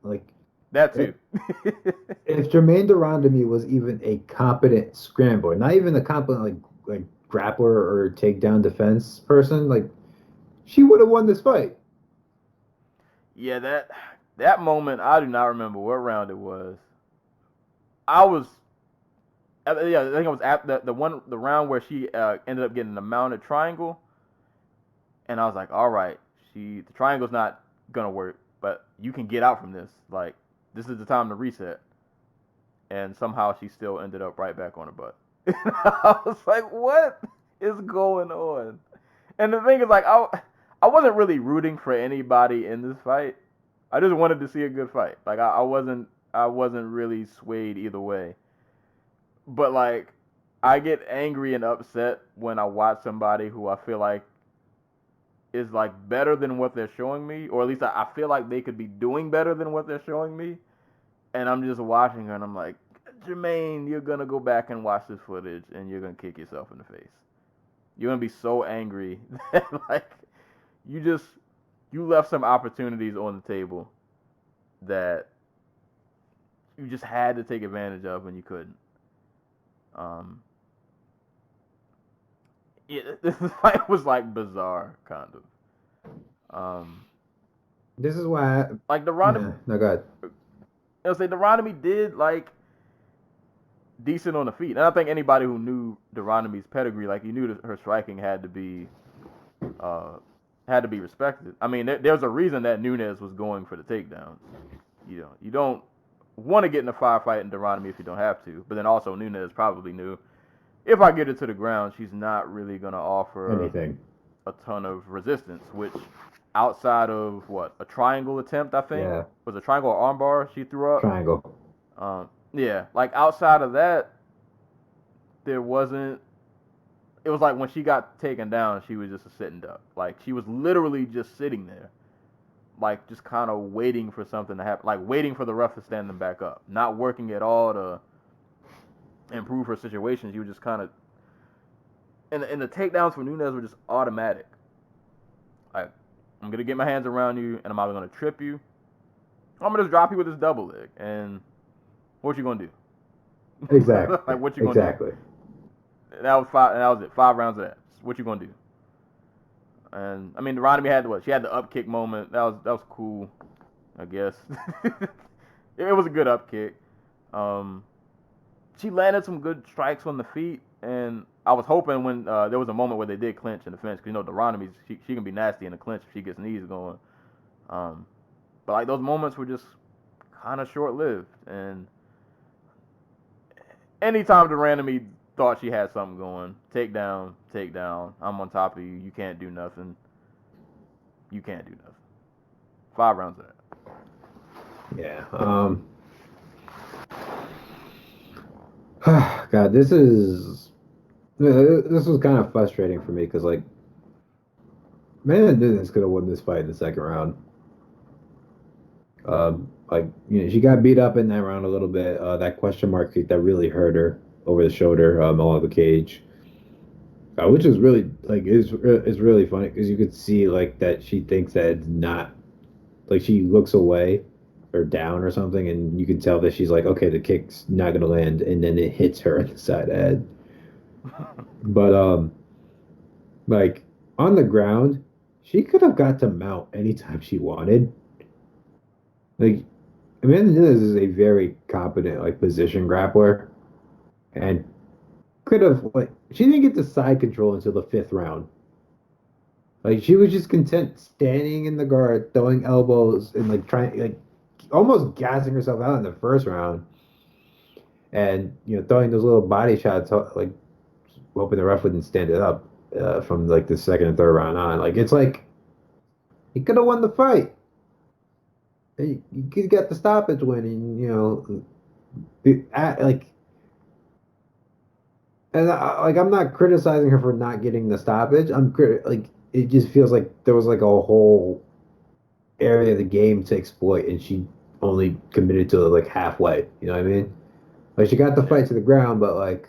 Like that too. If Germaine De Randemie was even a competent scrambler, not even a competent like grappler or takedown defense person, like she would have won this fight. Yeah, that moment, I do not remember what round it was. I think it was at the round where she ended up getting the mounted triangle, and I was like, all right, the triangle's not gonna work, but you can get out from this. Like, this is the time to reset. And somehow she still ended up right back on her butt. I was like, what is going on? And the thing is, like, I wasn't really rooting for anybody in this fight. I just wanted to see a good fight. Like, I wasn't really swayed either way. But like, I get angry and upset when I watch somebody who I feel like is like better than what they're showing me, or at least I feel like they could be doing better than what they're showing me. And I'm just watching her and I'm like, Germaine, you're gonna go back and watch this footage and you're gonna kick yourself in the face. You're gonna be so angry that like you left some opportunities on the table that you just had to take advantage of and you couldn't. This fight was like bizarre, kind of. This is why like the Randemie. No, go ahead. I was say the Randemie did like decent on the feet, and I think anybody who knew De Randemie's pedigree, like, you knew that her striking had to be respected. I mean, there's a reason that Nunes was going for the takedowns. You don't want to get in a firefight in De Randemie if you don't have to, but then also Nunes probably knew, if I get it to the ground, she's not really gonna offer anything, a ton of resistance, which outside of a triangle attempt, I think. Yeah. Was a triangle or armbar she threw up? Triangle. Yeah, like outside of that, there wasn't. It was like when she got taken down, she was just a sitting duck. Like, she was literally just sitting there, like, just kind of waiting for something to happen, like waiting for the ref to stand them back up, not working at all to improve her situation. She was just kind of, and the takedowns for Nunes were just automatic. Like, I'm gonna get my hands around you, and I'm either gonna trip you, or I'm gonna just drop you with this double leg, and what you gonna do? Exactly. Like, what you gonna do? That was it. 5 rounds of that. What you gonna do? And I mean, Randemie had she had the up kick moment. That was cool, I guess. It was a good up kick. She landed some good strikes on the feet, And I was hoping when there was a moment where they did clinch in the fence, because, De Randemie, she can be nasty in the clinch if she gets knees going. But, like, those moments were just kind of short-lived. And anytime De Randemie thought she had something going, take down, I'm on top of you, you can't do nothing. You can't do nothing. 5 rounds of that. Yeah. God, this was kind of frustrating for me because, like, Nunes could have won this fight in the second round. She got beat up in that round a little bit. That question mark kick that really hurt her over the shoulder, along the cage, which is really is really funny because you could see like that she thinks that it's not, like, she looks away or down or something, and you can tell that she's like, okay, the kick's not gonna land, and then it hits her in the side of the head. But like, on the ground, she could have got to mount anytime she wanted. Like, Amanda Nunes is a very competent, like, position grappler, and could have, like, she didn't get the side control until the 5th round. Like, she was just content standing in the guard, throwing elbows, and, like, trying, like, almost gassing herself out in the 1st round, and, throwing those little body shots, like, hoping the ref wouldn't stand it up from, like, the 2nd and 3rd round on. Like, it's like, he could have won the fight. You could get the stoppage win, and I'm not criticizing her for not getting the stoppage. It just feels like there was like a whole area of the game to exploit, and she only committed to like halfway. You know what I mean? Like, she got the fight to the ground, but like,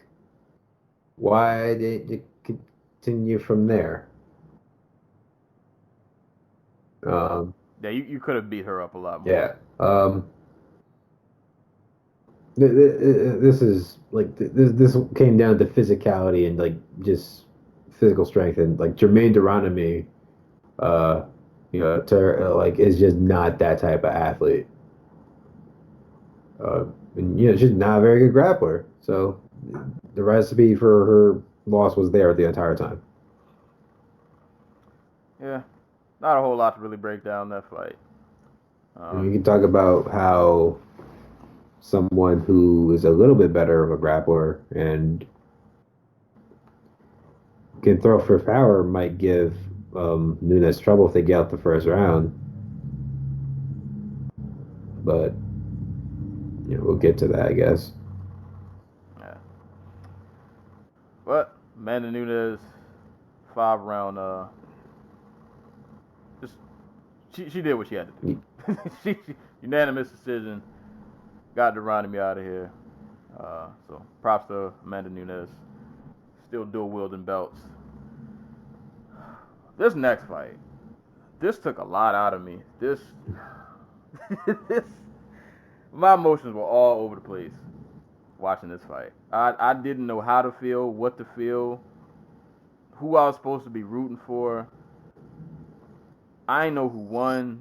why didn't you continue from there? Yeah, you could have beat her up a lot more. Yeah. This is like this came down to physicality and like just physical strength, and like Germaine De Randemie, is just not that type of athlete. And she's not a very good grappler. So the recipe for her loss was there the entire time. Yeah, not a whole lot to really break down that fight. You can talk about how someone who is a little bit better of a grappler and can throw for power might give Nunes trouble if they get out the 1st round. But we'll get to that, I guess. Yeah. But Amanda Nunes, 5 round. She did what she had to do. she unanimous decision. Got De Randemie out of here. So props to Amanda Nunes. Still dual wielding belts. This next fight, this took a lot out of me. This my emotions were all over the place watching this fight. I didn't know how to feel, what to feel, who I was supposed to be rooting for. I didn't know who won.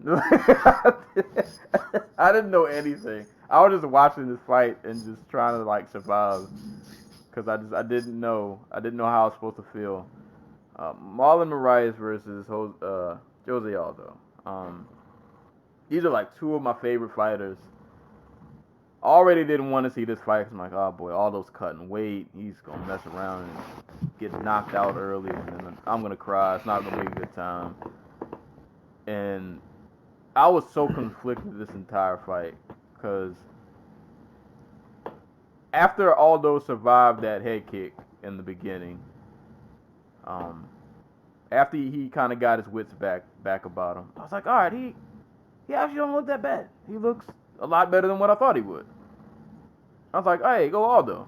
I didn't know anything. I was just watching this fight and just trying to like survive, because I didn't know how I was supposed to feel. Marlon Moraes versus Jose Aldo. These are like 2 of my favorite fighters. Already didn't want to see this fight because I'm like, oh boy, Aldo's cutting weight. He's gonna mess around and get knocked out early, and then I'm gonna cry. It's not gonna be a good time. And I was so conflicted this entire fight, because after Aldo survived that head kick in the beginning, after he kind of got his wits back about him, I was like, all right, he actually don't look that bad. He looks a lot better than what I thought he would. I was like, hey, go Aldo.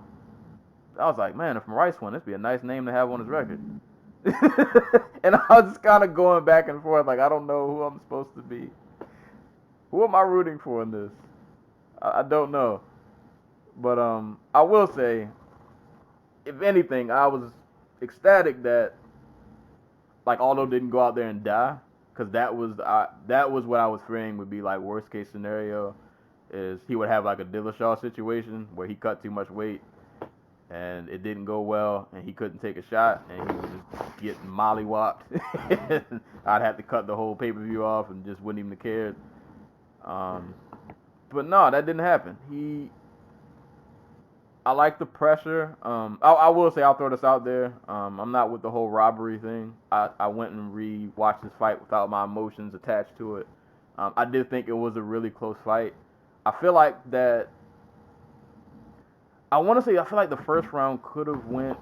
I was like, man, if Moraes won, this would be a nice name to have on his record. And I was just kind of going back and forth, like, I don't know who I'm supposed to be. Who am I rooting for in this? I don't know. But I will say, if anything, I was ecstatic that, like, Aldo didn't go out there and die, because that was what I was fearing would be, like, worst case scenario, is he would have like a Dillashaw situation where he cut too much weight and it didn't go well, and he couldn't take a shot, and he was just getting mollywopped. I'd have to cut the whole pay-per-view off and just wouldn't even have cared. But no, that didn't happen. I like the pressure. I will say, I'll throw this out there. I'm not with the whole robbery thing. I went and re-watched this fight without my emotions attached to it. I did think it was a really close fight. I feel like that. I feel like the first round could have went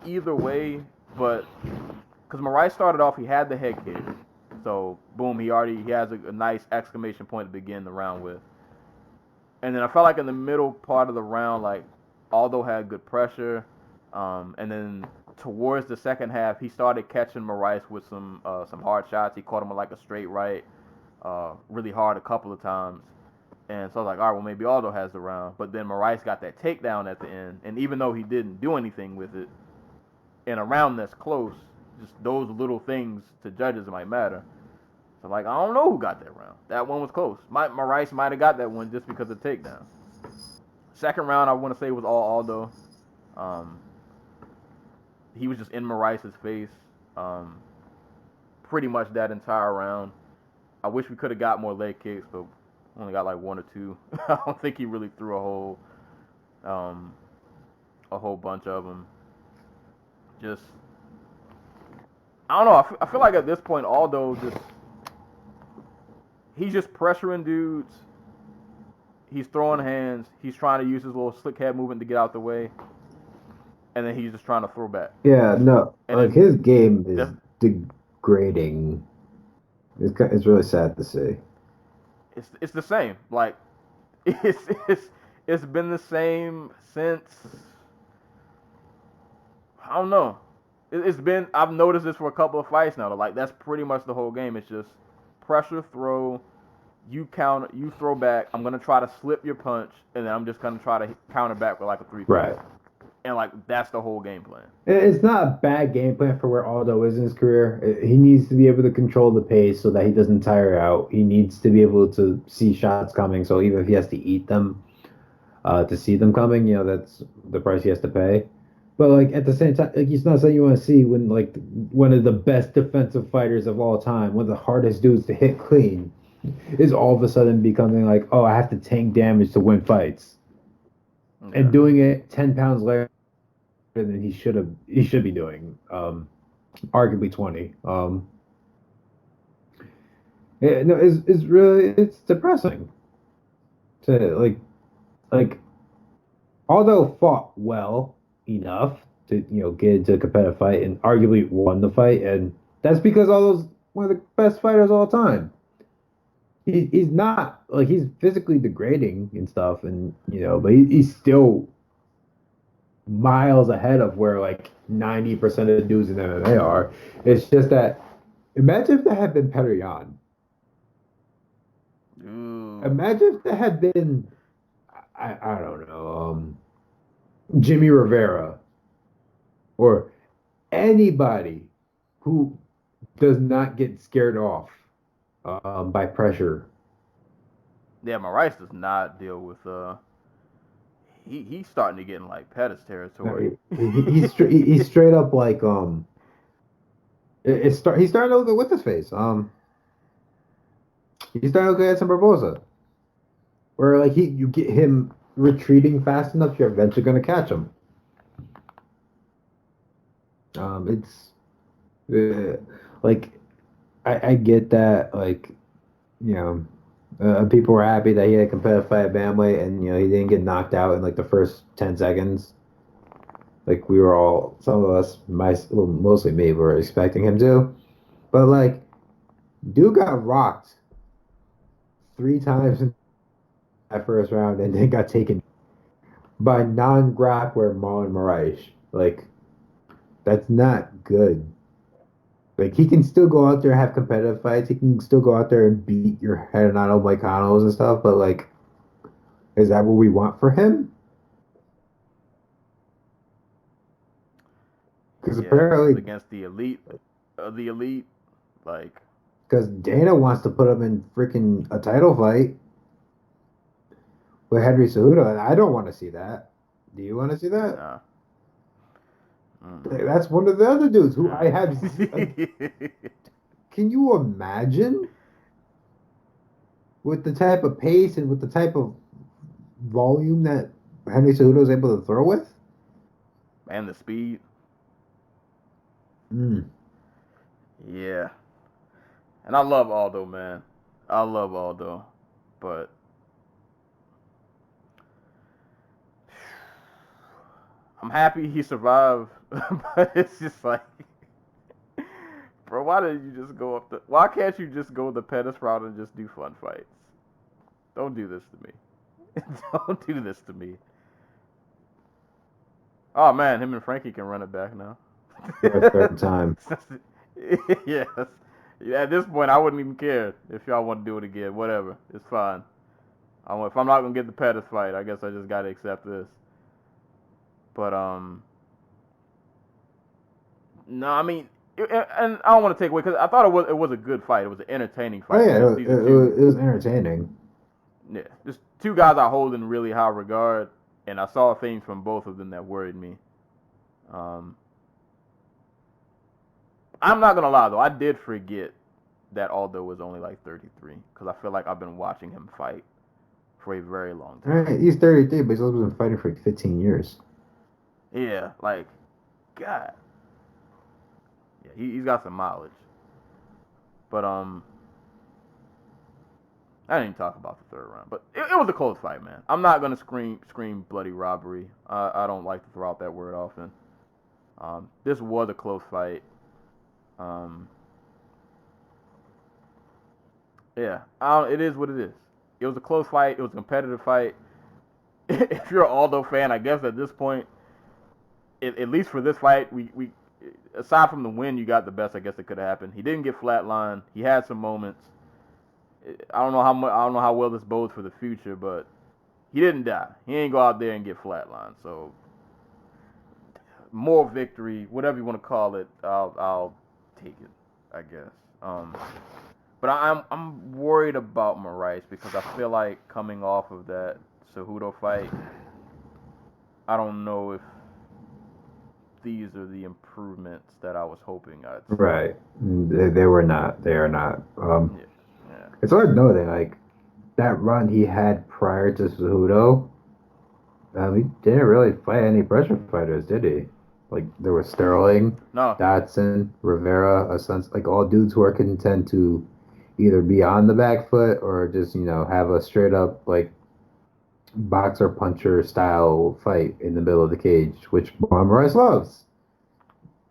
either way, but because Moraes started off, he had the head kick, so boom, he has a nice exclamation point to begin the round with. And then I felt like in the middle part of the round, like Aldo had good pressure, and then towards the second half, he started catching Moraes with some hard shots. He caught him with like a straight right, really hard a couple of times. And so I was like, all right, well, maybe Aldo has the round. But then Moraes got that takedown at the end. And even though he didn't do anything with it, in a round that's close, just those little things to judges might matter. So, like, I don't know who got that round. That one was close. Moraes might have got that one just because of the takedown. Second round, I want to say, was all Aldo. He was just in Moraes' face pretty much that entire round. I wish we could have got more leg kicks, but only got like one or two. I don't think he really threw a whole bunch of them. Just, I don't know. I feel like at this point, Aldo he's just pressuring dudes. He's throwing hands. He's trying to use his little slick head movement to get out the way, and then he's just trying to throw back. Yeah, no, And like his game is degrading. It's really sad to see. It's the same. Like it's been the same since, I don't know. I've noticed this for a couple of fights now. Like that's pretty much the whole game. It's just pressure, throw, you counter, you throw back. I'm gonna try to slip your punch, and then I'm just gonna try to counter back with like a 3-3. Right. And like that's the whole game plan. It's not a bad game plan for where Aldo is in his career. He needs to be able to control the pace so that he doesn't tire out. He needs to be able to see shots coming. So even if he has to eat them, to see them coming, that's the price he has to pay. But like at the same time, like it's not something you want to see when like one of the best defensive fighters of all time, one of the hardest dudes to hit clean, is all of a sudden becoming like, oh, I have to tank damage to win fights. Okay. And doing it 10 pounds later than he should be doing, arguably 20. It's depressing to like although fought well enough to get into a competitive fight and arguably won the fight, and that's because Aldo's one of the best fighters of all time. He's not like he's physically degrading and stuff, and but he's still miles ahead of where like 90% of the dudes in MMA are. It's just that imagine if there had been Petr Yan. Imagine if there had been I don't know Jimmy Rivera or anybody who does not get scared off by pressure. Yeah, Moraes does not deal with he's starting to get in like Pettis territory. He's straight up like he's starting to look at what's his face. He's starting to look at some Barboza, where like you get him retreating fast enough, you're eventually going to catch him. It's like I get that, like people were happy that he had a competitive fight at bantamweight, and he didn't get knocked out in like the first 10 seconds. Like we were all, some of us, mostly me, were expecting him to, but like dude got rocked 3 times in that first round, and then got taken by non-grappler Marlon Moraes. Like that's not good. Like he can still go out there and have competitive fights. He can still go out there and beat your Renato Moicanos and stuff. But like, is that what we want for him? Because apparently against the elite, like because Dana wants to put him in freaking a title fight with Henry Cejudo, and I don't want to see that. Do you want to see that? Nah. That's one of the other dudes who I had. Can you imagine? With the type of pace and with the type of volume that Henry Cejudo is able to throw with? And the speed. Yeah. And I love Aldo, man. I love Aldo. But I'm happy he survived. But it's just like, bro, why can't you just go the Pettis route and just do fun fights? Don't do this to me. Don't do this to me. Oh man, him and Frankie can run it back now. For a third time. Yes. At this point, I wouldn't even care if y'all want to do it again. Whatever, it's fine. If I'm not gonna get the Pettis fight, I guess I just gotta accept this. But no, I mean, and I don't want to take away because I thought it was a good fight. It was an entertaining fight. Oh yeah, it was entertaining. Yeah, just two guys I hold in really high regard, and I saw things from both of them that worried me. I'm not gonna lie though, I did forget that Aldo was only like 33 because I feel like I've been watching him fight for a very long time. Right, he's 33, but he's also been fighting for like 15 years. Yeah, like, God. Yeah, he's got some mileage. But I didn't even talk about the third round, but it was a close fight, man. I'm not gonna scream bloody robbery. I don't like to throw out that word often. This was a close fight. Yeah, it is what it is. It was a close fight. It was a competitive fight. If you're an Aldo fan, I guess at this point, at least for this fight, we aside from the win, you got the best I guess that could have happened. He didn't get flatlined. He had some moments. I don't know how well this bodes for the future, but he didn't die. He ain't go out there and get flatlined. So moral victory, whatever you want to call it, I'll take it, I guess. But I'm worried about Moraes because I feel like coming off of that Cejudo fight, I don't know if these are the improvements that I was hoping I'd see. Right. They were not. They are not. Yeah. It's hard to know that, like, that run he had prior to Cejudo, he didn't really fight any pressure fighters, did he? Like, there was Sterling, Dotson, Rivera, Assuncao, like, all dudes who are content to either be on the back foot or just, have a straight up, like, boxer puncher style fight in the middle of the cage, which Moraes loves.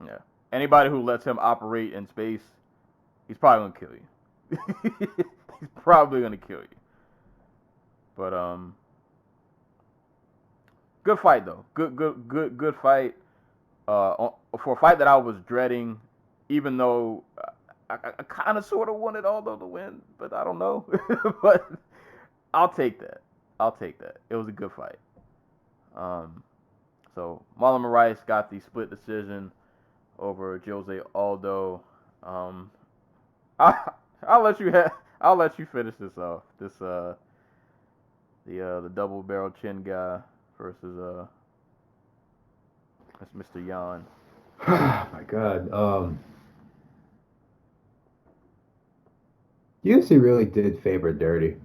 Yeah. Anybody who lets him operate in space, he's probably gonna kill you. He's probably gonna kill you. But good fight though. Good fight. For a fight that I was dreading, even though I kind of sort of wanted Aldo to win, but I don't know. But I'll take that. It was a good fight. So Marlon Moraes got the split decision over Jose Aldo. I'll let you finish this off. The double barrel chin guy versus that's Mr. Yan. Oh my God. UFC really did Faber dirty.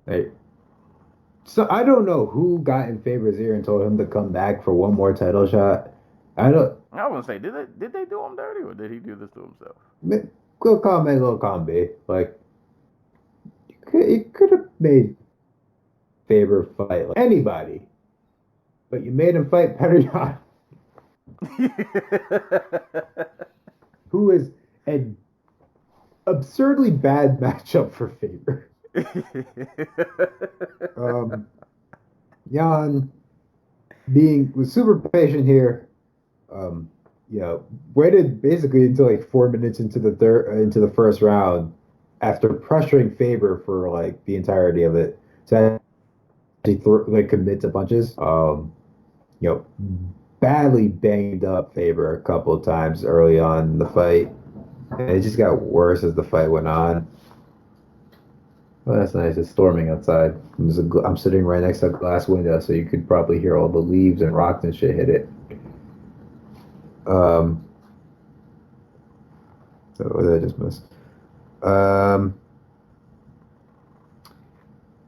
Hey, so I don't know who got in Faber's ear and told him to come back for one more title shot. I was gonna say, did they do him dirty or did he do this to himself? Good comment, little combi. Like, you could have made Faber fight like anybody, but you made him fight Petr who is an absurdly bad matchup for Faber. Yan was super patient here. Waited basically until like 4 minutes into the first round after pressuring Faber for like the entirety of it to actually commit to punches. Badly banged up Faber a couple of times early on in the fight, and it just got worse as the fight went on. Well, that's nice. It's storming outside. I'm sitting right next to a glass window, so you could probably hear all the leaves and rocks and shit hit it. So what did I just miss?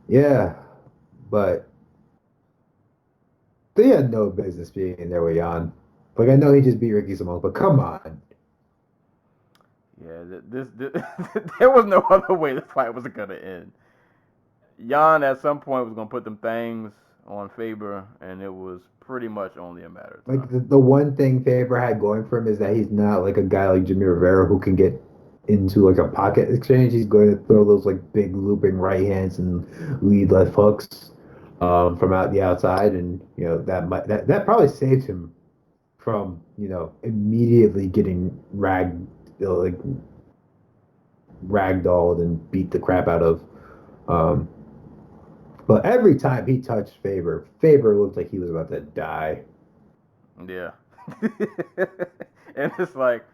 Yeah, but they had no business being in there with Jan. Like, I know he just beat Ricky Simone, but come on. Yeah, there was no other way the fight was gonna end. Jan at some point was gonna put them things on Faber, and it was pretty much only a matter of time. Like, the one thing Faber had going for him is that he's not like a guy like Jimmy Rivera who can get into like a pocket exchange. He's going to throw those like big looping right hands and lead left hooks from out the outside, and that probably saved him from immediately getting ragdolled and beat the crap out of. But every time he touched Faber looked like he was about to die. Yeah. And it's like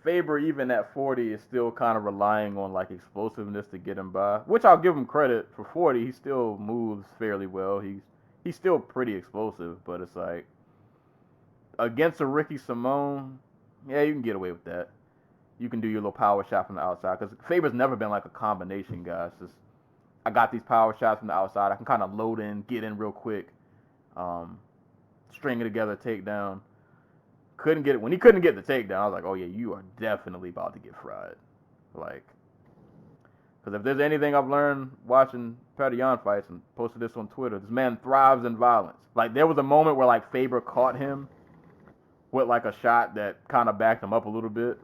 Faber, even at 40, is still kind of relying on like explosiveness to get him by, which I'll give him credit for. 40, he still moves fairly well. He's still pretty explosive, but it's like against a Ricky Simone, yeah, you can get away with that. You can do your little power shot from the outside, because Faber's never been like a combination guy. It's just, I got these power shots from the outside. I can kind of load in, get in real quick, string it together, takedown. Couldn't get it. When he couldn't get the takedown, I was like, oh yeah, you are definitely about to get fried. Like, because if there's anything I've learned watching Petr Yan fights, and posted this on Twitter, this man thrives in violence. Like, there was a moment where like Faber caught him with like a shot that kind of backed him up a little bit.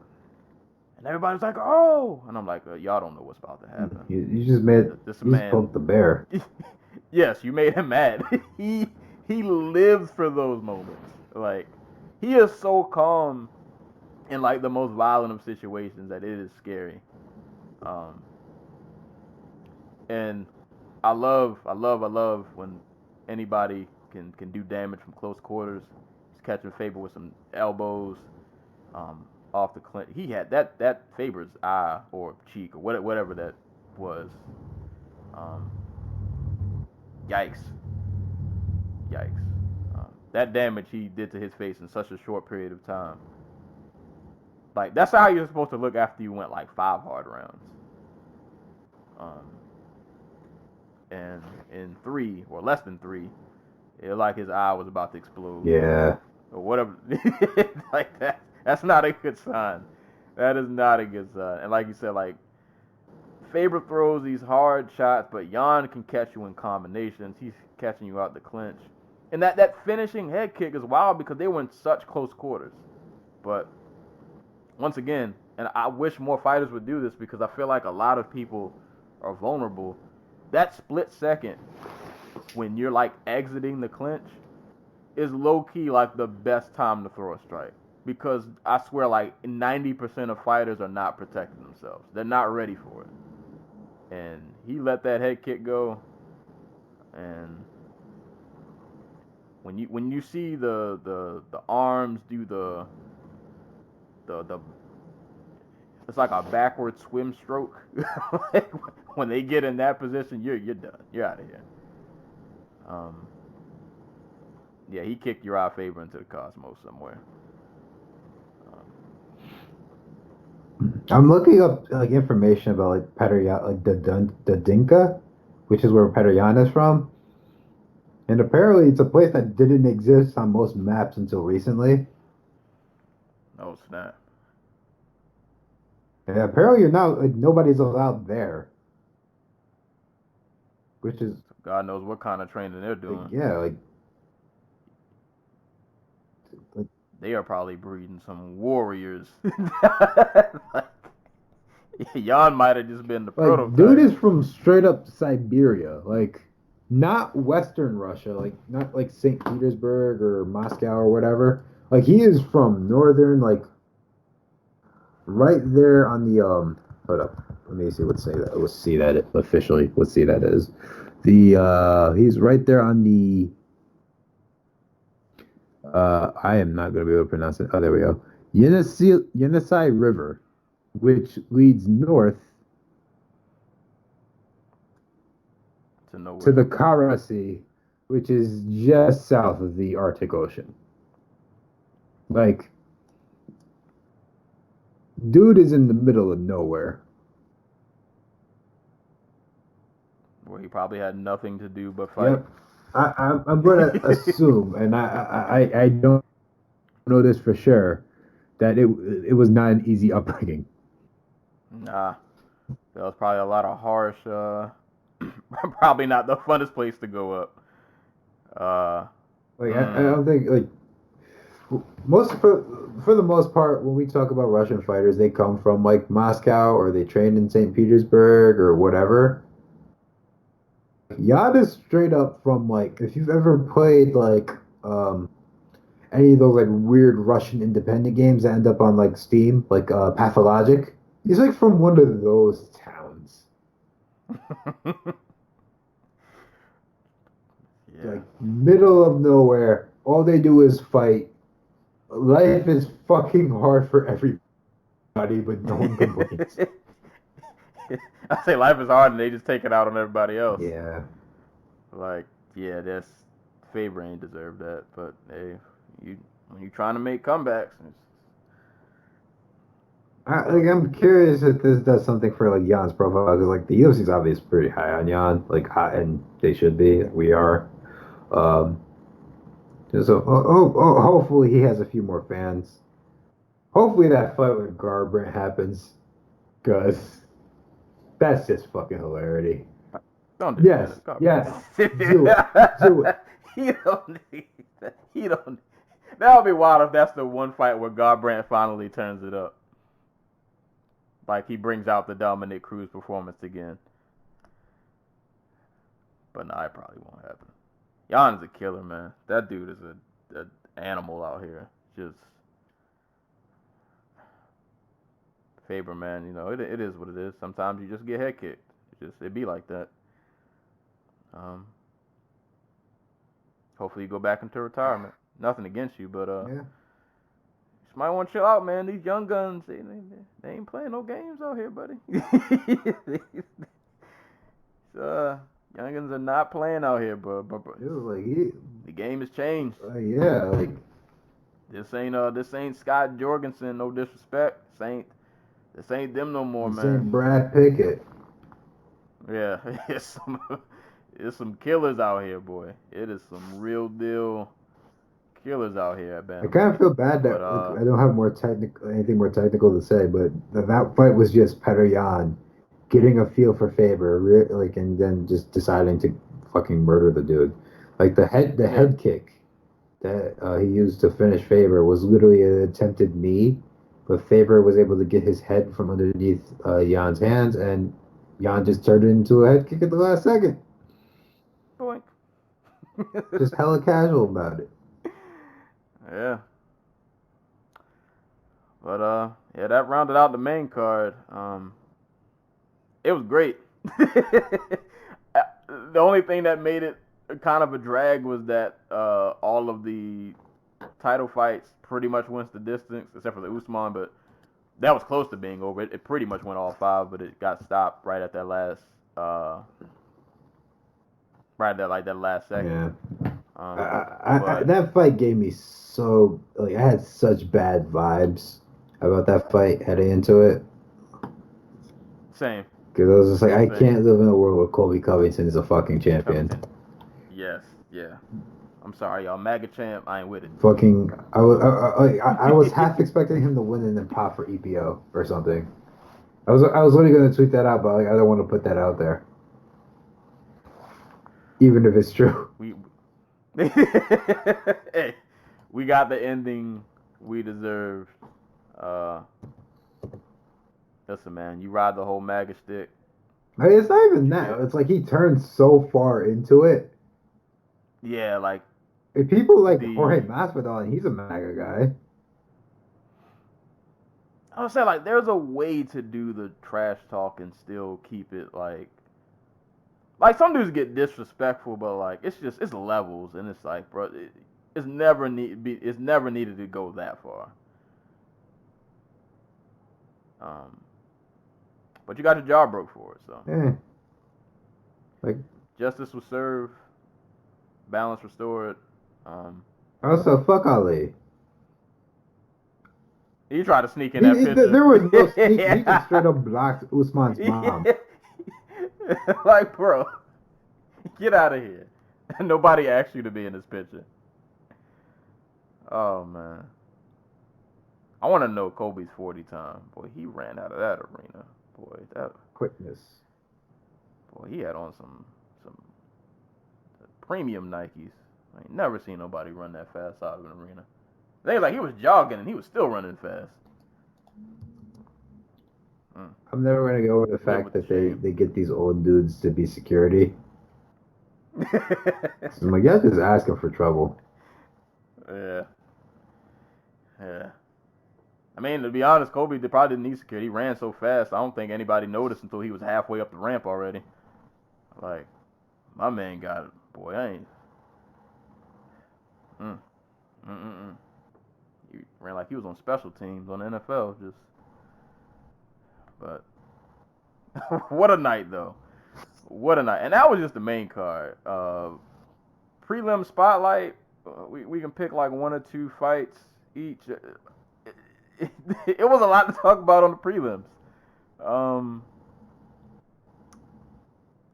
And everybody's like, oh! And I'm like, y'all don't know what's about to happen. You just made this man poked the bear. Yes, you made him mad. He lives for those moments. Like, he is so calm in like the most violent of situations that it is scary. And I love when anybody can do damage from close quarters. He's catching Faber with some elbows. Off the clinch. He had that Faber's eye or cheek or whatever that was. Yikes. That damage he did to his face in such a short period of time. Like, that's how you're supposed to look after you went like 5 hard rounds. And in 3 or less than 3, it like his eye was about to explode. Yeah. Or whatever. Like that. That's not a good sign. That is not a good sign. And like you said, like, Faber throws these hard shots, but Jan can catch you in combinations. He's catching you out the clinch. And that finishing head kick is wild because they were in such close quarters. But once again, and I wish more fighters would do this because I feel like a lot of people are vulnerable. That split second when you're like exiting the clinch is low-key like the best time to throw a strike. Because I swear, like, 90% of fighters are not protecting themselves. They're not ready for it. And he let that head kick go. And when you see the arms do the it's like a backward swim stroke. Like, when they get in that position, you're done. You're out of here. Yeah, he kicked Uriah Faber into the cosmos somewhere. I'm looking up like information about like Petr Yan, like the Dinka, which is where Petr Yan is from, and apparently it's a place that didn't exist on most maps until recently. Oh snap! And apparently you're not like nobody's allowed there, which is God knows what kind of training they're doing. like, yeah, like they are probably breeding some warriors. Like, Jan might have just been the prototype. Dude is from straight up Siberia, like not Western Russia, like not like St. Petersburg or Moscow or whatever. Like, he is from northern, like right there on the hold up, let me see what say that. Let's see that officially. Let's see that is the he's right there on the I am not going to be able to pronounce it. Oh, there we go. Yenisei River, which leads north to nowhere. To the Kara Sea, which is just south of the Arctic Ocean. Like, dude is in the middle of nowhere. Where he probably had nothing to do but fight. Yep. I'm going to assume, and I don't know this for sure, that it was not an easy upbringing. Nah. That was probably a lot of harsh, probably not the funnest place to go up. I don't think, like, for the most part, when we talk about Russian fighters, they come from, like, Moscow, or they trained in St. Petersburg, or whatever. Yad is straight up from, like, if you've ever played, like, any of those, like, weird Russian independent games that end up on, like, Steam, like, Pathologic, he's, like, from one of those towns. Yeah. Like, middle of nowhere, all they do is fight. Life is fucking hard for everybody, but no one complains. I say life is hard and they just take it out on everybody else. Yeah. Like, yeah, that's Faber ain't deserved that. But hey, when you trying to make comebacks, I'm curious if this does something for, like, Jan's profile, because, like, the UFC's obviously pretty high on Jan, like, high, and they should be. We are. So hopefully he has a few more fans. Hopefully that fight with Garbrandt happens, because that's just fucking hilarity. don't do Yes, that. yes, do it. He don't need that. He don't. That would be wild if that's the one fight where Garbrandt finally turns it up. Like, he brings out the Dominic Cruz performance again. But nah, it probably won't happen. Jan's a killer, man. That dude is an animal out here. Just Faber, man. You know, it is what it is. Sometimes you just get head kicked. It be like that. Hopefully you go back into retirement. Nothing against you, but Yeah. you might want to chill out, man. These young guns, they ain't playing no games out here, buddy. Young guns are not playing out here, but It was like the game has changed. yeah, like, This ain't Scott Jorgensen, no disrespect. This ain't them no more, this man. ain't Brad Pickett. Yeah, it's some killers out here, boy. It is some real deal killers out here at I Bantamweight. kind of feel bad that I don't have anything more technical to say, but that fight was just Petr Yan getting a feel for Faber, like, and then just deciding to fucking murder the dude. Like, the head kick that he used to finish Faber was literally an attempted knee, but Faber was able to get his head from underneath Jan's hands, and Jan just turned it into a head kick at the last second. Boink. Just hella casual about it. Yeah. But yeah, that rounded out the main card. It was great. The only thing that made it kind of a drag was that all of the title fights pretty much went the distance, except for the Usman, but that was close to being over. It pretty much went all 5, but it got stopped right at that last that last second. Yeah. That fight gave me I had such bad vibes about that fight heading into it. Same. Because I was just like, I can't live in a world where Colby Covington is a fucking champion. Yes, yeah. I'm sorry, y'all. MAGA champ, I ain't with it. Fucking, I was half expecting him to win and then pop for EPO or something. I was only going to tweet that out, but, like, I don't want to put that out there, even if it's true. Hey, we got the ending we deserved. Listen, man, you ride the whole MAGA stick. I mean, it's not even that. It's like he turned so far into it. Yeah, like if people like Jorge Masvidal, and he's a MAGA guy. I was saying, like, there's a way to do the trash talk and still keep it like some dudes get disrespectful, but like it's levels, and it's like, bro, it's never needed to go that far. But you got your jaw broke for it, so. Yeah. Like, Justice was served. Balance restored. Also, fuck Ali. He tried to sneak in that picture. There was no sneak. He just straight up blocked Usman's mom. Like, bro, get out of here. Nobody asked you to be in this picture. Oh, man. I want to know Colby's 40 time. Boy, he ran out of that arena. Boy, that Quickness. Boy, he had on some premium Nikes. I ain't never seen nobody run that fast out of an arena. They like he was jogging and he was still running fast. I'm never gonna get over the fact that they get these old dudes to be security. I'm like, yeah, just asking for trouble. Yeah. I mean, to be honest, Colby probably didn't need security. He ran so fast, I don't think anybody noticed until he was halfway up the ramp already. Like, my man got it. Boy, I ain't. He ran like he was on special teams on the NFL. Just, but what a night though. What a night. And that was just the main card. Prelim spotlight. We can pick like one or two fights each. It was a lot to talk about on the prelims.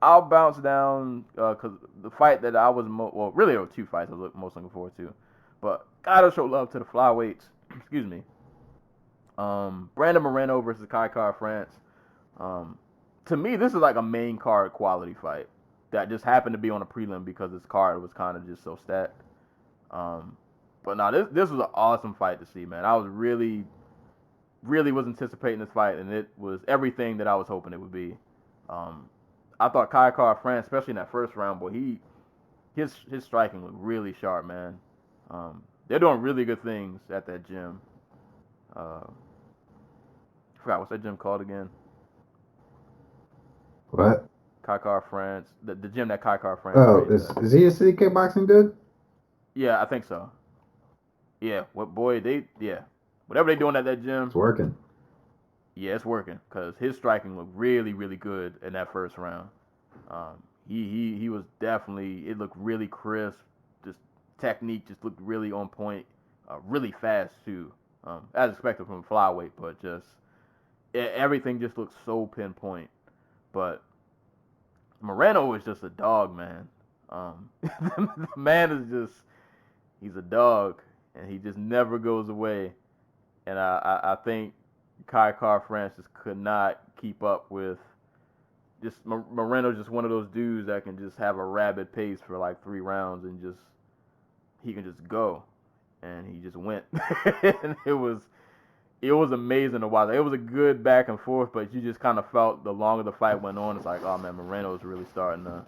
I'll bounce down because the fight that I was really there were two fights I was most looking forward to, but gotta show love to the flyweights. Excuse me. Brandon Moreno versus KAYTRANADA. To me, this is like a main card quality fight that just happened to be on a prelim because this card was kind of just so stacked. But now this was an awesome fight to see, man. I was really was anticipating this fight, and it was everything that I was hoping it would be. I thought KAYTRANADA, especially in that first round, boy, his striking was really sharp, man. They're doing really good things at that gym. I forgot what's that gym called again? What? KAYTRANADA, the gym that KAYTRANADA. Oh, is he a city kickboxing dude? Yeah, I think so. Yeah, whatever they doing at that gym. It's working. Yeah, it's working because his striking looked really, really good in that first round. He was definitely. It looked really crisp. Just technique just looked really on point. Really fast too, as expected from a flyweight. But just everything just looked so pinpoint. But Moreno is just a dog, man. The man is just—he's a dog, and he just never goes away. And I think KAYTRANADA just could not keep up with. Just Moreno's just one of those dudes that can just have a rabid pace for like 3 rounds and he can just go, and he just went. And it was amazing to watch. It was a good back and forth, but you just kind of felt the longer the fight went on, it's like, oh man, Moreno's really starting to.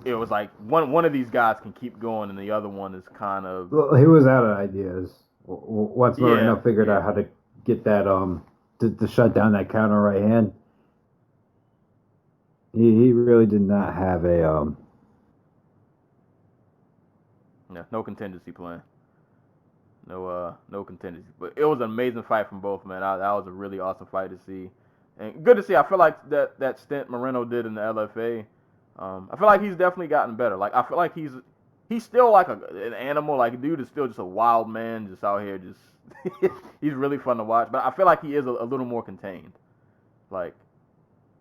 It was like one of these guys can keep going, and the other one is kind of. Well, he was out of ideas. Once Moreno figured out how to get that to shut down that counter right hand, he really did not have a no contingency plan. No contingency. But it was an amazing fight from both, man. That was a really awesome fight to see, and good to see. I feel like that stint Moreno did in the LFA. I feel like he's definitely gotten better. Like I feel like he's still like an animal. Like dude is still just a wild man, just out here, just he's really fun to watch. But I feel like he is a little more contained. Like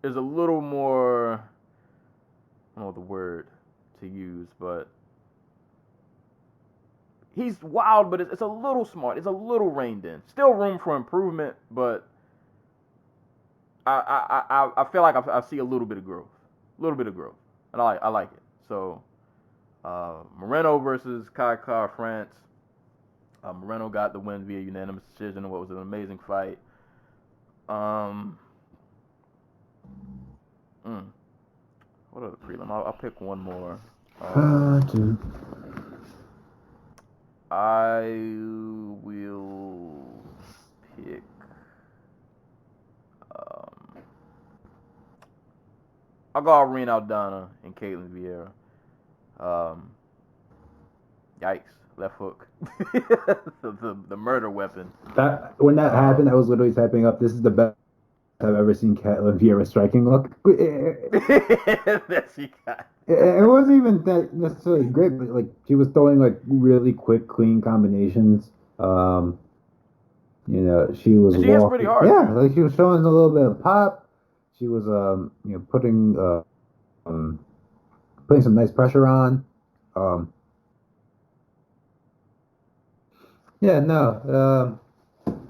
there's a little more. I don't know the word to use, but he's wild, but it's a little smart. It's a little reined in. Still room for improvement, but I feel like I see a little bit of growth. And I like it. So Moreno versus KAYTRANADA. Moreno got the win via unanimous decision in what was an amazing fight. What are the prelim? I'll pick one more. I will pick. I'll go Irene Aldana and Caitlin Vieira. Yikes! Left hook. the murder weapon. When that happened, I was literally typing up, "This is the best I've ever seen Caitlin Vieira striking look." That she got. It wasn't even that necessarily great, but like she was throwing like really quick, clean combinations. She was And she hits pretty walking. hard Yeah, too. like she was showing a little bit of pop. She was um, putting some nice pressure on. Um, yeah, no.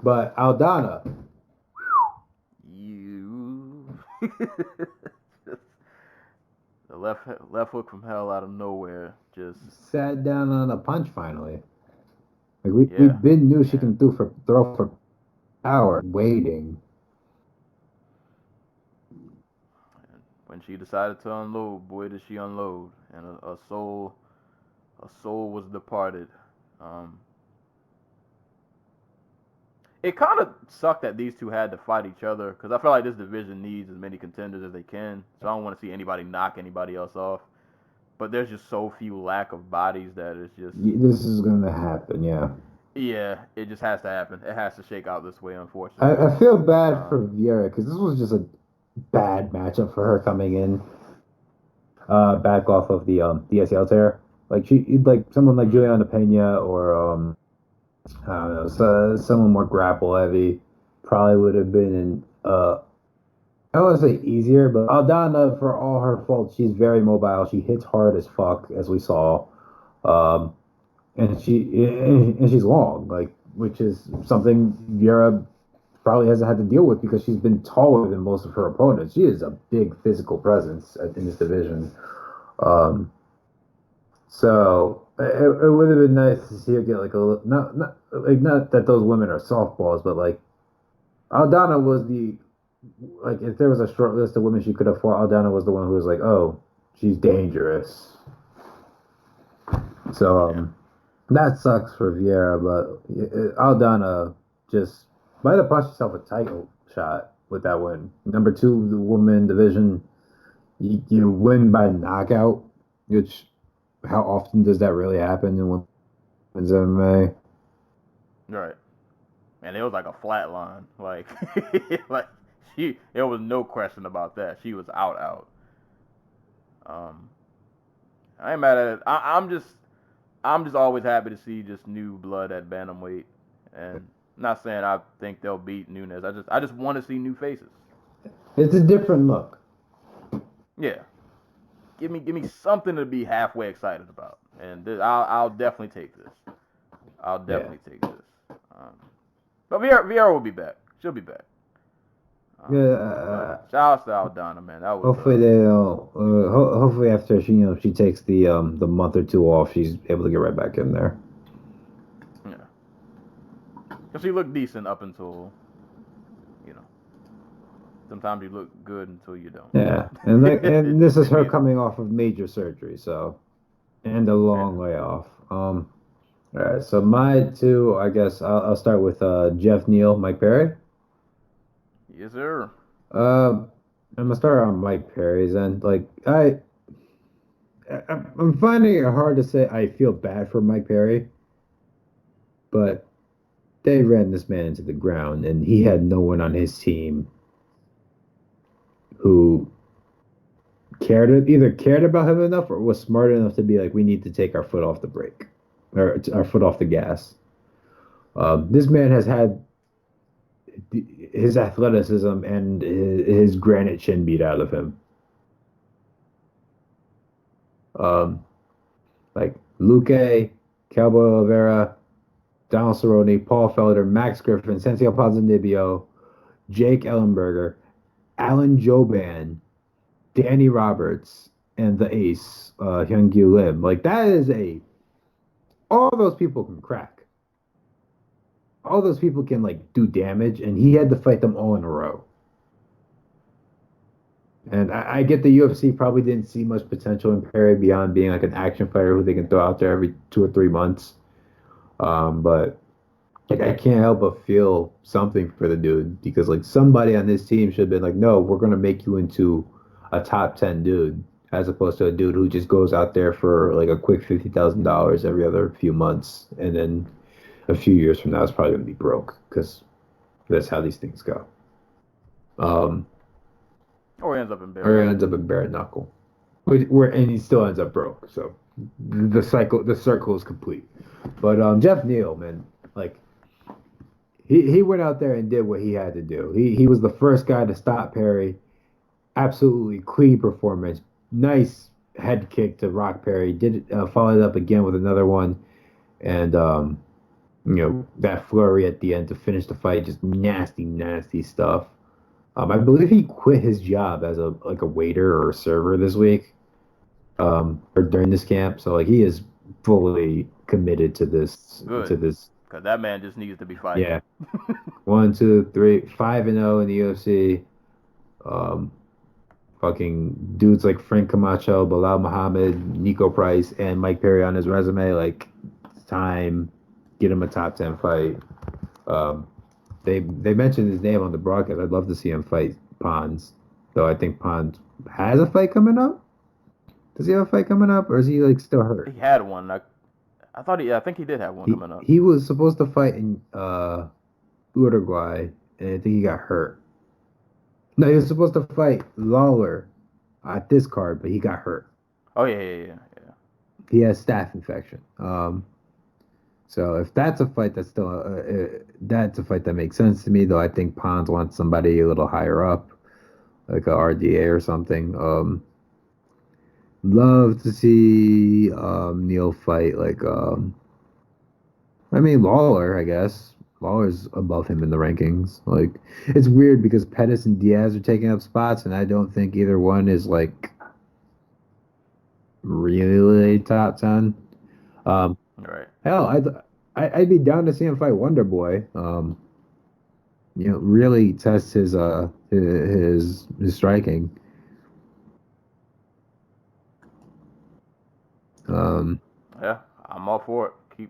But Aldana You. The left hook from hell out of nowhere. Just sat down on a punch finally. Like we yeah. been knew she And can throw for power, waiting. when she decided to unload, boy, did she unload, and a soul was departed. Um, it kind of sucked that these two had to fight each other because I feel like this division needs as many contenders as they can. So I don't want to see anybody knock anybody else off. But there's just so few lack of bodies that it's just This is gonna happen. Yeah. yeah, it just has to happen. It has to shake out this way, I, unfortunately. I feel bad for Um, Vieira because this was just a bad matchup for her coming in. Back off of the ACL tear. Like like someone like mm, Juliana Pena or I don't know, someone more grapple heavy probably would have been I don't want to say easier, but Aldana, for all her faults, she's very mobile. She hits hard as fuck, as we saw, um, and she's long, like which is something Vieira probably hasn't had to deal with because she's been taller than most of her opponents. She is a big physical presence in this division. Um, it would have been nice to see her get like a little, not that those women are softballs, but like Aldana was like if there was a short list of women she could have fought, Aldana was the one who was like, oh, she's dangerous. So yeah, that sucks for Vieira, but Aldana just might have punched herself a title shot with that win. Number two, the woman division, you win by knockout, which how often does that really happen in women's MMA? right. And it was like a flat line. Like, like there was no question about that. She was out. Um, I ain't mad at it. I'm just always happy to see just new blood at bantamweight, and I'm not saying I think they'll beat Nunes. I just want to see new faces. It's a different look. Yeah, give me something to be halfway excited about, and I'll definitely take this. I'll Yeah. definitely take this. Um, but Vieira will be back. She'll be back. Yeah, But shout out to Aldana, man. That was hopefully hopefully after she takes the month or two off, she's able to get right back in there. yeah. Cause she looked decent up until, you know, sometimes you look good until you don't. Yeah, and this is It her means coming off of major surgery, so and a yeah. long way off. All right, so my two, I guess I'll start with Jeff Neal, Mike Perry. Yes, sir. I'm gonna start on Mike Perry's end. Like I'm finding it hard to say I feel bad for Mike Perry, but they ran this man into the ground, and he had no one on his team who either cared about him enough or was smart enough to be like, we need to take our foot off the brake or our foot off the gas. This man has had his athleticism and his granite chin beat out of him. Um, like Luque, Cowboy Oliveira, Donald Cerrone, Paul Felder, Max Griffin, Sensei Ponzinibbio, Jake Ellenberger, Alan Jouban, Danny Roberts, and the ace, Hyun-Gyu Lim. Like that is all those people can crack. All those people can like do damage, and he had to fight them all in a row. And I get the UFC probably didn't see much potential in Perry beyond being like an action fighter who they can throw out there every 2 or 3 months. But like I can't help but feel something for the dude because like somebody on this team should have been like, no, we're gonna make you into a top 10 dude, as opposed to a dude who just goes out there for like a quick $50,000 every other few months, and then a few years from now it's probably gonna be broke because that's how these things go. Um, Or he ends up in bare or it knuckle. ends up in bare knuckle. And he still ends up broke. So the circle is complete. But Jeff Neal, man, like he went out there and did what he had to do. He was the first guy to stop Perry. Absolutely clean performance. Nice head kick to Rock Perry. Followed up again with another one, and that flurry at the end to finish the fight, just nasty stuff. I believe he quit his job as a waiter or a server this week, or during this camp. So like he is fully committed to this. Good. Because that man just needs to be fighting. Yeah. 1, 2, 3, 5-0 in the UFC. Fucking dudes like Frank Camacho, Bilal Muhammad, Nico Price, and Mike Perry on his resume. Like, it's time. Get him a top 10 fight. They mentioned his name on the broadcast. I'd love to see him fight Pons. Though I think Pons has a fight coming up. Does he have a fight coming up, or is he like still hurt? He had one. I think he did have one coming up. He was supposed to fight in Uruguay, and I think he got hurt. No, he was supposed to fight Lawler at this card, but he got hurt. Oh yeah. He has staph infection. So if that's a fight that's still that's a fight that makes sense to me. Though I think Pons wants somebody a little higher up, like a RDA or something. Love to see Neal fight like Lawler, I guess. Lawler's above him in the rankings. Like, it's weird because Pettis and Diaz are taking up spots, and I don't think either one is like really top 10. Right. Hell, I'd be down to see him fight Wonder Boy. Really test his striking. Yeah, I'm all for it.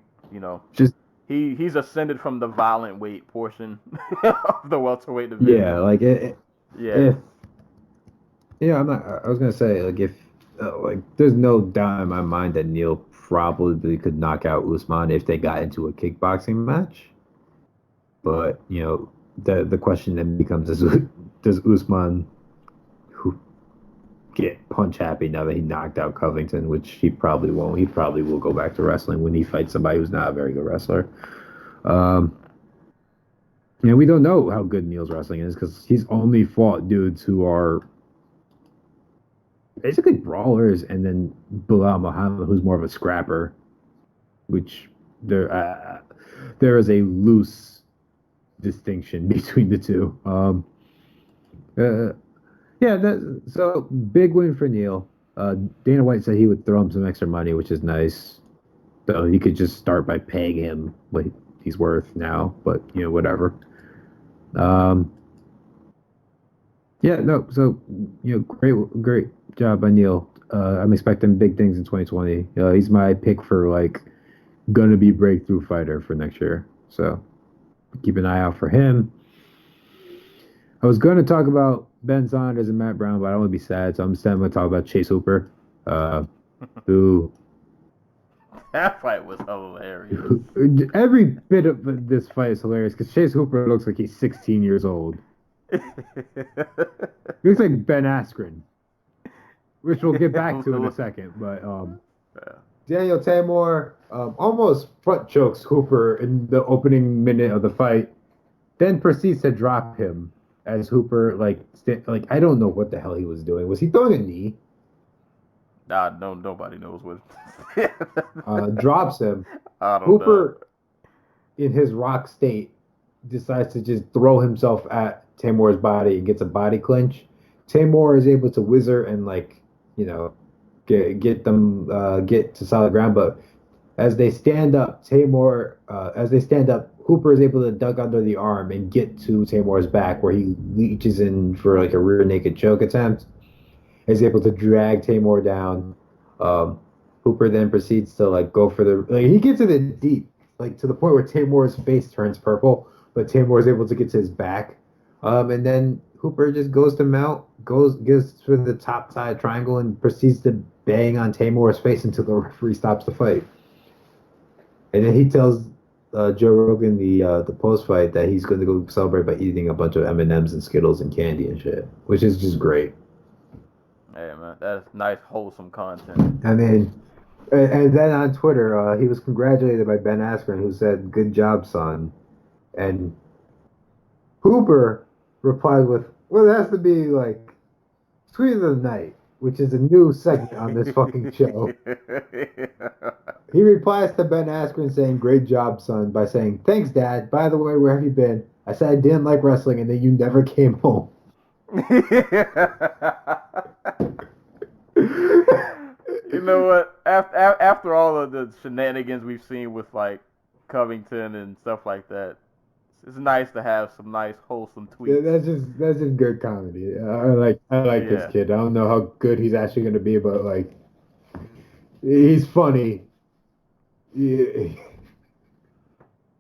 Just he's ascended from the violent weight portion of the welterweight division. Yeah, like it. Yeah. I was gonna say like if there's no doubt in my mind that Neal probably could knock out Usman if they got into a kickboxing match. But the question then becomes: does Usman get punch happy now that he knocked out Covington, which he probably won't. He probably will go back to wrestling when he fights somebody who's not a very good wrestler. We don't know how good Neal's wrestling is because he's only fought dudes who are basically brawlers, and then Bilal Muhammad, who's more of a scrapper, which there is a loose distinction between the two. So big win for Neal. Dana White said he would throw him some extra money, which is nice. So he could just start by paying him what he's worth now, but whatever. Great job by Neal. I'm expecting big things in 2020. He's my pick for gonna be breakthrough fighter for next year. So keep an eye out for him. I was going to talk about Ben Saunders and Matt Brown, but I don't want to be sad, so I'm instead going to talk about Chase Hooper, who... That fight was hilarious. Every bit of this fight is hilarious, because Chase Hooper looks like he's 16 years old. He looks like Ben Askren, which we'll get back to in a second, but... Daniel Tamor almost front chokes Hooper in the opening minute of the fight, then proceeds to drop him. As Hooper, I don't know what the hell he was doing. Was he throwing a knee? Nah, no, nobody knows what. Drops him. Hooper, in his rock state, decides to just throw himself at Tamor's body and gets a body clinch. Tamor is able to whizzer and get to solid ground, but as they stand up, Hooper is able to duck under the arm and get to Tamor's back, where he leeches in for a rear naked choke attempt. Is able to drag Tamor down. Hooper then proceeds to go for the. He gets it in deep, to the point where Tamor's face turns purple, but Tamor is able to get to his back. And then Hooper just goes to mount, gives for the top side triangle, and proceeds to bang on Tamor's face until the referee stops the fight. And then he tells Joe Rogan the post fight that he's going to go celebrate by eating a bunch of M&Ms and Skittles and candy and shit, which is just great. Hey, man, that's nice, wholesome content. I mean, and then on Twitter, he was congratulated by Ben Askren, who said, "Good job, son." And Hooper replied with, "Well, it has to be like Tweet of the Night, which is a new segment on this fucking show." He replies to Ben Askren saying, "Great job, son," by saying, "Thanks, Dad. By the way, where have you been? I said I didn't like wrestling, and then you never came home." You know what? After all of the shenanigans we've seen with like Covington and stuff like that, it's nice to have some nice wholesome Yeah, tweets. that's just good comedy. I like this kid. I don't know how good he's actually going to be, but like he's funny. Yeah.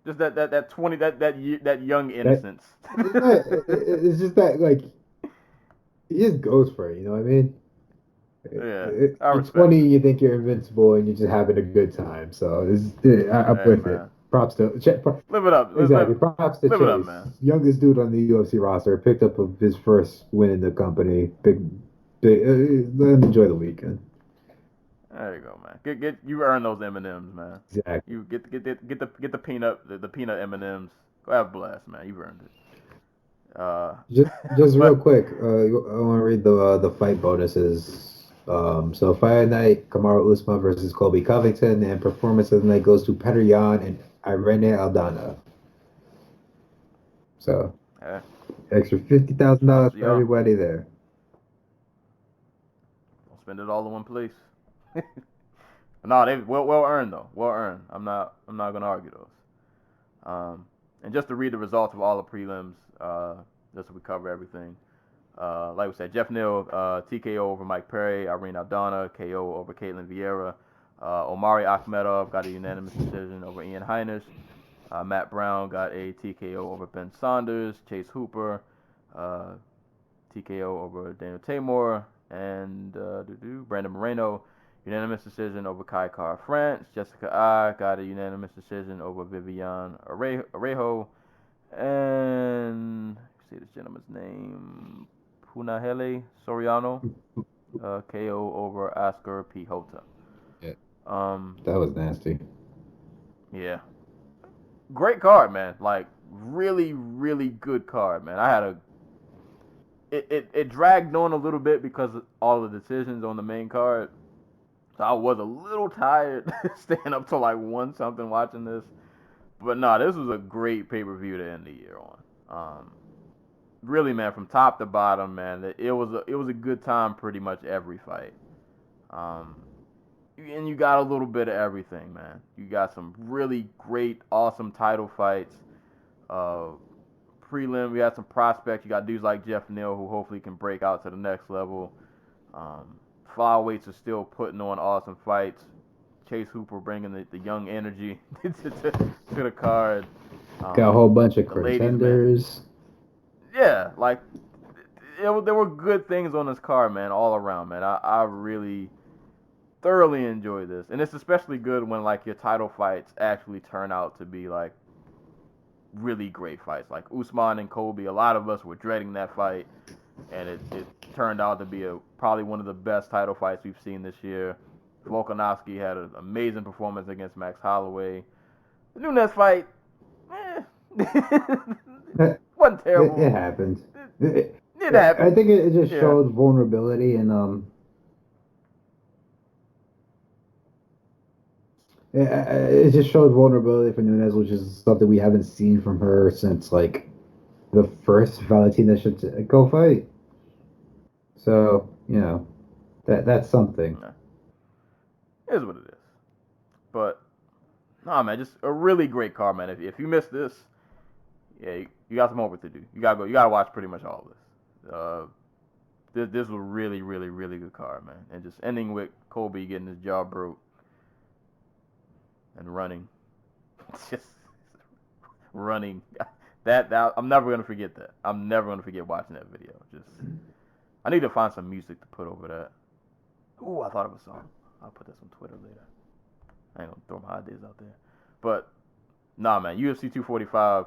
Just that 20 that young innocence. It's just that like he just goes for it. You know what I mean? Yeah, I You're respect 20, it. you think you're invincible, and you're just having a good time. So I'm Hey, with man. it. Props to Live it up. exactly. Props to Live it up, Chase, man. youngest dude on the UFC roster, picked up his first win in the company. Big. Let him enjoy the weekend. There you go, man. Get you earn those M&Ms, man. Exactly. You get the peanut M&Ms. Go have a blast, man. You've earned it. Just real But quick, I want to read the fight bonuses. So Fight Night, Kamaru Usman versus Colby Covington, and Performance of the Night goes to Petr Yan and Irene Aldana. So yeah, extra $50,000 shots to for y'all. everybody there. Don't spend it all in one place. No, they well earned though. Well earned. I'm not gonna argue those. And just to read the results of all the prelims, just so we cover everything. Like we said, Jeff Neal, TKO over Mike Perry, Irene Aldana, KO over Caitlin Vieira. Omari Akhmedov got a unanimous decision over Ian Heinisch. Matt Brown got a TKO over Ben Saunders. Chase Hooper, TKO over Daniel Tamor. And Brandon Moreno, unanimous decision over Kai Car France. Jessica I got a unanimous decision over Viviane Arejo. And see this gentleman's name, Punahele Soriano, KO over Oscar P. Hota. Yeah. Um, That was nasty. yeah, great card, man. Like really, really good card, man. I had it dragged on a little bit because of all the decisions on the main card. So I was a little tired staying up till like 1 something watching this. But no, this was a great pay-per-view to end the year on. Really, man, from top to bottom, man, it was a good time pretty much every fight. And you got a little bit of everything, man. You got some really great, awesome title fights. Prelim, we had some prospects. You got dudes like Jeff Neal who hopefully can break out to the next level. Flyweights are still putting on awesome fights. Chase Hooper bringing the young energy to the card. Got a whole bunch of the ladies, contenders. Yeah, like there were good things on this card, man, all around, man. I really thoroughly enjoy this, and it's especially good when like your title fights actually turn out to be like really great fights. Like Usman and Colby, a lot of us were dreading that fight, and it turned out to be probably one of the best title fights we've seen this year. Volkanovski had an amazing performance against Max Holloway. The Nunes fight, wasn't terrible. It happened. It happened. I think it just showed vulnerability and it just showed vulnerability for Nunes, which is something we haven't seen from her since like the first Valentina Shevchenko fight. So that's something. It is what it is. But nah, man, just a really great card, man. If you missed this, yeah, you got some homework to do. You gotta watch pretty much all of this. This was really, really, really good card, man. And just ending with Colby getting his jaw broke and running. Just running. That I'm never gonna forget that. I'm never gonna forget watching that video. I need to find some music to put over that. Ooh, I thought of a song. I'll put this on Twitter later. I ain't gonna throw my ideas out there. But nah, man, UFC 245,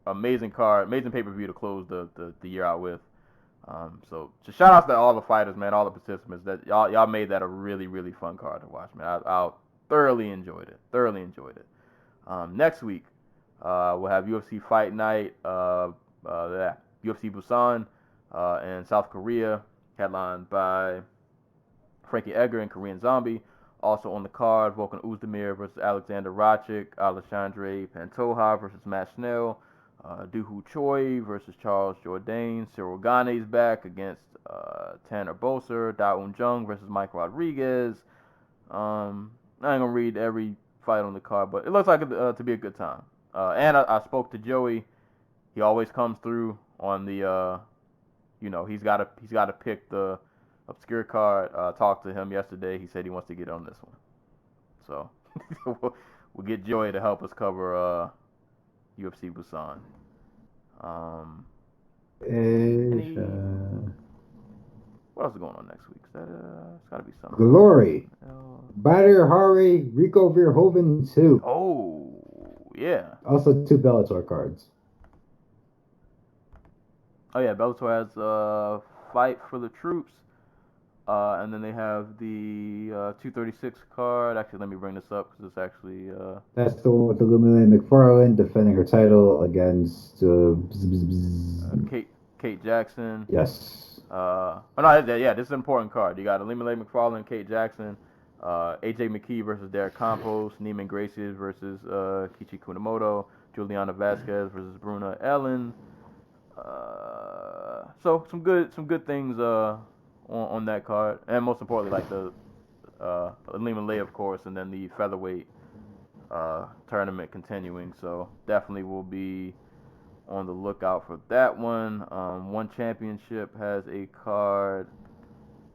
amazing card, amazing pay-per-view to close the year out with. So just shout out to all the fighters, man, all the participants. That y'all made that a really, really fun card to watch, man. I thoroughly enjoyed it. Next week, we'll have UFC Fight Night, UFC Busan in South Korea, headlined by Frankie Edgar and Korean Zombie. Also on the card, Volkan Oezdemir versus Alexander Rakic, Alexandre Pantoja versus Matt Schnell, Dooho Choi versus Charles Jourdain, Cyril Gane's back against Tanner Boser, Da Un Jung versus Mike Rodriguez. I ain't gonna read every fight on the card, but it looks like to be a good time. And I spoke to Joey. He always comes through on the, he's got to pick the obscure card. Talked to him yesterday. He said he wants to get on this one. So we'll get Joey to help us cover UFC Busan. What else is going on next week? It's got to be something. Glory. Badr Hari, Rico Verhoeven 2. Oh, yeah. Also 2 Bellator cards. Oh, yeah. Bellator has Fight for the Troops. And then they have the 236 card. Actually, let me bring this up because it's actually... That's the one with Illuminae McFarlane defending her title against... Kate Jackson. Yes. This is an important card. You got Illuminae McFarlane, Kate Jackson, AJ McKee versus Derek Campos, Neiman Gracie versus Kichi Kunamoto, Juliana Vasquez versus Bruna Ellen. So some good things on that card, and most importantly, like the Illuminae, of course, and then the featherweight tournament continuing. So definitely will be on the lookout for that one. One Championship has a card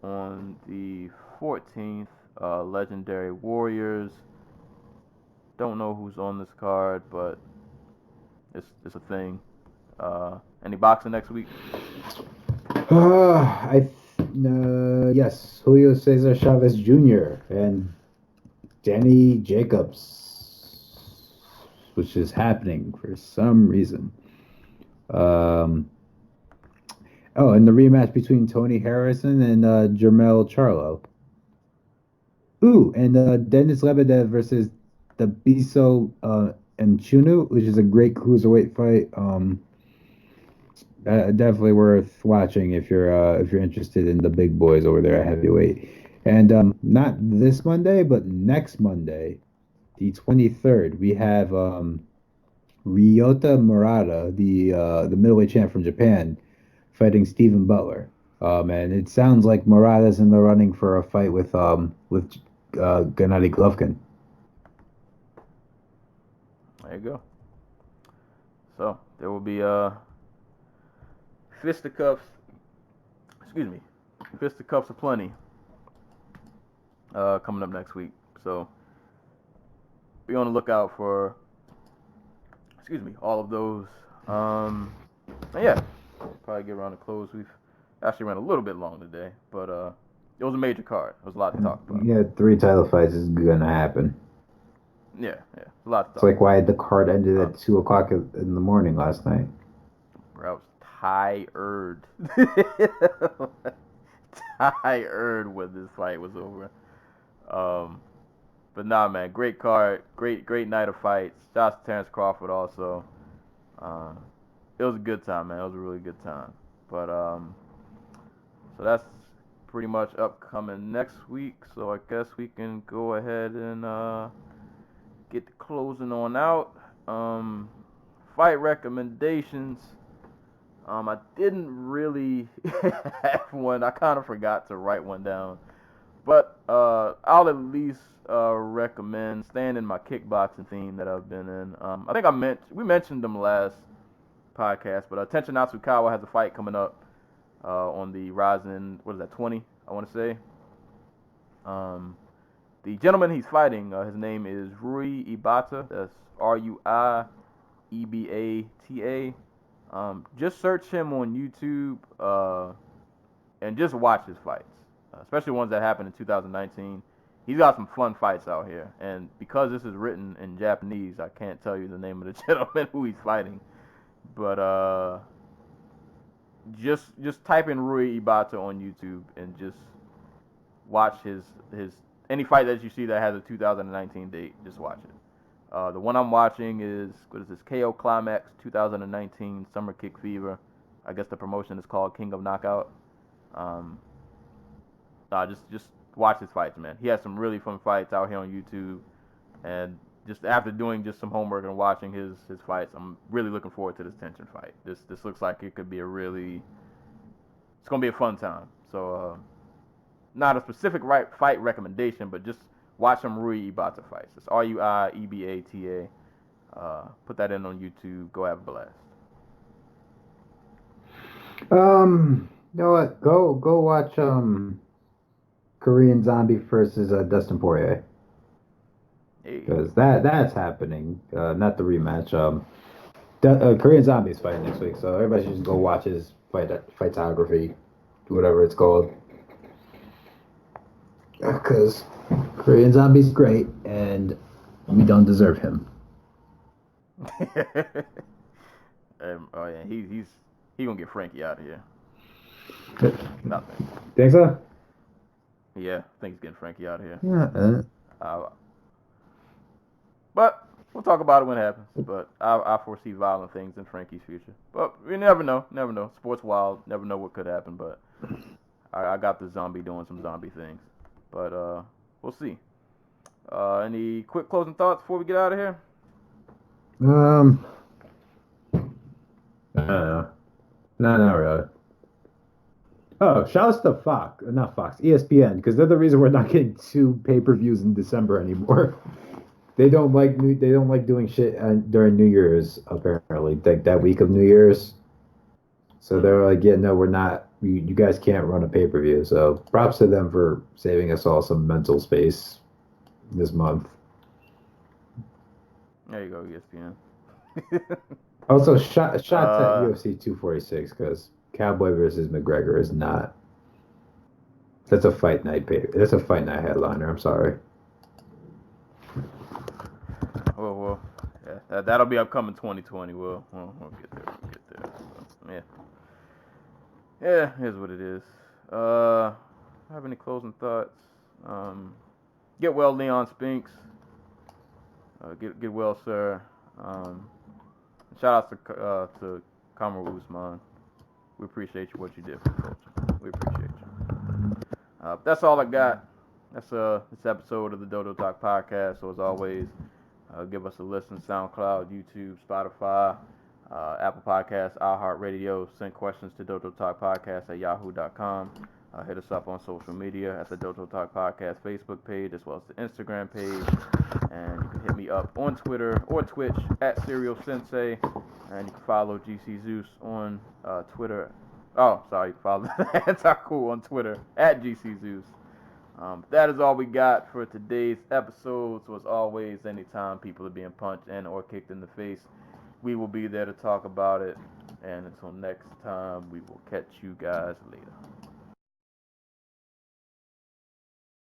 on the 14th. Legendary Warriors. Don't know who's on this card, but it's a thing. Any boxing next week? Yes, Julio Cesar Chavez Jr. and Danny Jacobs, which is happening for some reason. And the rematch between Tony Harrison and Jermell Charlo. Ooh, and Denis Lebedev versus the Biso and Chunu, which is a great cruiserweight fight. Definitely worth watching if you're interested in the big boys over there at heavyweight. And not this Monday, but next Monday, the 23rd, we have Ryota Murata, the middleweight champ from Japan, fighting Stephen Butler. And it sounds like Murata's in the running for a fight with Gennady Golovkin. There you go. So there will be fisticuffs aplenty coming up next week. So be on the lookout for all of those. And yeah, probably get around to close. We've actually ran a little bit long today, but it was a major card. There was a lot to talk about. Yeah, 3 title fights is gonna happen. Yeah, a lot to talk It's like why the card ended at 2 o'clock in the morning last night. Bro, I was tired. Tired when this fight was over. But nah, man, great card, great night of fights. Shout out to Terence Crawford also. It was a good time, man. It was a really good time. But so that's pretty much upcoming next week. So I guess we can go ahead and get the closing on out. Fight recommendations. I didn't really have one. I kind of forgot to write one down. But I'll at least recommend staying in my kickboxing theme that I've been in. I think we mentioned them last podcast, but Tenshin Natsukawa has a fight coming up on the Ryzen, 20, I want to say. The gentleman he's fighting, his name is Rui Ibata. That's Ruiebata. Just search him on YouTube and just watch his fights, especially ones that happened in 2019. He's got some fun fights out here, and because this is written in Japanese, I can't tell you the name of the gentleman who he's fighting. But just type in Rui Ibata on YouTube and just watch his any fight that you see that has a 2019 date. Just watch it. The one I'm watching is, what is this? KO Climax 2019 Summer Kick Fever. I guess the promotion is called King of Knockout. Just watch his fights, man. He has some really fun fights out here on YouTube, and just after doing just some homework and watching his fights, I'm really looking forward to this Tension fight. This looks like it could be it's gonna be a fun time. So not a specific fight recommendation, but just watch some Rui Ibata fights. It's RUIEBATA. Put that in on YouTube. Go have a blast. You know what? Go watch Korean Zombie versus Dustin Poirier. Because that's happening. Not the rematch. Korean Zombie's fighting next week, so everybody should just go watch his fightography, whatever it's called. Because Korean Zombie's great, and we don't deserve him. Oh yeah, he's gonna get Frankie out of here. Nothing. Think so? Yeah, I think he's getting Frankie out of here. Yeah. But we'll talk about it when it happens. But I foresee violent things in Frankie's future. But we never know. Never know. Sports wild. Never know what could happen. But I got the zombie doing some zombie things. But we'll see. Any quick closing thoughts before we get out of here? I don't know. No, not really. Oh, shout out to not Fox, ESPN, because they're the reason we're not getting 2 pay-per-views in December anymore. They don't like doing shit during New Year's, apparently, like that week of New Year's. So they're like, yeah, no, we're not. You guys can't run a pay-per-view. So props to them for saving us all some mental space this month. There you go, ESPN. Also, shot to UFC 246, because Cowboy versus McGregor is not. That's a fight night That's a fight night headliner. I'm sorry. Well, yeah, that'll be upcoming 2020. We'll get there. So, yeah, here's what it is. Have any closing thoughts? Get well, Leon Spinks. Get well, sir. Shout out to Kamaru Usman. We appreciate you, what you did for the culture. We appreciate you. That's all I got. That's this episode of the Dodo Talk Podcast. So as always, give us a listen. SoundCloud, YouTube, Spotify, Apple Podcasts, iHeartRadio. Send questions to dodotalkpodcast@yahoo.com. Hit us up on social media at the Dodo Talk Podcast Facebook page, as well as the Instagram page. And you can hit me up on Twitter or Twitch at Serial Sensei. And you can follow GC Zeus on Twitter. Oh, sorry. Follow Anti-Cool on Twitter at GC Zeus. That is all we got for today's episode. So as always, anytime people are being punched and or kicked in the face, we will be there to talk about it. And until next time, we will catch you guys later.